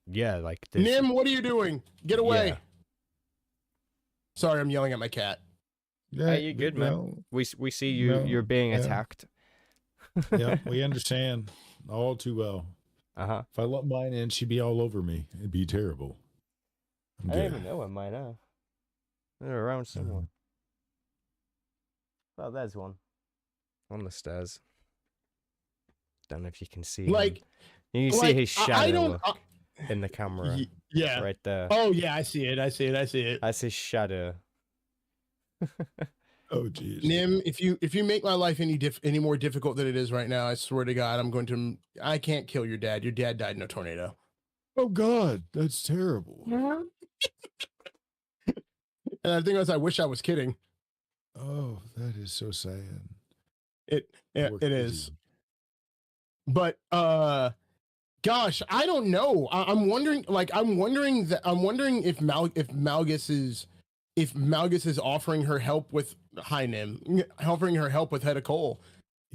Yeah, like this. Nim, what are you doing? Get away! Yeah. Sorry, I'm yelling at my cat. Yeah, Hey, you good, man? no, We see you. no, You're being yeah. attacked. Yeah, we understand all too well. Uh-huh. If I let mine in, she'd be all over me. It'd be terrible. I don't even know where mine are. They're around somewhere. Oh, there's one. On the stairs. Don't know if you can see Like, him. You can see like, his shadow I don't. look in the camera. Yeah. Right there. Oh yeah, I see it. I see it. That's his shadow. Oh, jeez. Nim, if you make my life any more difficult than it is right now, I swear to God, I can't kill your dad. Your dad died in a tornado. Oh, God, that's terrible. And the thing is, I wish I was kidding. Oh, that is so sad. It Poor is. kid. But gosh, I don't know. I'm wondering if Malgus is offering her help with offering her help with Hedda Cole.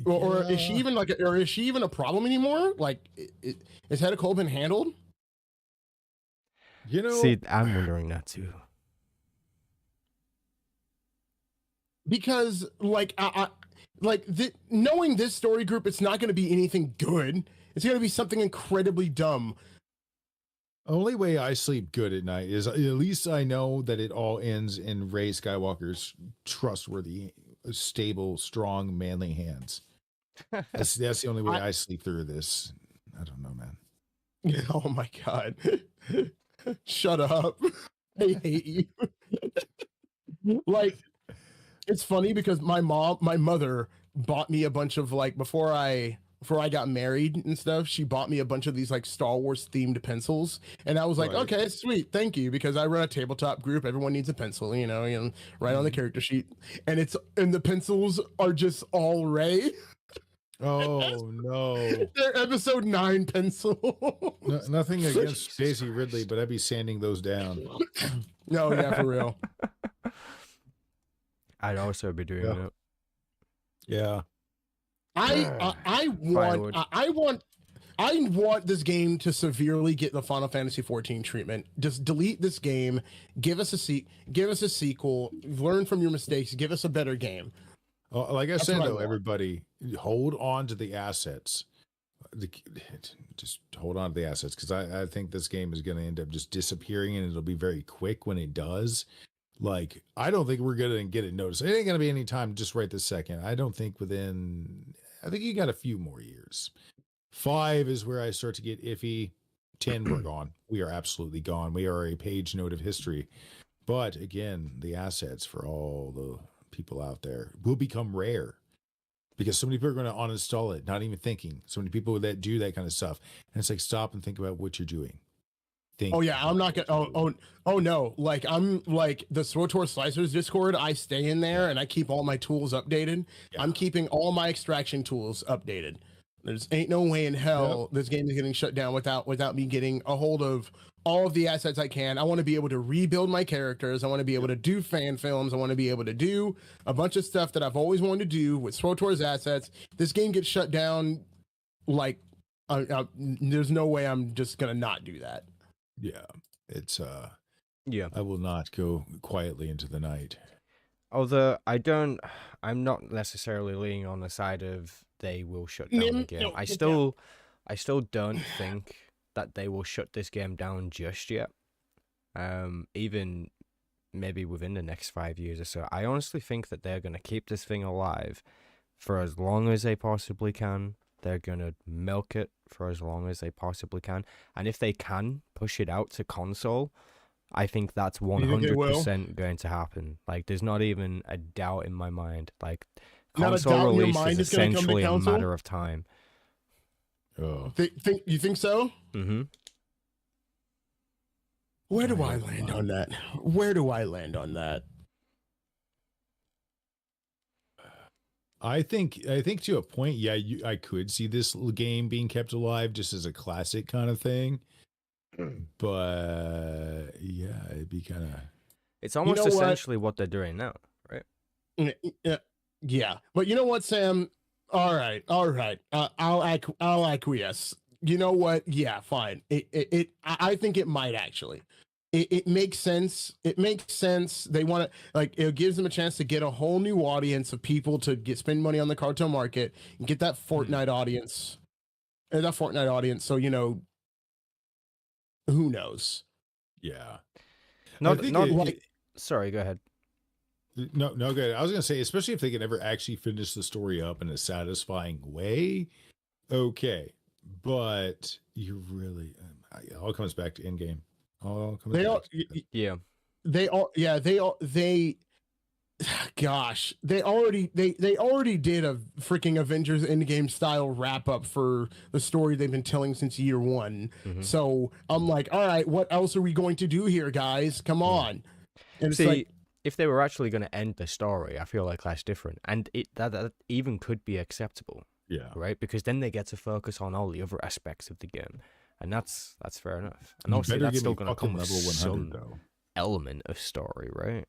Or is she even a problem anymore? Like, is Hedda Cole been handled? You know, See, I'm wondering that too. Because knowing this story group, it's not going to be anything good. It's going to be something incredibly dumb. only way I sleep good at night is at least I know that it all ends in Rey Skywalker's trustworthy, stable, strong, manly hands. That's the only way I sleep through this. I don't know, man. Oh my God. Shut up. I hate you. Like, it's funny because my mother bought me a bunch of, like, before I got married and stuff, she bought me a bunch of these, like, Star Wars themed pencils. And I was like, Right. okay, sweet, thank you. Because I run a tabletop group. Everyone needs a pencil, right on the character sheet. And the pencils are just all Rey. Oh, no. They're episode 9 pencil. Nothing against Daisy Ridley, but I'd be sanding those down. No, yeah, for real. I'd also be doing it. Yeah. I want this game to severely get the Final Fantasy 14 treatment. Just delete this game, give us a sequel, learn from your mistakes, give us a better game. Like I That's said, what I though, want. everybody hold on to the assets. Just hold on to the assets, because I think this game is going to end up just disappearing, and it'll be very quick when it does. Like, I don't think we're going to get it noticed. It ain't going to be any time just right this second. I don't think I think you got a few more years. 5 is where I start to get iffy. 10, we're gone. We are absolutely gone. We are a page note of history. But again, the assets for all the people out there will become rare, because so many people are going to uninstall it, not even thinking. So many people that do that kind of stuff. And it's like, stop and think about what you're doing. Oh yeah, I'm not gonna. Oh no! Like, I'm like the SWTOR Slicers Discord. I stay in there and I keep all my tools updated. Yeah. I'm keeping all my extraction tools updated. There's ain't no way in hell this game is getting shut down without me getting a hold of all of the assets I can. I want to be able to rebuild my characters. I want to be able to do fan films. I want to be able to do a bunch of stuff that I've always wanted to do with SWTOR's assets. This game gets shut down. Like, there's no way I'm just gonna not do that. Yeah, it's Yeah. I will not go quietly into the night. Although I'm not necessarily leaning on the side of they will shut down the game. I still don't think that they will shut this game down just yet. Even maybe within the next 5 years or so. I honestly think that they're going to keep this thing alive for as long as they possibly can. They're going to milk it for as long as they possibly can. And if they can push it out to console, I think that's 100% going to happen. Like, there's not even a doubt in my mind. Like, console release is essentially a matter of time. Oh, You think so? Mm-hmm. Where do I land on that? Where do I land on that? I think to a point, yeah, I could see this game being kept alive just as a classic kind of thing. But yeah, it'd be kind of. It's almost essentially what they're doing now, right? Yeah, but you know what, Sam? All right. I'll acquiesce. You know what? Yeah, fine. I think it might actually. It makes sense. It makes sense. They want to like it gives them a chance to get a whole new audience of people to spend money on the cartel market and get that Fortnite audience. So who knows? Yeah. Not, I think not it- like. Sorry, go ahead. No, good. I was gonna say, especially if they can ever actually finish the story up in a satisfying way, okay. But you really, it all comes back to Endgame. All comes They back all, to Yeah. gosh, they already did a freaking Avengers Endgame style wrap up for the story they've been telling since year one. Mhm. So I'm like, all right, what else are we going to do here, guys? Come on. And it's See, like, if they were actually going to end the story, I feel like that's different, and that even could be acceptable, yeah. right? Because then they get to focus on all the other aspects of the game, and that's fair enough. And You obviously, better that's give still me going to fucking come with level 100 some though. element of story, right?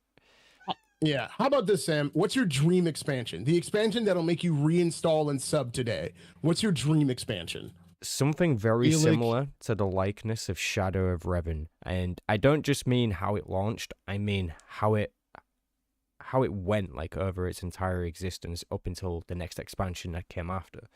yeah. How about this, Sam? What's your dream expansion? The expansion that'll make you reinstall and sub today. What's your dream expansion? Something very Feel like- similar to the likeness of Shadow of Revan, and I don't just mean how it launched, I mean how it went like over its entire existence up until the next expansion that came after.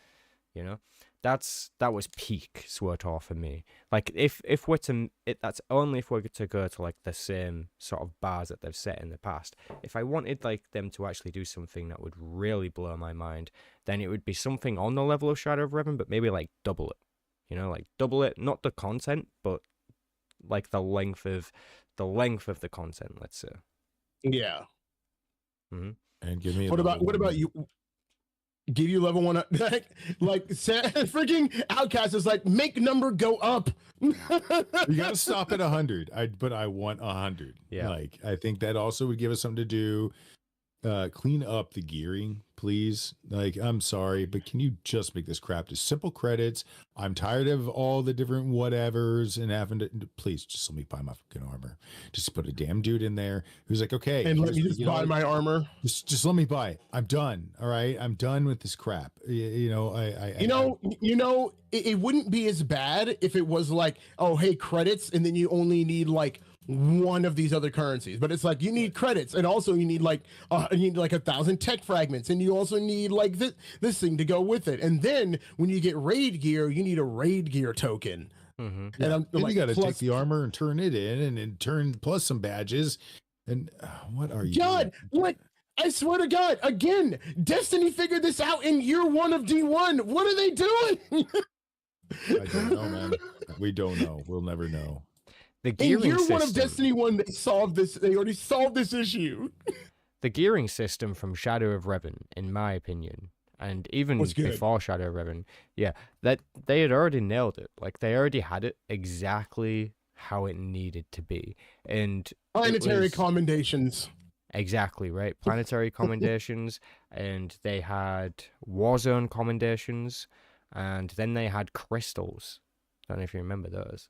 You know, that was peak SWTOR for me. Like if we're to that's only if we're to go to like the same sort of bars that they've set in the past. If I wanted like them to actually do something that would really blow my mind, then it would be something on the level of Shadow of Revan, but maybe like double it. You know, like double it, not the content, but like the length of the content. Let's say. Yeah. And give me. What about you? Give you level 1 like freaking Outcast is like make number go up. You gotta stop at 100. But I want 100. Yeah. Like I think that also would give us something to do. Clean up the gearing, please. Like, I'm sorry, but can you just make this crap to simple credits? I'm tired of all the different whatevers and having to. Please, just let me buy my fucking armor. Just put a damn dude in there who's like, okay, And let me just buy my armor. Just let me buy it. I'm done. All right, I'm done with this crap. You know, it wouldn't be as bad if it was like, oh, hey, credits, and then you only need like one of these other currencies, but it's like you need credits, and also you need like 1,000 tech fragments, and you also need like this thing to go with it, and then when you get raid gear, you need a raid gear token. Mm-hmm. And then you got to take the armor and turn it in, and turn plus some badges. And what are you? God, doing? what? I swear to God, again, Destiny figured this out in year 1 of D1. What are they doing? I don't know, man. We don't know. We'll never know. The In gearing year system, 1 of Destiny 1, they already solved this issue. the gearing system from Shadow of Revan, in my opinion, and even Was good. before Shadow of Revan, yeah, that they had already nailed it. Like they already had it exactly how it needed to be, and Planetary was- commendations. exactly right. Planetary commendations, and they had Warzone commendations, and then they had crystals. I don't know if you remember those.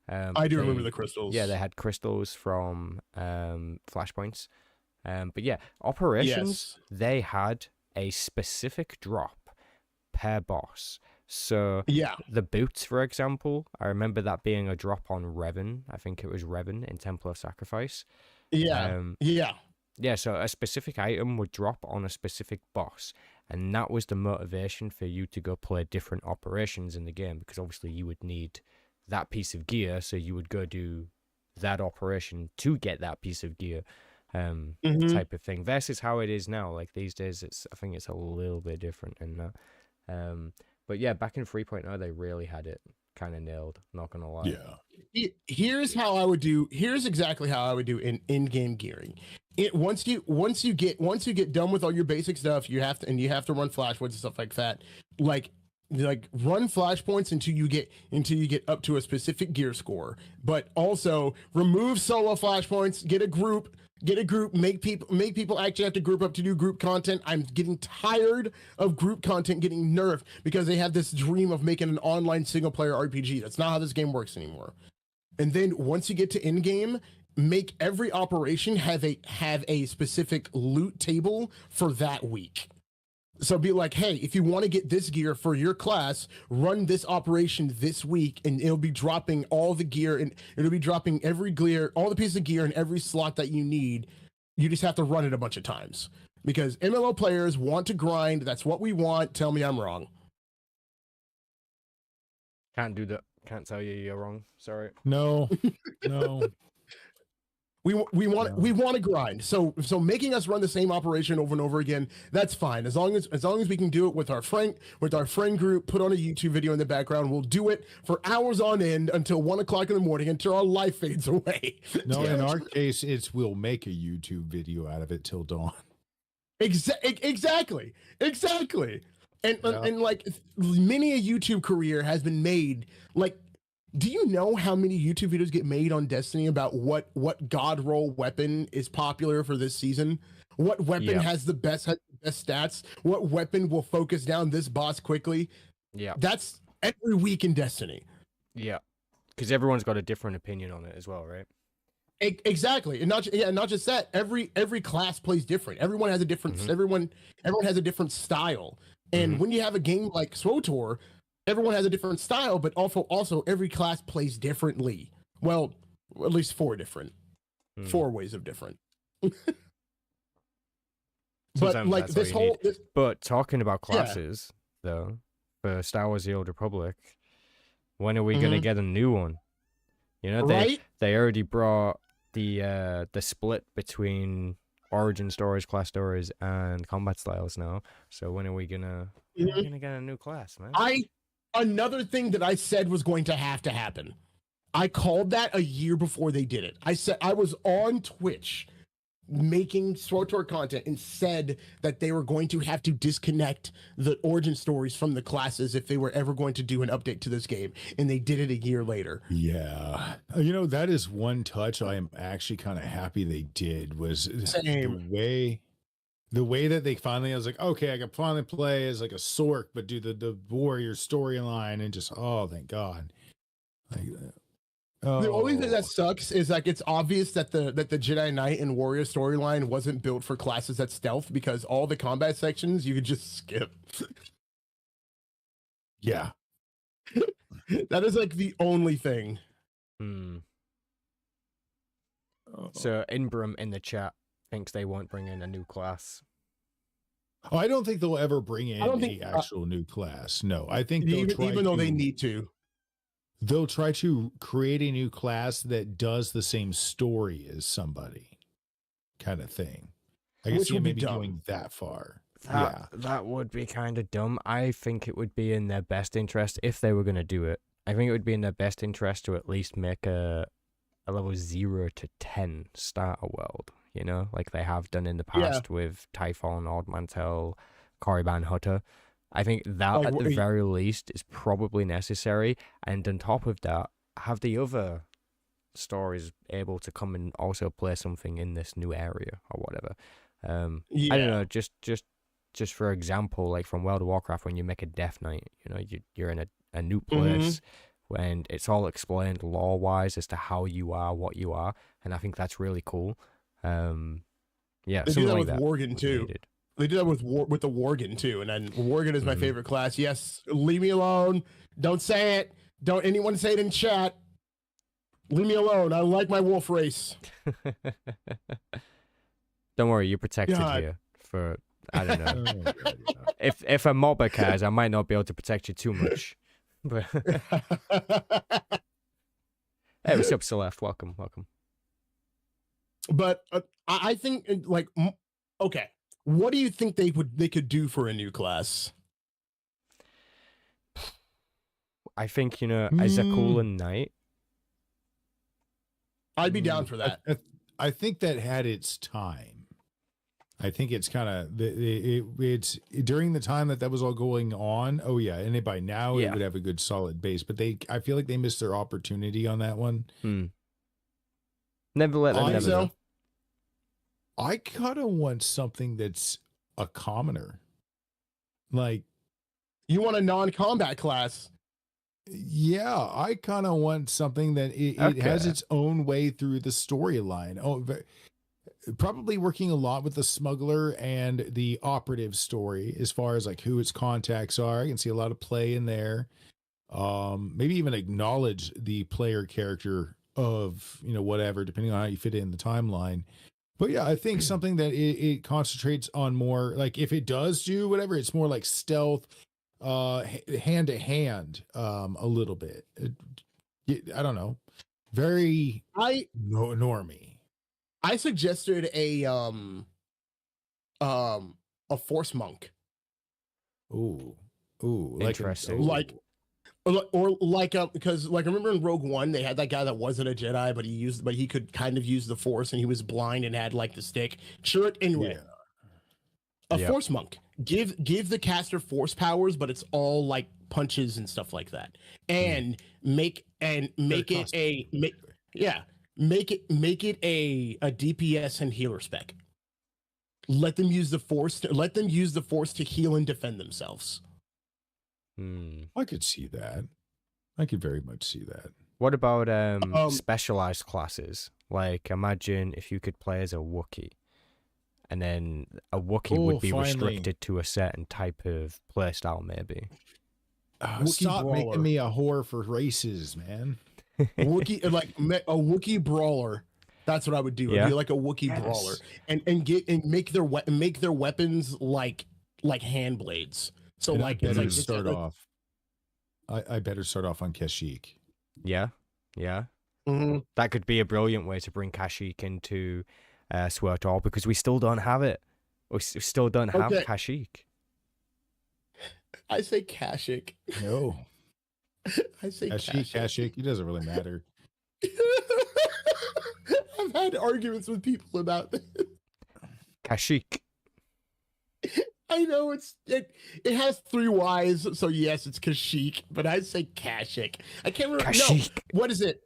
I do remember the crystals. Yeah, they had crystals from flashpoints. But yeah, operations, they had a specific drop per boss. So Yeah. the boots, for example, I remember that being a drop on Revan. I think it was Revan in Temple of Sacrifice. Yeah. Yeah. Yeah, so a specific item would drop on a specific boss. And that was the motivation for you to go play different operations in the game, because obviously you would need that piece of gear, so you would go do that operation to get that piece of gear, type of thing, versus how it is now. Like these days, I think it's a little bit different in that. But yeah, back in 3.0, they really had it kind of nailed, not gonna lie. Yeah. Here's exactly how I would do in-game gearing. Once you get done with all your basic stuff, you have to run flashpoints and stuff like that. Like run flashpoints until you get up to a specific gear score, but also remove solo flashpoints, get a group, make people actually have to group up to do group content. I'm getting tired of group content getting nerfed because they have this dream of making an online single player RPG. That's not how this game works anymore. And then once you get to in game, make every operation have a specific loot table for that week. So be like, hey, if you want to get this gear for your class, run this operation this week, and it'll be dropping all the gear, and it'll be dropping every gear, all the pieces of gear in every slot that you need. You just have to run it a bunch of times because MMO players want to grind. That's what we want. Tell me I'm wrong. Can't do that. Can't tell you you're wrong. Sorry. No. We want to grind. So making us run the same operation over and over again, that's fine. As long as we can do it with our friend group, put on a YouTube video in the background, we'll do it for hours on end until 1 o'clock in the morning until our life fades away. No, in our case, we'll make a YouTube video out of it till dawn. Exactly. And like many a YouTube career has been made. Like, do you know how many YouTube videos get made on Destiny about what god roll weapon is popular for this season? What weapon has the best stats? What weapon will focus down this boss quickly? Yeah. That's every week in Destiny. Yeah. Because everyone's got a different opinion on it as well, right? Exactly. And not just that, every class plays different. Everyone has a different everyone has a different style. And when you have a game like SWTOR, everyone has a different style, but also every class plays differently. Well, at least 4 ways of different. But like this whole but talking about classes though, for Star Wars: The Old Republic, when are we gonna get a new one? You know, they already brought the split between origin stories, class stories, and combat styles now. So when are we gonna get a new class, man? Another thing that I said was going to happen. I called that a year before they did it. I said I was on Twitch making SWTOR content and said that they were going to have to disconnect the origin stories from the classes if they were ever going to do an update to this game. And they did it a year later. Yeah. You know, that is one touch I am actually kind of happy they did was the way that they finally, I was like, okay, I can finally play as like a Sork, but do the warrior storyline and just, oh, thank God. Like, the only thing that sucks is like it's obvious that the Jedi Knight and warrior storyline wasn't built for classes that stealth because all the combat sections you could just skip. Yeah. That is like the only thing. So Inbram in the chat thinks they won't bring in a new class. Oh, I don't think they'll ever bring in an actual new class. No, I think even though they need to. They'll try to create a new class that does the same story as somebody, kind of thing. I can see maybe going that far. That would be kind of dumb. I think it would be in their best interest if they were going to do it. I think it would be in their best interest to at least make a level 0 to 10 starter world, you know, like they have done in the past with Jedi Fallen Order, Mantel, Korriban Hutter. I think that at the very least is probably necessary, and on top of that, have the other stories able to come and also play something in this new area or whatever. I don't know, just for example, like from World of Warcraft, when you make a Death Knight, you know, you're in a new place when it's all explained lore wise as to how you are, what you are, and I think that's really cool. They do that with Worgen too. They do that with the Worgen too, and then Worgen is my favorite class. Yes, leave me alone. Don't say it. Don't anyone say it in chat. Leave me alone. I like my wolf race. Don't worry, you're protected here. For I don't know. If a mobber cares, I might not be able to protect you too much. But hey, what's up, Celeste? Welcome. But I think like okay. What do you think they could do for a new class? I think, you know, as a cool Knight. I'd be down for that. I think that had its time. I think it's kind of it's during the time that was all going on. Oh yeah, and by now it would have a good solid base. But I feel like they missed their opportunity on that one. Never let them never. I kind of want something that's a commoner. Like, you want a non-combat class. Yeah, I kind of want something that it has Okay. its own way through the storyline. Probably working a lot with the smuggler and the operative story as far as like who its contacts are. I can see a lot of play in there. Maybe even acknowledge the player character of, whatever, depending on how you fit it in the timeline. But yeah, I think something that it concentrates on more, like if it does do whatever, it's more like stealth, hand to hand, a little bit. I don't know. Very normie. I suggested a force monk. Ooh, Interesting. Like, or like because like I remember in Rogue One they had that guy that wasn't a Jedi but he could kind of use the Force and he was blind and had like the stick. Sure, anyway, a Yep. Force monk. Give the caster Force powers, but it's all like punches and stuff like that. And make it a DPS and healer spec. Let them use the Force. Let them use the Force to heal and defend themselves. I could see that. I could very much see that. What about specialized classes? Like, imagine if you could play as a Wookiee, and then a Wookiee would be restricted to a certain type of playstyle, maybe. Stop making me a whore for races, man. Wookiee, like a Wookiee brawler. That's what I would do. Yeah. I'd be like a Wookiee brawler, and make their weapons like hand blades. So And like, I better it's start off. I better start off on Kashyyyk. Yeah. That could be a brilliant way to bring Kashyyyk into SWTOR, because we still don't have it. We still don't have Kashyyyk. I say Kashyyyk. No. I say Kashyyyk. It doesn't really matter. I've had arguments with people about this. Kashyyyk. I know it has 3 Y's, so yes, it's Kashyyyk, but I say Kashyyyk. I can't remember. Kashyyyk. No, what is it?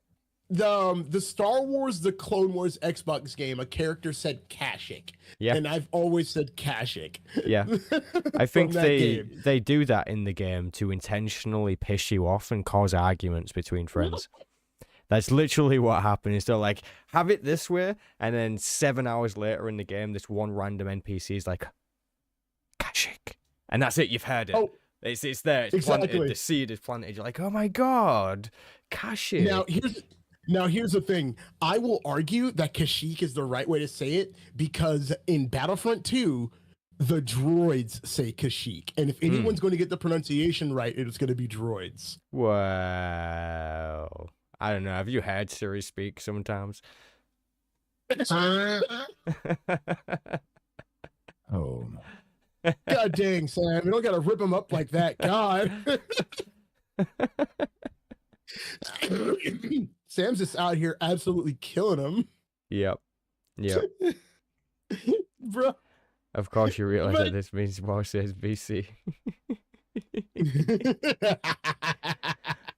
The Star Wars, the Clone Wars Xbox game, a character said Kashyyyk. Yeah. And I've always said Kashyyyk. Yeah. I think they do that in the game to intentionally piss you off and cause arguments between friends. That's literally what happened. Is they're like, have it this way, and then 7 hours later in the game, this one random NPC is like, Kashyyyk. And that's it, you've heard it. Oh, it's there, it's planted, the seed is planted. You're like, oh my god, Kashyyyk. Now here's the thing. I will argue that Kashyyyk is the right way to say it, because in Battlefront 2, the droids say Kashyyyk. And if anyone's going to get the pronunciation right, it's going to be droids. Wow. I don't know. Have you heard Siri speak sometimes? Oh. God dang, Sam. You don't got to rip him up like that. God. Sam's just out here absolutely killing him. Yep. Bro. Of course you realize that this means War says BC.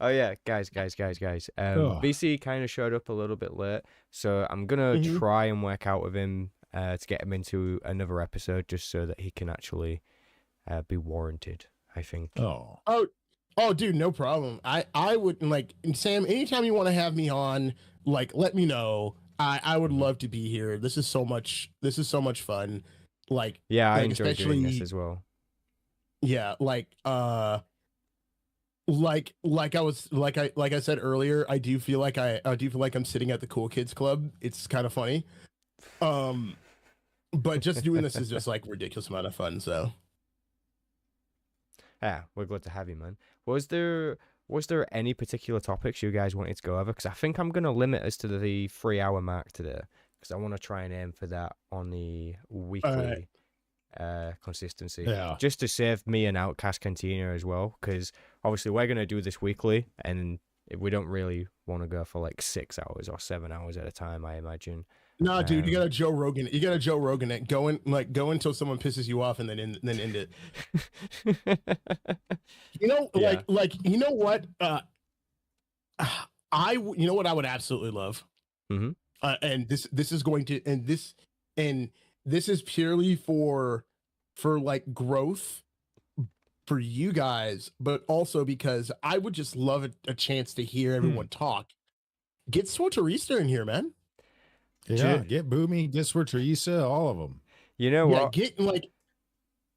Oh yeah, guys. BC kind of showed up a little bit late, so I'm gonna try and work out with him to get him into another episode, just so that he can actually be warranted, I think. Oh, dude, no problem. I would, like, Sam, anytime you want to have me on, like, let me know. I would love to be here. This is so much fun. Like, yeah, I enjoy doing this as well. Yeah, like I said earlier, I do feel like I'm sitting at the cool kids club. It's kind of funny. But just doing this is just like ridiculous amount of fun, so. Yeah, we're glad to have you, man. Was there any particular topics you guys wanted to go over? Because I think I'm going to limit us to the 3-hour mark today, because I want to try and aim for that on the weekly consistency. Yeah. Just to save me and OutcastCantina as well, because obviously we're going to do this weekly, and we don't really want to go for like 6 hours or 7 hours at a time, I imagine. No, dude, you gotta Joe Rogan it. Go until someone pisses you off and then end it. You know, you know what? You know what I would absolutely love. And this is purely for like growth. for you guys, but also because I would just love a chance to hear everyone talk. Get SWTOR in here, man. Yeah, get Boomy, get Teresa, all of them. You know what? Get like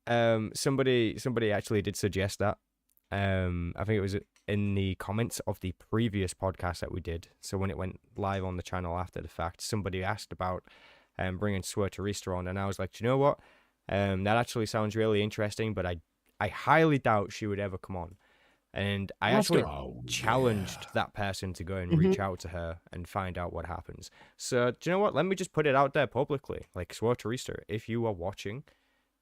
somebody actually did suggest that. I think it was in the comments of the previous podcast that we did. So when it went live on the channel after the fact, somebody asked about bringing SWTOR on, and I was like, do you know what? That actually sounds really interesting, but I highly doubt she would ever come on. And I actually challenged that person to go and reach out to her and find out what happens. So, do you know what? Let me just put it out there publicly. Like, SWTOR, if you are watching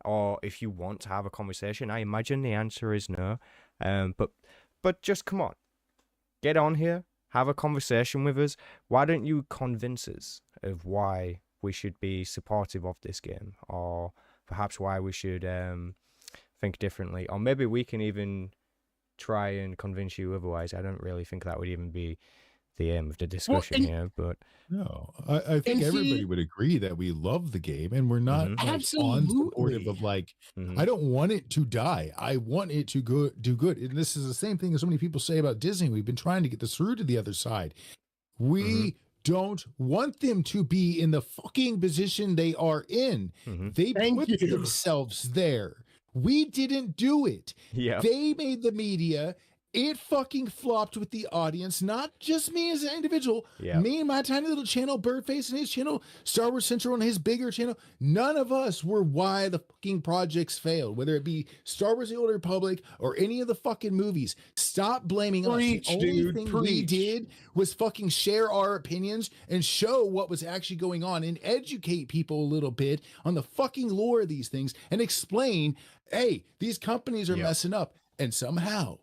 or if you want to have a conversation, I imagine the answer is no. But just come on. Get on here. Have a conversation with us. Why don't you convince us of why we should be supportive of this game? Or perhaps why we should think differently? Or maybe we can even try and convince you otherwise. I don't really think that would even be the aim of the discussion here, but no, I think everybody would agree that we love the game and we're not unsupportive of like I don't want it to die. I want it to do good. And this is the same thing as so many people say about Disney. We've been trying to get this through to the other side. We don't want them to be in the fucking position they are in. They put themselves there. We didn't do it. Yeah. They made the media. It fucking flopped with the audience, not just me as an individual. Yeah. Me and my tiny little channel, Birdface and his channel, Star Wars Central and his bigger channel. None of us were why the fucking projects failed, whether it be Star Wars The Old Republic or any of the fucking movies. Stop blaming us. The only thing we did was fucking share our opinions and show what was actually going on and educate people a little bit on the fucking lore of these things and explain, hey, these companies are messing up. And somehow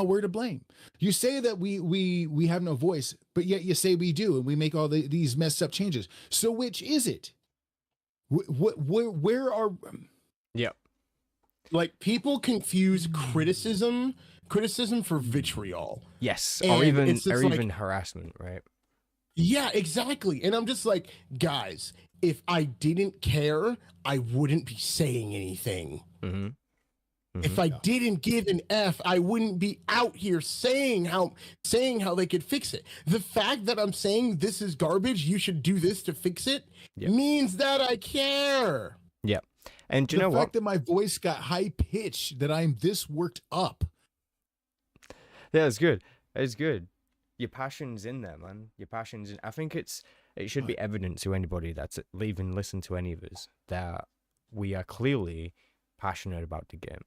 we're to blame. You say that we have no voice, but yet you say we do, and we make all these messed up changes. So which is it? Where are? Yeah, like people confuse criticism for vitriol. Yes, and or even harassment, right? Yeah, exactly. And I'm just like, guys, if I didn't care, I wouldn't be saying anything. If I didn't give an F, I wouldn't be out here saying how they could fix it. The fact that I'm saying this is garbage, you should do this to fix it, means that I care. Yeah. And do you know what? The fact that my voice got high pitched, that I'm this worked up. Yeah, it's good. It's good. Your passion's in there, man. Your passion's in. I think it should be evident to anybody that's even listened to any of us that we are clearly passionate about the game.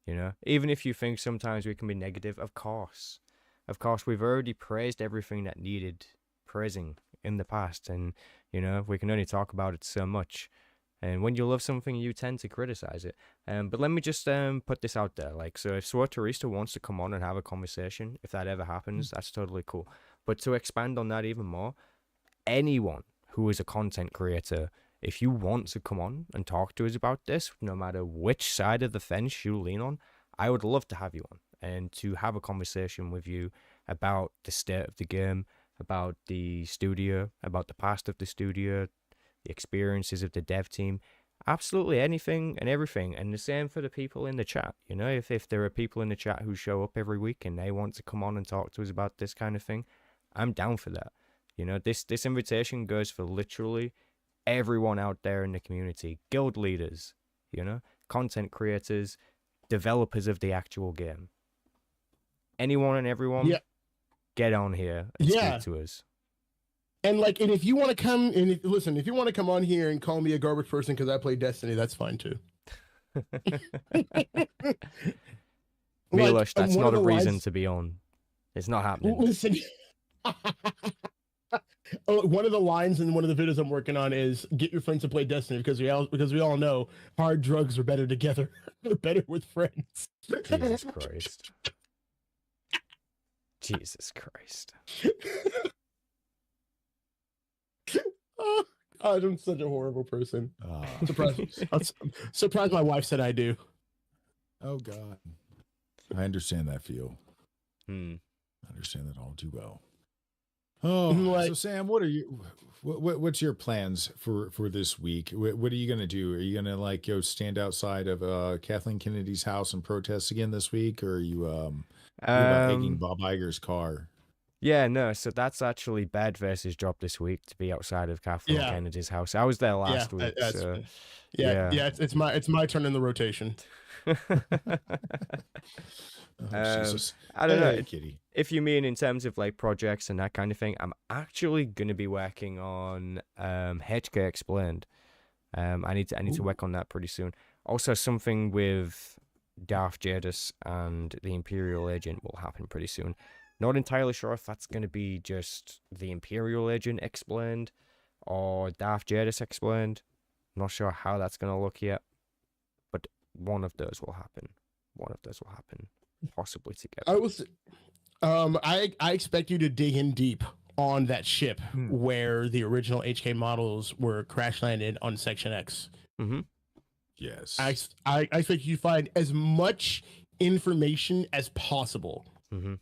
You know, even if you think sometimes we can be negative, of course, we've already praised everything that needed praising in the past, and you know, we can only talk about it so much. And when you love something, you tend to criticize it. But let me just put this out there, like, so if SWTOR wants to come on and have a conversation, if that ever happens, that's totally cool. But to expand on that even more, anyone who is a content creator, if you want to come on and talk to us about this, no matter which side of the fence you lean on, I would love to have you on and to have a conversation with you about the state of the game, about the studio, about the past of the studio, the experiences of the dev team, absolutely anything and everything. And the same for the people in the chat. You know, if there are people in the chat who show up every week and they want to come on and talk to us about this kind of thing, I'm down for that. You know, this invitation goes for literally everyone out there in the community, guild leaders, you know, content creators, developers of the actual game. Anyone and everyone, get on here and speak to us. And like, and if you want to come and if you want to come on here and call me a garbage person because I play Destiny, that's fine too. Milosh, that's not a reason to be on. It's not happening. Listen. One of the lines in one of the videos I'm working on is get your friends to play Destiny because we all know hard drugs are better together. They're better with friends. Jesus Christ. Jesus Christ. Oh, God, I'm such a horrible person. Surprised my wife said I do. Oh God. I understand that feel. I understand that all too well. Oh, so Sam, what are you? what's your plans for this week? What are you gonna do? Are you gonna like go stand outside of Kathleen Kennedy's house and protest again this week, or are you about egging Bob Iger's car? Yeah, no. So that's actually Bedverse's job this week to be outside of Kathleen Kennedy's house. I was there last week. So it's my turn in the rotation. Jesus. I don't know. Kitty. If you mean in terms of like projects and that kind of thing, I'm actually gonna be working on HK Explained. I need to work on that pretty soon. Also, something with Darth Jadis and the Imperial Agent will happen pretty soon. Not entirely sure if that's gonna be just the Imperial Agent explained or Darth Jadis explained. Not sure how that's gonna look yet, but one of those will happen. Possibly together. I expect you to dig in deep on that ship where the original HK models were crash landed on Section X. Mm-hmm. Yes. I expect you to find as much information as possible. Mm-hmm.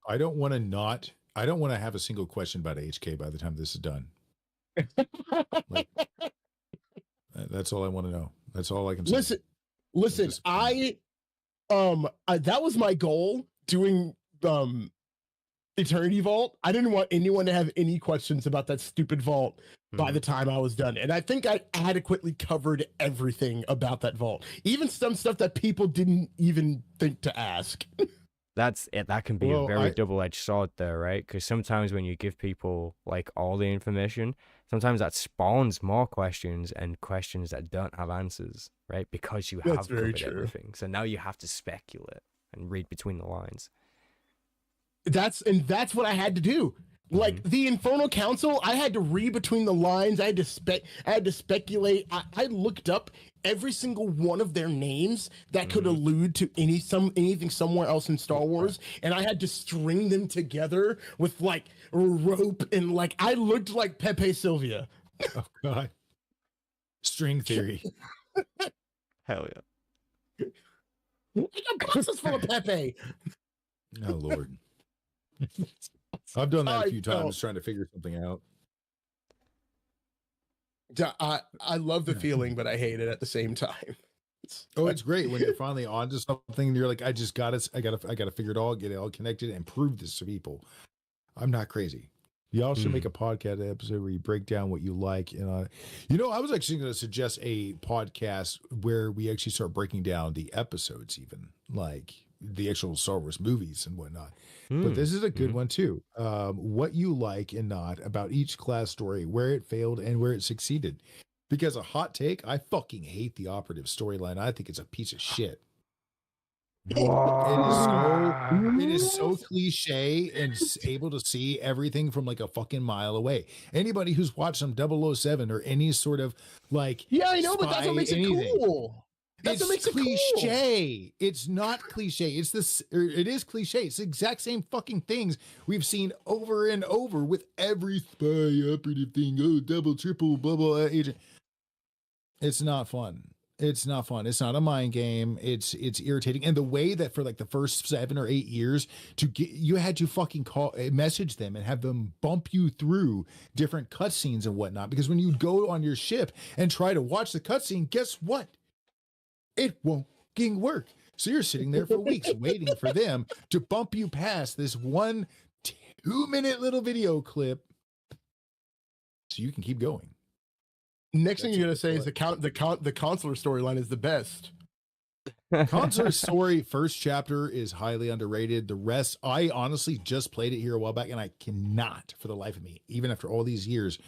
I don't want to have a single question about HK by the time this is done. Like, that's all I want to know. That's all I can say. Listen, that was my goal doing Eternity Vault. I didn't want anyone to have any questions about that stupid vault by the time I was done. And I think I adequately covered everything about that vault. Even some stuff that people didn't even think to ask. That's it. That can be a very double-edged sword there, right? Because sometimes when you give people like all the information, sometimes that spawns more questions and questions that don't have answers, right? Because you have covered everything. So now you have to speculate and read between the lines. That's what I had to do. Like the Infernal Council, I had to read between the lines. I had to speculate. I looked up every single one of their names that could allude to anything somewhere else in Star Wars, and I had to string them together with like rope and like I looked like Pepe Sylvia. Oh God! String theory. Hell yeah! I got boxes full of Pepe. Oh Lord. I've done that a few times trying to figure something out. I love the feeling, but I hate it at the same time. It's great when you're finally onto something and you're like, I gotta figure it all, get it all connected and prove this to people. I'm not crazy. Y'all should make a podcast episode where you break down what you like. And I was actually going to suggest a podcast where we actually start breaking down the episodes, even like the actual Star Wars movies and whatnot. But this is a good one too. What you like and not about each class story, where it failed and where it succeeded. Because a hot take, I fucking hate the operative storyline. I think it's a piece of shit. It is so cliche and able to see everything from like a fucking mile away. Anybody who's watched some 007 or any sort of like I know, but that's what makes it cool. That's what makes it cliche. Cool. It's not cliche. It is cliche. It's the exact same fucking things we've seen over and over with every spy operative thing. Oh, double, triple, blah, blah, agent. It's not fun. It's not fun. It's not a mind game. It's irritating. And the way that for like the first 7 or 8 years you had to fucking message them and have them bump you through different cutscenes and whatnot. Because when you go on your ship and try to watch the cutscene, guess what? It won't work. So you're sitting there for weeks waiting for them to bump you past this 1 2-minute little video clip so you can keep going. Next thing you're gonna say is the consular storyline is the best. Consular story first chapter is highly underrated. The rest, I honestly just played it here a while back, and I cannot, for the life of me, even after all these years,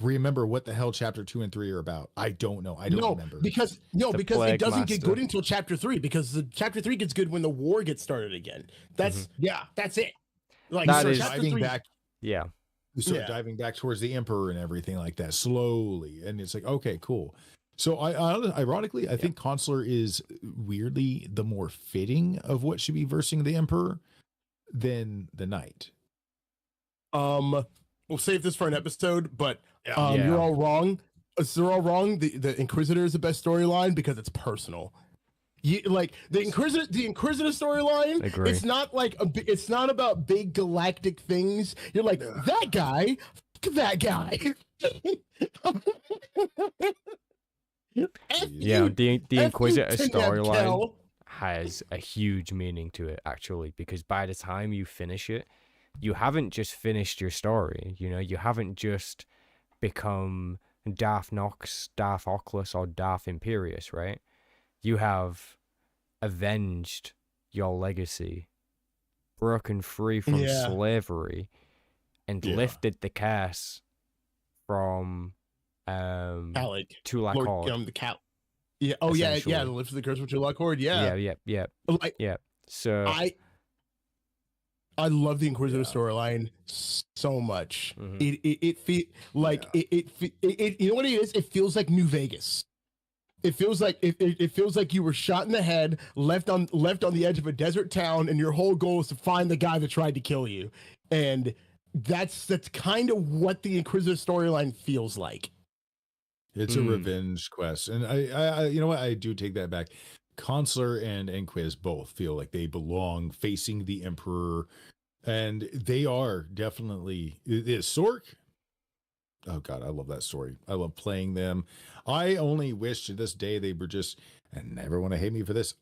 remember what the hell chapter 2 and 3 are about. I don't know. I don't remember because it doesn't get good until chapter 3 because the chapter 3 gets good when the war gets started again. That's that's it. Like that is chapter 3, back. Yeah. We start diving back towards the Emperor and everything like that slowly. And it's like, okay, cool. So ironically, I think Consular is weirdly the more fitting of what should be versing the Emperor than the Knight. We'll save this for an episode, but you're all wrong. They're all wrong. The Inquisitor is the best storyline because it's personal. Like the Inquisitor storyline, it's not like it's not about big galactic things. You're like, that guy that guy. Yeah, the Inquisitor storyline Kel. has a huge meaning to it, actually, because by the time you finish it, you haven't just finished your story. You know, you haven't just become Darth Nox, Darth Oculus, or Darth Imperius, right? You have avenged your legacy, broken free from slavery, and lifted the curse from Alec. Tulak Lord, Horde. the cat. Yeah. Oh yeah. Essentially. Yeah. The lift of the curse from Tulak Horde. Yeah. Yeah. Like, Yeah. So I love the Inquisitor storyline so much. Mhm. It feel like it you know what it is? It feels like New Vegas. It feels like it feels like you were shot in the head, left on the edge of a desert town, and your whole goal is to find the guy that tried to kill you. And that's kind of what the Inquisitor storyline feels like. It's a revenge quest, and I you know what, I do take that back. Consular and Inquis both feel like they belong facing the Emperor, and they are definitely Sork. Oh god, I love that story. I love playing them. I only wish to this day they were just, and everyone to hate me for this,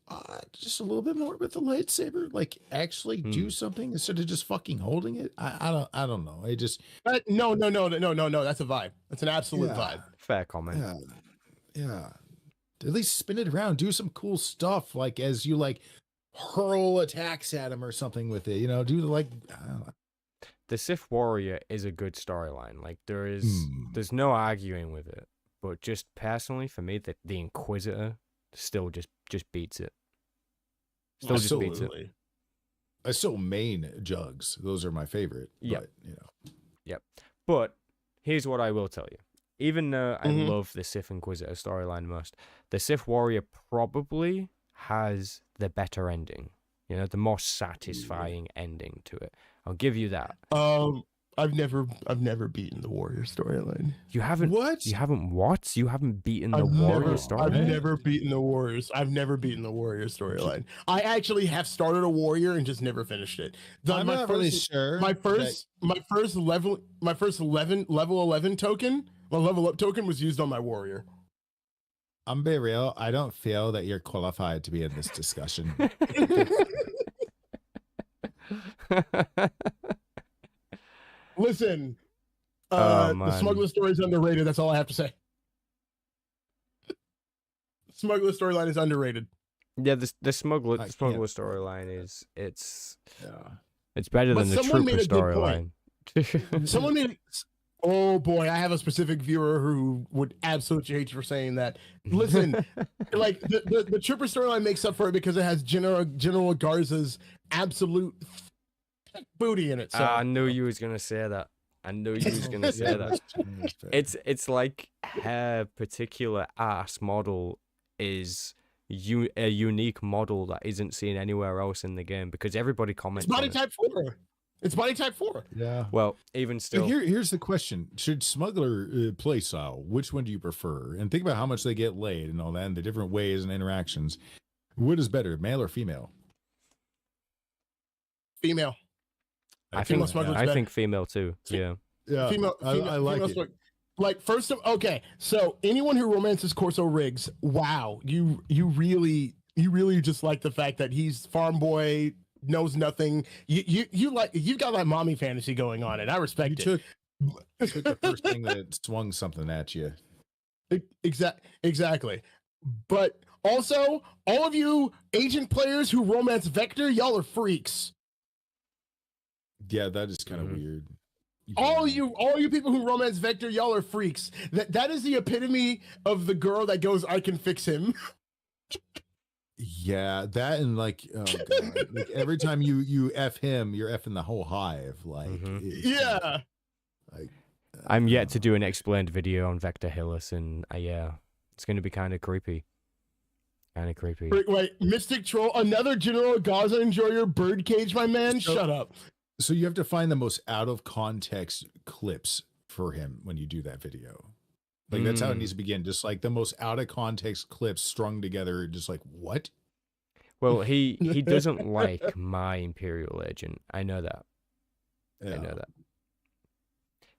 just a little bit more with the lightsaber, like actually do something instead of just fucking holding it. I don't know. I just no. That's a vibe. That's an absolute vibe. Fair comment. Yeah. At least spin it around, do some cool stuff, like as you like hurl attacks at him or something with it, you know, do like I don't know. The Sith Warrior is a good storyline. Like there's no arguing with it. But just personally, for me, the Inquisitor still just beats it. Still just beats it. I still main Jugs. Those are my favorite. Yeah. But, you know. Yep. But here's what I will tell you. Even though I love the Sith Inquisitor storyline most, the Sith Warrior probably has the better ending. You know, the more satisfying ending to it. I'll give you that. I've never beaten the Warrior storyline. You haven't what? You haven't what? You haven't beaten the Warrior storyline? I've never beaten the Warriors. I've never beaten the Warrior storyline. I actually have started a Warrior and just never finished it. I'm not really sure. My first level 11 token, my level up token was used on my Warrior. I'm being real. I don't feel that you're qualified to be in this discussion. Listen, the Smuggler story is underrated. That's all I have to say. Smuggler storyline is underrated. Yeah, the Smuggler storyline is it's better than the Trooper storyline. Someone made. Oh boy, I have a specific viewer who would absolutely hate you for saying that. Listen, like the Trooper storyline makes up for it because it has General Garza's absolute booty in it. So I knew you was gonna say that. It's like her particular ass model is a unique model that isn't seen anywhere else in the game because everybody comments. It's body type 4. It's body type 4. Yeah. Well, even still. Here's the question. Should Smuggler play style, which one do you prefer? And think about how much they get laid and all that and the different ways and interactions. What is better, male or female? Female. I think female too. Yeah. Yeah. Female, I like it. Like okay. So anyone who romances Corso Riggs, wow, you really just like the fact that he's farm boy, knows nothing. You've got that mommy fantasy going on, and I respect it. You took the first thing that swung something at you. Exactly. But also, all of you agent players who romance Vector, y'all are freaks. Yeah, that is kind of weird. All you people who romance Vector, y'all are freaks. That is the epitome of the girl that goes, I can fix him. Yeah, that and like, oh God. Like every time you F him, you're effing the whole hive. Like, yeah. Like, I'm yet to do an explained video on Vector Hillis, and it's going to be kind of creepy. Wait, Mystic Troll, another General Gaza enjoyer, birdcage, my man. Shut up. So you have to find the most out of context clips for him when you do that video. Like that's how it needs to begin. Just like the most out of context clips strung together. Just like, what? Well, he doesn't like my Imperial Agent. I know that. Yeah. I know that.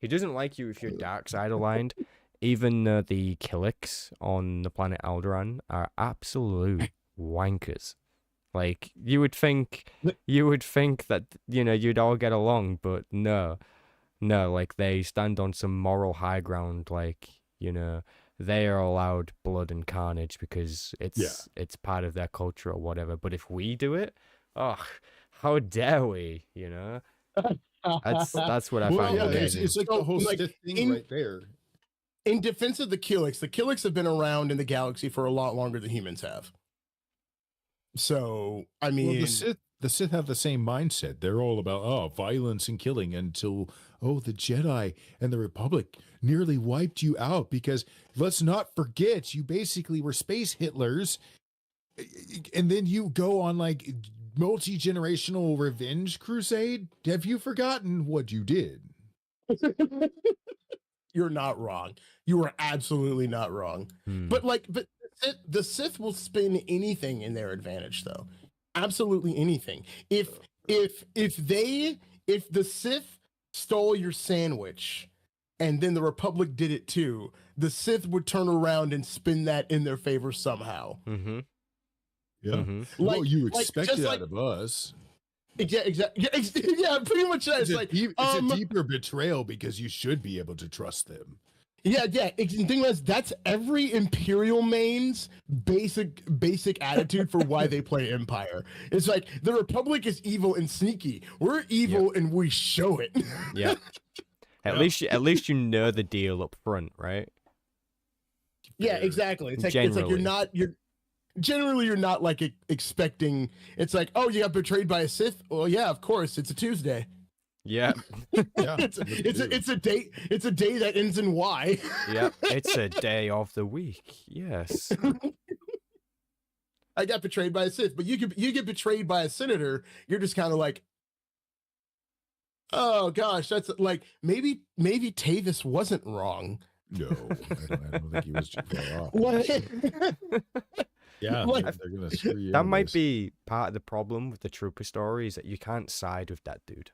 He doesn't like you if you're dark side aligned. Even the Killiks on the planet Alderaan are absolute wankers. Like you would think that you'd all get along, but no, like they stand on some moral high ground. Like they are allowed blood and carnage because it's part of their culture or whatever. But if we do it, oh, how dare we? That's what I find amazing. It's like the whole Sith thing right there. In defense of the Killiks have been around in the galaxy for a lot longer than humans have. So, I mean, the Sith have the same mindset. They're all about violence and killing until the Jedi and the Republic nearly wiped you out because let's not forget you basically were space Hitlers, and then you go on like multi-generational revenge crusade. Have you forgotten what you did? You're not wrong. You are absolutely not wrong. But the Sith will spin anything in their advantage, though. Absolutely anything. If the Sith stole your sandwich and then the Republic did it too, the Sith would turn around and spin that in their favor somehow. Mm-hmm. Yeah. Mm-hmm. Well, you expect it out of us. Yeah, exactly. Yeah, pretty much. It's a deeper betrayal because you should be able to trust them. Yeah. The thing is, that's every Imperial main's basic attitude for why they play Empire. It's like the Republic is evil and sneaky. We're evil and we show it. Yeah. At least you know the deal up front, right? Yeah, exactly. It's like you're not like expecting. It's like, oh, you got betrayed by a Sith. Well, yeah, of course. It's a Tuesday. Yeah. It's a date. It's a day that ends in Y. Yep. It's a day of the week. Yes. I got betrayed by a Sith, but you get betrayed by a senator. You're just kind of like, oh gosh, that's like maybe Tavis wasn't wrong. No, I don't think he was too far off. What? Yeah, Like, they're gonna screw you. That might be part of the problem with the Trooper story is that you can't side with that dude.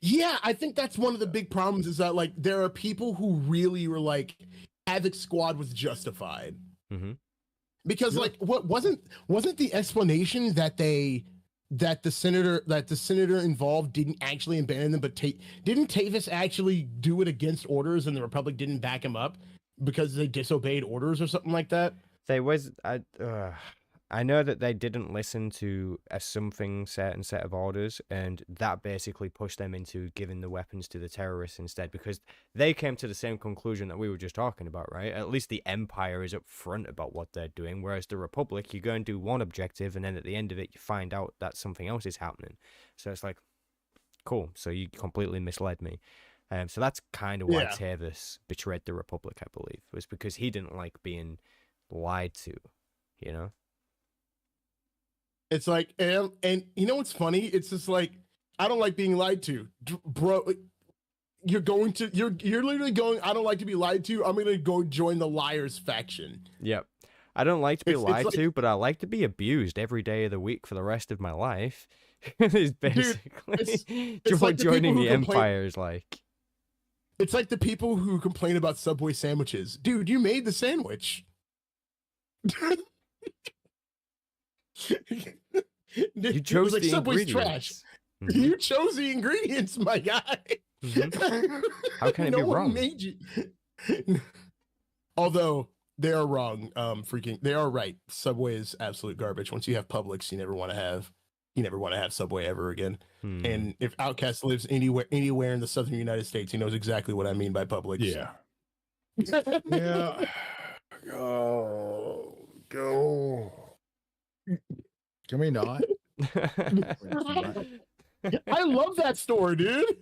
Yeah, I think that's one of the big problems is that like there are people who really were like Havoc Squad was justified. Mm-hmm. Because like what wasn't the explanation that the senator involved didn't actually abandon them, but didn't Tavis actually do it against orders and the Republic didn't back him up because they disobeyed orders or something like that? I know that they didn't listen to a certain set of orders, and that basically pushed them into giving the weapons to the terrorists instead, because they came to the same conclusion that we were just talking about, right? At least the Empire is upfront about what they're doing, whereas the Republic, you go and do one objective, and then at the end of it, you find out that something else is happening. So it's like, cool, so you completely misled me. So that's kind of why Tavis betrayed the Republic, I believe, was because he didn't like being lied to, you know? It's like, and you know what's funny? It's just like, I don't like being lied to, bro. You're literally going, I don't like to be lied to. I'm going to go join the liars faction. Yep. I don't like to be lied to, but I like to be abused every day of the week for the rest of my life. It's basically joining the Empire is like. It's like the people who complain about Subway sandwiches. Dude, you made the sandwich. You chose the Subway's ingredients. Trash. Mm-hmm. You chose the ingredients, my guy. Mm-hmm. How can it be wrong? Made you. Although they are wrong. They are right. Subway is absolute garbage. Once you have Publix, you never want to have Subway ever again. And if Outcast lives anywhere in the southern United States, he knows exactly what I mean by Publix. Yeah. Yeah. Go. Can we not? I love that store, dude.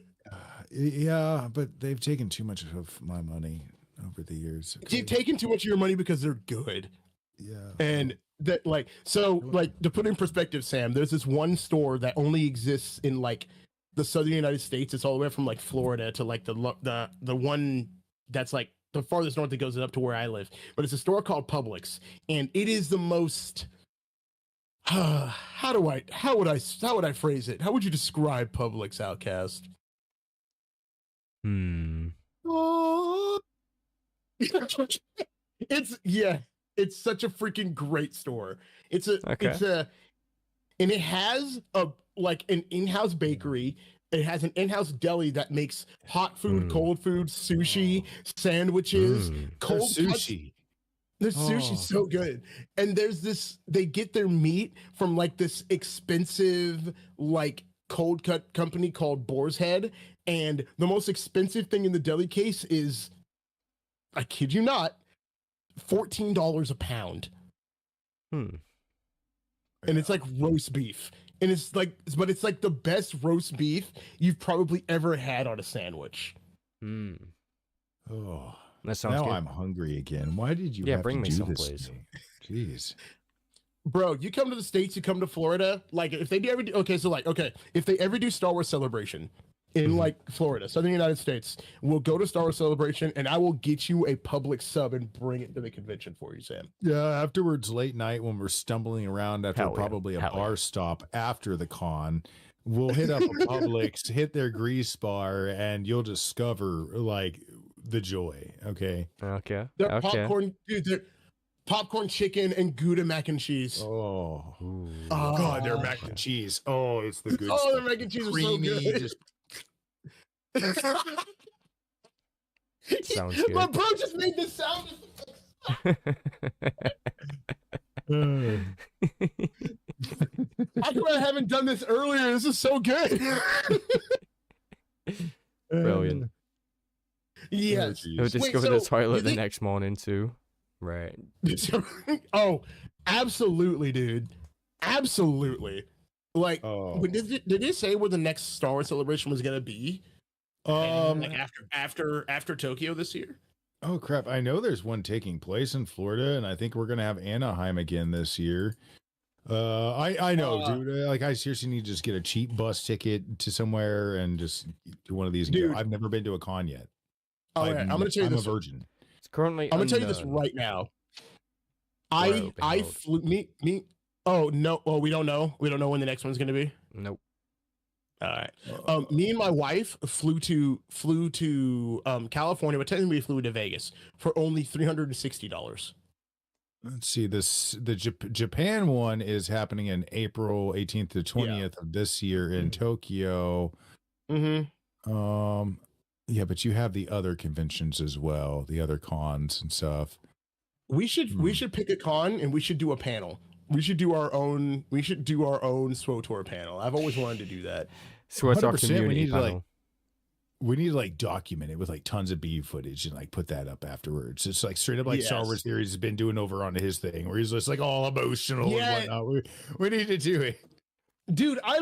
Yeah, but they've taken too much of my money over the years. Okay? You've taken too much of your money because they're good. Yeah. And that to put in perspective, Sam, there's this one store that only exists in like the southern United States. It's all the way from like Florida to like the one that's like the farthest north that goes up to where I live. But it's a store called Publix, and it is the most. How would I phrase it? How would you describe Publix, Outcast? Hmm. Oh. It's such a freaking great store. Okay. And it has an in-house bakery. It has an in-house deli that makes hot food, Mm. cold food, sushi, sandwiches, cold cuts. Sushi. The sushi's so good. And they get their meat from like this expensive like cold cut company called Boar's Head. And the most expensive thing in the deli case is, I kid you not, $14 a pound. Hmm. And it's like roast beef. And it's like the best roast beef you've probably ever had on a sandwich. Hmm. Oh, That sounds now good. I'm hungry again. Why did you have bring to me do some, this please. to me? Jeez. Bro, you come to the States, you come to Florida. Like, if they do if they ever do Star Wars Celebration in like Florida, Southern United States, we'll go to Star Wars Celebration and I will get you a public sub and bring it to the convention for you, Sam. Yeah, afterwards, late night when we're stumbling around after Hell yeah. probably a Hell bar yeah. stop after the con, we'll hit up a Publix, hit their grease bar, and you'll discover like the joy. Okay. Okay. Their Okay. popcorn, dude, their popcorn chicken and Gouda mac and cheese. Oh, Ooh. God, their mac and cheese. Oh, it's the good Oh, stuff. their mac and cheese Creamy, is so good. just Sounds My good. bro just made this sound. How come I haven't done this earlier? This is so good. Brilliant. Yes. He'll geez. discover so the toilet you the think- next morning too. Right. Oh, absolutely, dude. Absolutely. Like, Oh. when did it say where the next Star Wars Celebration was gonna be? Like after Tokyo this year? Oh crap! I know there's one taking place in Florida, and I think we're gonna have Anaheim again this year. I know, dude. Like, I seriously need to just get a cheap bus ticket to somewhere and just do one of these. Dude. I've never been to a con yet. Oh, I'm gonna tell you I'm this. a virgin. It's currently I'm gonna tell you this unknown. right now. Lo I behold. flew me. Oh no! Oh, we don't know. We don't know when the next one's gonna be. Nope. All right. Me and my wife flew to California, but technically we flew to Vegas for only $360. Let's see the Japan one is happening in April 18th to 20th of this year in Tokyo. Mm-hmm. Yeah, but you have the other conventions as well, the other cons and stuff. We should pick a con and we should do a panel. We should do our own SWTOR panel. I've always wanted to do that. SWTOR 100%, community panel. We need to like document it with like tons of B footage and like put that up afterwards. It's like straight up like Star Wars Theories has been doing over on his thing where he's just like all emotional and whatnot. We need to do it. Dude, I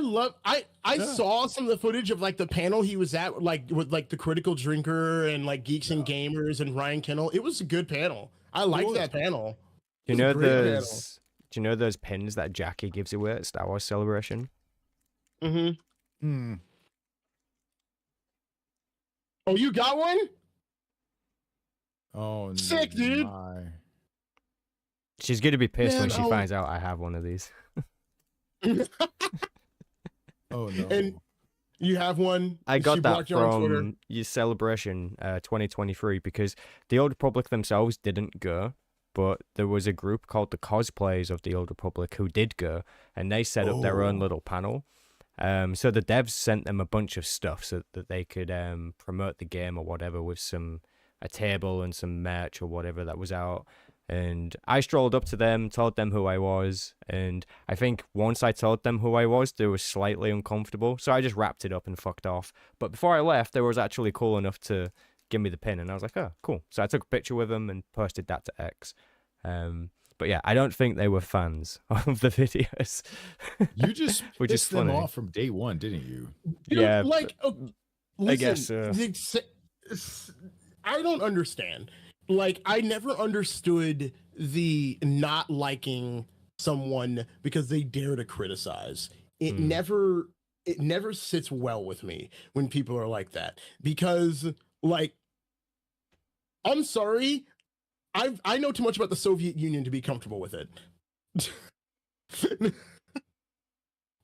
saw some of the footage of like the panel he was at, like with like the Critical Drinker and like Geeks and Gamers and Ryan Kennel. It was a good panel. I liked that panel. Do you know those pins that Jackie gives away at Star Wars Celebration? Mm-hmm. Oh, you got one? Oh, sick, dude. She's gonna be pissed when she finds out I have one of these. Oh no. And you have one? I got that from your Celebration 2023 because the Old Republic themselves didn't go, but there was a group called the Cosplayers of the Old Republic who did go, and they set up their own little panel. So the devs sent them a bunch of stuff so that they could promote the game or whatever with a table and some merch or whatever that was out. And I strolled up to them, told them who I was, and I think once I told them who I was, they were slightly uncomfortable, so I just wrapped it up and fucked off. But before I left, they was actually cool enough to give me the pin, and I was like, oh, cool. So I took a picture with them and posted that to X. But yeah, I don't think they were fans of the videos. You just which is pissed them funny. off from day one, didn't you? Yeah, like listen, I guess. I don't understand. Like, I never understood the not liking someone because they dare to criticize. It never sits well with me when people are like that, because like, I'm sorry, I know too much about the Soviet Union to be comfortable with it.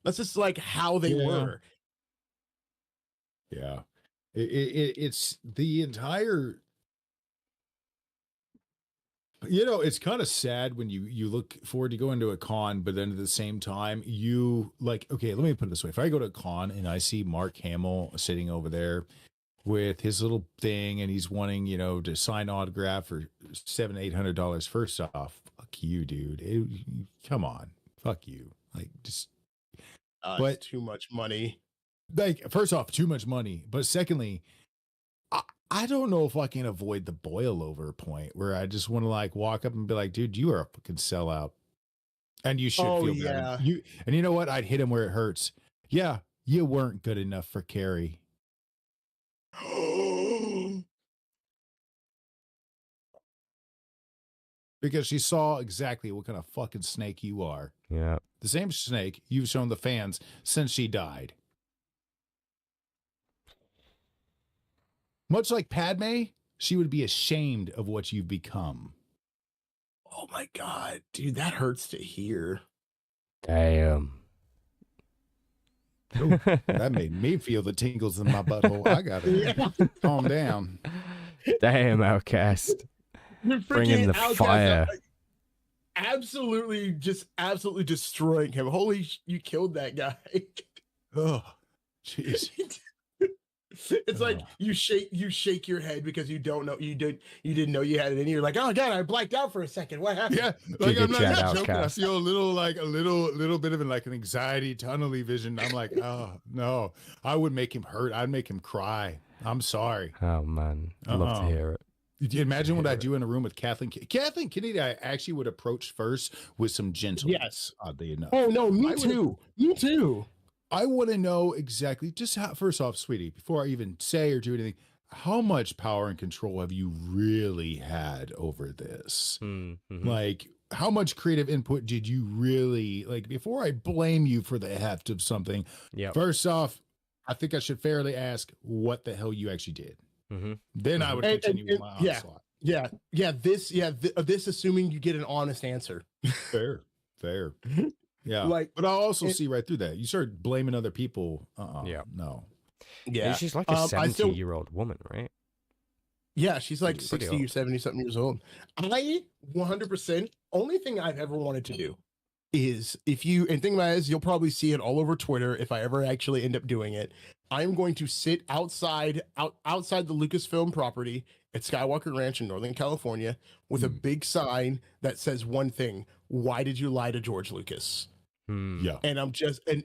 That's just like how they were. Yeah. It's the entire. You know, it's kind of sad when you look forward to going to a con, but then at the same time, you like, okay, let me put it this way. If I go to a con and I see Mark Hamill sitting over there with his little thing and he's wanting, to sign autograph for $700-800, first off, fuck you, dude. Come on. Fuck you. Like, just, but it's too much money. Like, first off, too much money. But secondly, I don't know if I can avoid the boil over point where I just want to like walk up and be like, dude, you are a fucking sellout. And you should feel bad. And you know what? I'd hit him where it hurts. Yeah, you weren't good enough for Carrie. Because she saw exactly what kind of fucking snake you are. Yeah. The same snake you've shown the fans since she died. Much like Padme, she would be ashamed of what you've become. Oh my God, dude, that hurts to hear. Damn. Ooh, that made me feel the tingles in my butthole. I gotta calm down. Damn, Outcast. Bringing the Outcast, fire. Absolutely destroying him. Holy, you killed that guy. Oh, jeez. It's like you shake your head because you don't know you didn't know you had it in you. You're like, oh God, I blacked out for a second. What happened? Yeah, like I'm not Outcast. joking. I feel a little bit of like an anxiety tunnely vision. I'm like, oh no, I would make him hurt. I'd make him cry. I'm sorry. Oh man, I'd love to hear it. Did you imagine what I do in a room with Kathleen? Kathleen Kennedy, I actually would approach first with some gentleness. Yes, oddly enough. Oh no, me too. Me too. I want to know exactly, just how, first off, sweetie, before I even say or do anything, how much power and control have you really had over this? Mm-hmm. Like, how much creative input did you really, like, before I blame you for the heft of something, first off, I think I should fairly ask what the hell you actually did. Mm-hmm. Then I would continue with my onslaught. This assuming you get an honest answer. Fair. Yeah, but I'll also see right through that. You start blaming other people. No. Yeah, she's like a 70-year-old woman, right? Yeah, she's like 60 or 70 something years old. I 100%. Only thing I've ever wanted to do is and think about it is you'll probably see it all over Twitter if I ever actually end up doing it. I'm going to sit outside the Lucasfilm property at Skywalker Ranch in Northern California with a big sign that says one thing: why did you lie to George Lucas? Yeah. And I'm just and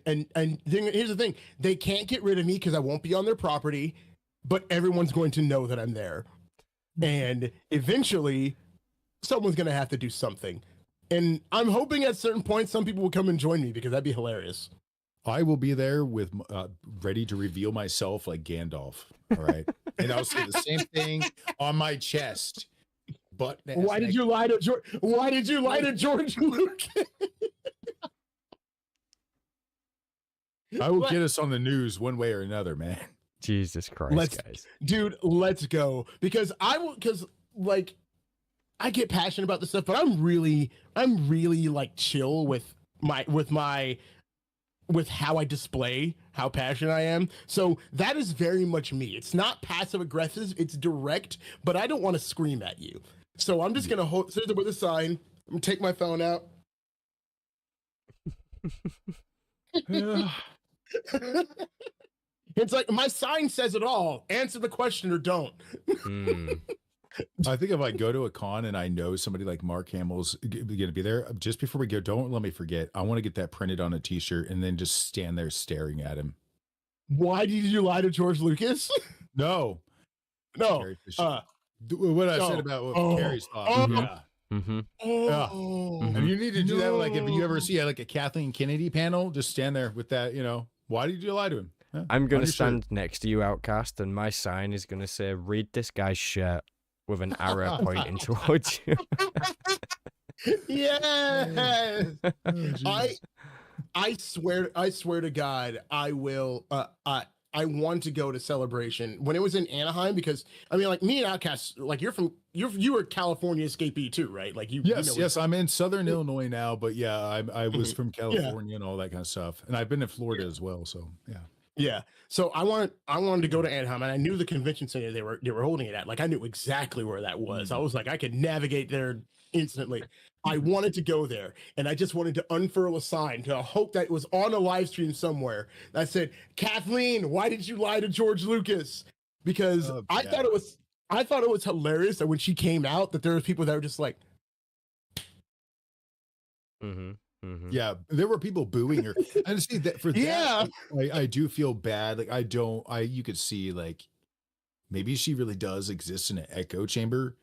here's the thing: they can't get rid of me because I won't be on their property, but everyone's going to know that I'm there, and eventually someone's going to have to do something. And I'm hoping at certain points some people will come and join me because that'd be hilarious. I will be there with ready to reveal myself like Gandalf. All right, and I'll say the same thing on my chest. But why did you lie to George? Why did you lie to George Lucas? I will get us on the news one way or another, man. Jesus Christ, guys. Dude, let's go. Because like I get passionate about this stuff, but I'm really like chill with how I display how passionate I am. So that is very much me. It's not passive aggressive, it's direct, but I don't want to scream at you. So I'm just going to sit there with a sign. I'm going to take my phone out. It's like my sign says it all. Answer the question or don't. I think if I go to a con and I know somebody like Mark Hamill's going to be there, just before we go, don't let me forget. I want to get that printed on a t-shirt and then just stand there staring at him. Why did you lie to George Lucas? No. What I said about what Carrie's thought. Yeah. Mm-hmm. And you need to do that. Like if you ever see like a Kathleen Kennedy panel, just stand there with that, why did you lie to him? Yeah, I'm going to stand next to you, Outcast, and my sign is going to say, read this guy's shirt with an arrow pointing towards you. Yes. I swear to God, I will. I want to go to Celebration when it was in Anaheim because I mean, like me and Outcast, like you were California escapee too, right? Like yes, I'm in Southern Illinois now, but yeah, I was from California and all that kind of stuff, and I've been in Florida as well. So yeah. Yeah. So I wanted to go to Anaheim, and I knew the convention center they were holding it at. Like I knew exactly where that was. I was like, I could navigate there instantly. I wanted to go there, and I just wanted to unfurl a sign to hope that it was on a live stream somewhere that said, "Kathleen, why did you lie to George Lucas?" Because I thought it was hilarious that when she came out, that there was people that were just like, yeah, there were people booing her. And see that for yeah, that, I do feel bad. Like you could see like maybe she really does exist in an echo chamber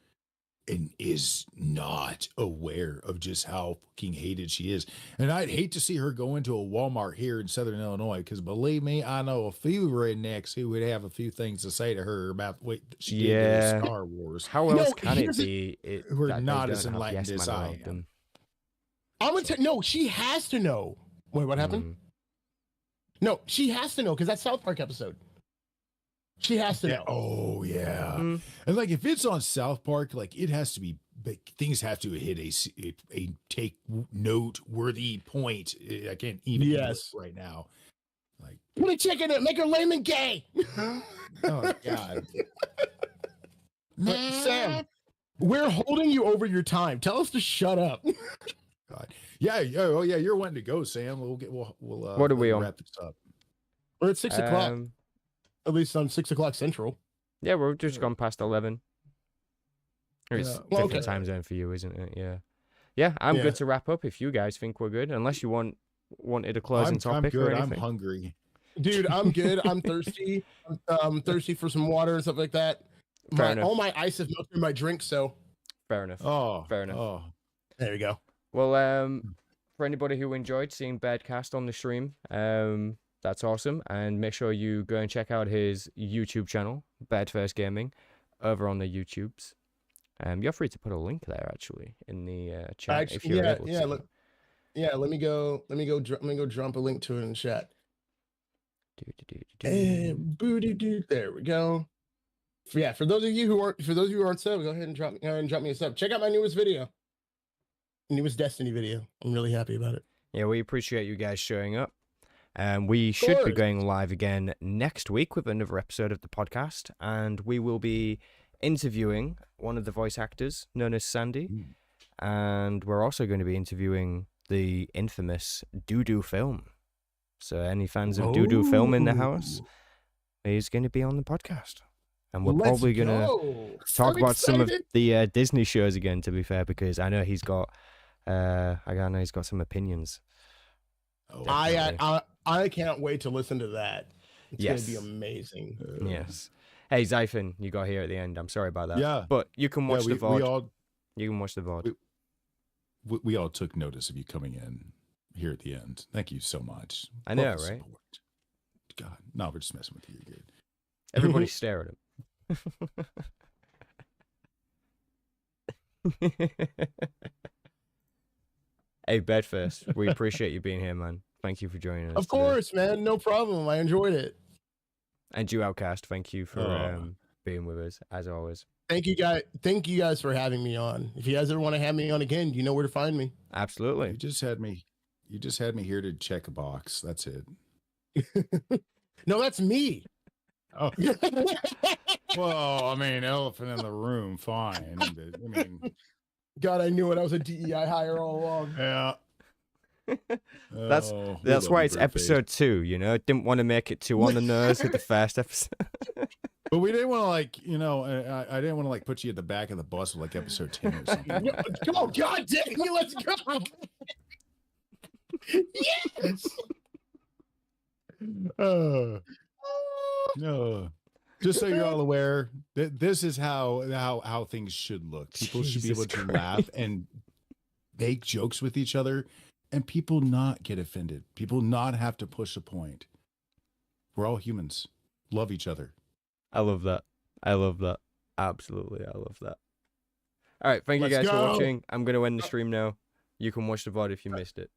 and is not aware of just how fucking hated she is. And I'd hate to see her go into a Walmart here in Southern Illinois, because believe me, I know a few rednecks who would have a few things to say to her about what she did with Star Wars. How else can it be? We're not as enlightened as I am. I'm gonna no, she has to know. Wait, what happened? No, she has to know because that South Park episode. She has to know. Oh yeah, and like if it's on South Park, like it has to be. Things have to hit a take note worthy point. I can't even right now. Like put a chick in it, make her lame and gay. Oh God, Sam, we're holding you over your time. Tell us to shut up. God. Yeah. Oh, yeah. You're wanting to go, Sam. We'll what are we on? Wrap this up. We're at 6 o'clock. At least on 6 o'clock Central. Yeah, we're just gone past 11. It's different time zone for you, isn't it? Yeah. Yeah, I'm good to wrap up if you guys think we're good. Unless you wanted a closing topic or anything. I'm hungry. Dude, I'm good. I'm thirsty. I'm thirsty for some water and stuff like that. All my ice is melted in my drink, so. Fair enough. Oh. Fair enough. Oh. There we go. Well, for anybody who enjoyed seeing Bedcast on the stream, that's awesome. And make sure you go and check out his YouTube channel, Bedfirst Gaming, over on the YouTubes. You're free to put a link there actually in the chat if you're able to. Let me go drop a link to it in the chat. There we go. For those of you who aren't subbed, go ahead and drop me a sub. Check out my newest video. Newest Destiny video. I'm really happy about it. Yeah, we appreciate you guys showing up. We should be going live again next week with another episode of the podcast, and we will be interviewing one of the voice actors known as Sandy, and we're also going to be interviewing the infamous Doo-Doo Film. So any fans of Doo-Doo Film in the house, he's going to be on the podcast. And we're probably going to talk about some of the Disney shows again, to be fair, because I know he's got he's got some opinions. Oh, I can't wait to listen to that. It's going to be amazing. Yes. Hey, Zyphon, you got here at the end. I'm sorry about that. Yeah. But you can watch the VOD. You can watch the VOD. We all took notice of you coming in here at the end. Thank you so much. I know, right? Support. God, no, we're just messing with you. You're good. Everybody stare at him. Hey, Bedfirst, we appreciate you being here, man. Thank you for joining us. Of course, man. No problem. I enjoyed it. And you, Outcast, thank you for being with us, as always. Thank you, guys. Thank you guys for having me on. If you guys ever want to have me on again, you know where to find me. Absolutely. You just had me here to check a box. That's it. No, that's me. Oh. Well, I mean, elephant in the room, fine. But, I mean, God, I knew it. I was a DEI hire all along. Yeah. That's why it's episode 2, you know. Didn't want to make it too on the nose with the first episode. But we didn't want to, like, you know, I didn't want to, like, put you at the back of the bus with, like, episode 10 or something. Oh, God damn it, let's go. Yes. No. Just so you're all aware, this is how things should look. People should be able to laugh and make jokes with each other, and people not get offended. People not have to push a point. We're all humans. Love each other. I love that. Absolutely, I love that. All right, thank you guys for watching. I'm going to end the stream now. You can watch the VOD if you missed it.